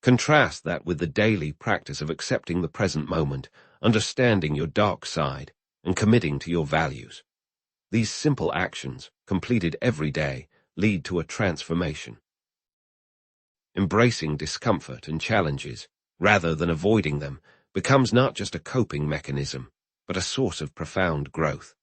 Contrast that with the daily practice of accepting the present moment, understanding your dark side, and committing to your values. These simple actions, completed every day, lead to a transformation. Embracing discomfort and challenges, rather than avoiding them, becomes not just a coping mechanism, but a source of profound growth.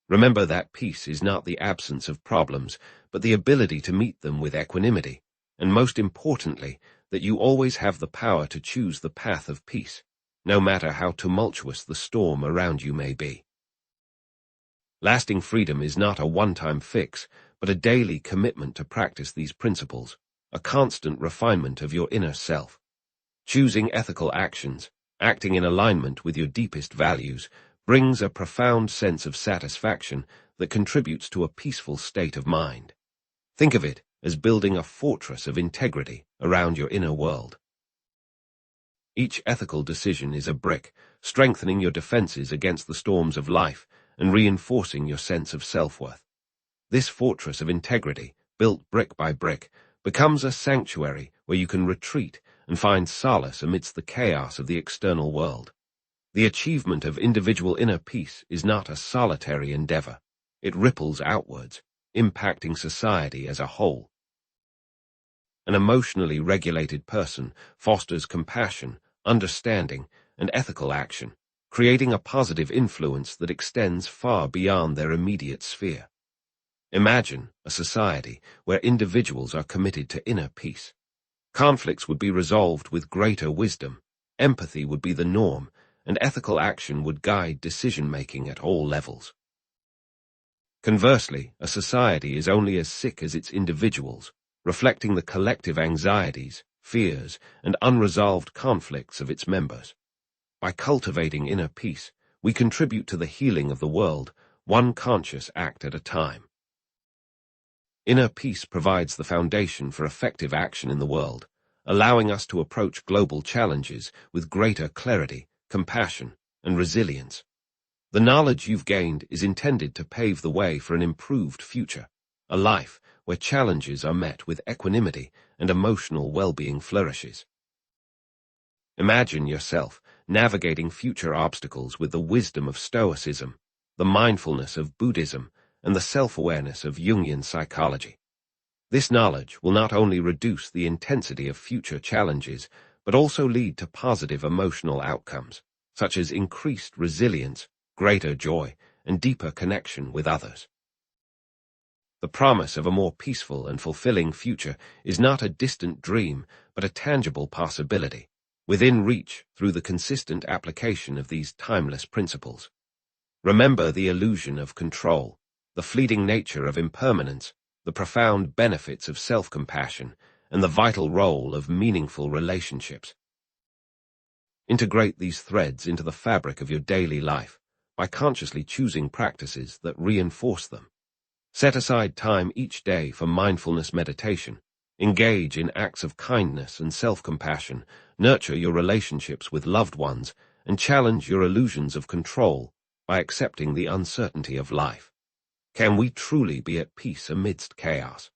Remember that peace is not the absence of problems, but the ability to meet them with equanimity, and most importantly, that you always have the power to choose the path of peace, no matter how tumultuous the storm around you may be. Lasting freedom is not a one-time fix, but a daily commitment to practice these principles, a constant refinement of your inner self. Choosing ethical actions, acting in alignment with your deepest values, brings a profound sense of satisfaction that contributes to a peaceful state of mind. Think of it as building a fortress of integrity around your inner world. Each ethical decision is a brick, strengthening your defenses against the storms of life and reinforcing your sense of self-worth. This fortress of integrity, built brick by brick, becomes a sanctuary where you can retreat and find solace amidst the chaos of the external world. The achievement of individual inner peace is not a solitary endeavor. It ripples outwards, impacting society as a whole. An emotionally regulated person fosters compassion, understanding, and ethical action, creating a positive influence that extends far beyond their immediate sphere. Imagine a society where individuals are committed to inner peace. Conflicts would be resolved with greater wisdom, empathy would be the norm, and ethical action would guide decision-making at all levels. Conversely, a society is only as sick as its individuals, reflecting the collective anxieties, fears, and unresolved conflicts of its members. By cultivating inner peace, we contribute to the healing of the world, one conscious act at a time. Inner peace provides the foundation for effective action in the world, allowing us to approach global challenges with greater clarity, compassion, and resilience. The knowledge you've gained is intended to pave the way for an improved future, a life where challenges are met with equanimity and emotional well-being flourishes. Imagine yourself navigating future obstacles with the wisdom of Stoicism, the mindfulness of Buddhism, and the self-awareness of Jungian psychology. This knowledge will not only reduce the intensity of future challenges, but also lead to positive emotional outcomes, such as increased resilience, greater joy, and deeper connection with others. The promise of a more peaceful and fulfilling future is not a distant dream, but a tangible possibility, within reach through the consistent application of these timeless principles. Remember the illusion of control, the fleeting nature of impermanence, the profound benefits of self-compassion, and the vital role of meaningful relationships. Integrate these threads into the fabric of your daily life by consciously choosing practices that reinforce them. Set aside time each day for mindfulness meditation. Engage in acts of kindness and self-compassion. Nurture your relationships with loved ones and challenge your illusions of control by accepting the uncertainty of life. Can we truly be at peace amidst chaos?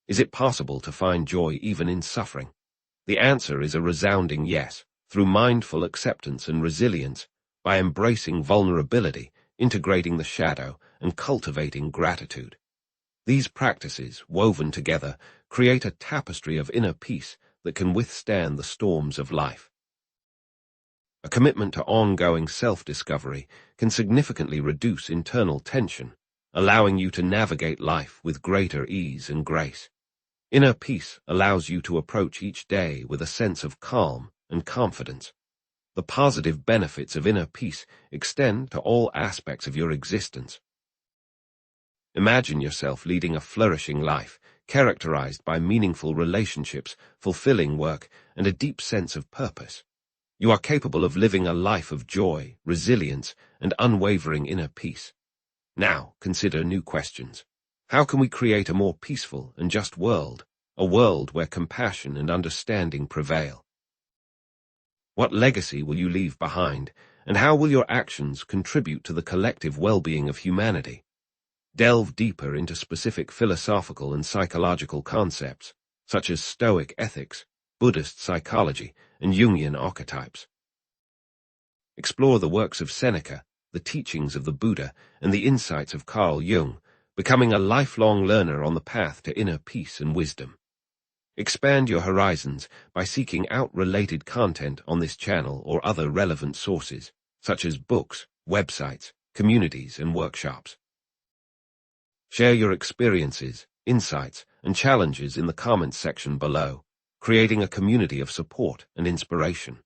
Is it possible to find joy even in suffering? The answer is a resounding yes, through mindful acceptance and resilience, by embracing vulnerability, integrating the shadow, and cultivating gratitude. These practices, woven together, create a tapestry of inner peace that can withstand the storms of life. A commitment to ongoing self-discovery can significantly reduce internal tension, allowing you to navigate life with greater ease and grace. Inner peace allows you to approach each day with a sense of calm and confidence. The positive benefits of inner peace extend to all aspects of your existence. Imagine yourself leading a flourishing life, characterized by meaningful relationships, fulfilling work, and a deep sense of purpose. You are capable of living a life of joy, resilience, and unwavering inner peace. Now, consider new questions. How can we create a more peaceful and just world, a world where compassion and understanding prevail? What legacy will you leave behind, and how will your actions contribute to the collective well-being of humanity? Delve deeper into specific philosophical and psychological concepts, such as Stoic ethics, Buddhist psychology, and Jungian archetypes. Explore the works of Seneca, the teachings of the Buddha, and the insights of Carl Jung, becoming a lifelong learner on the path to inner peace and wisdom. Expand your horizons by seeking out related content on this channel or other relevant sources, such as books, websites, communities, and workshops. Share your experiences, insights, and challenges in the comments section below, creating a community of support and inspiration.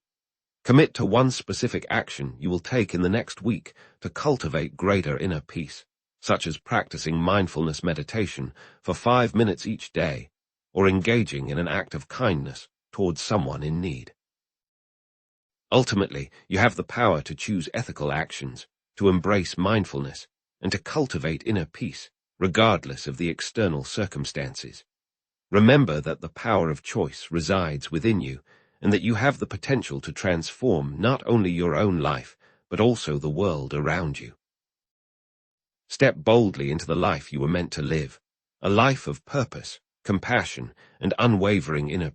Commit to one specific action you will take in the next week to cultivate greater inner peace, such as practicing mindfulness meditation for 5 minutes each day, or engaging in an act of kindness towards someone in need. Ultimately, you have the power to choose ethical actions, to embrace mindfulness, and to cultivate inner peace, regardless of the external circumstances. Remember that the power of choice resides within you, and that you have the potential to transform not only your own life, but also the world around you. Step boldly into the life you were meant to live, a life of purpose, compassion, and unwavering inner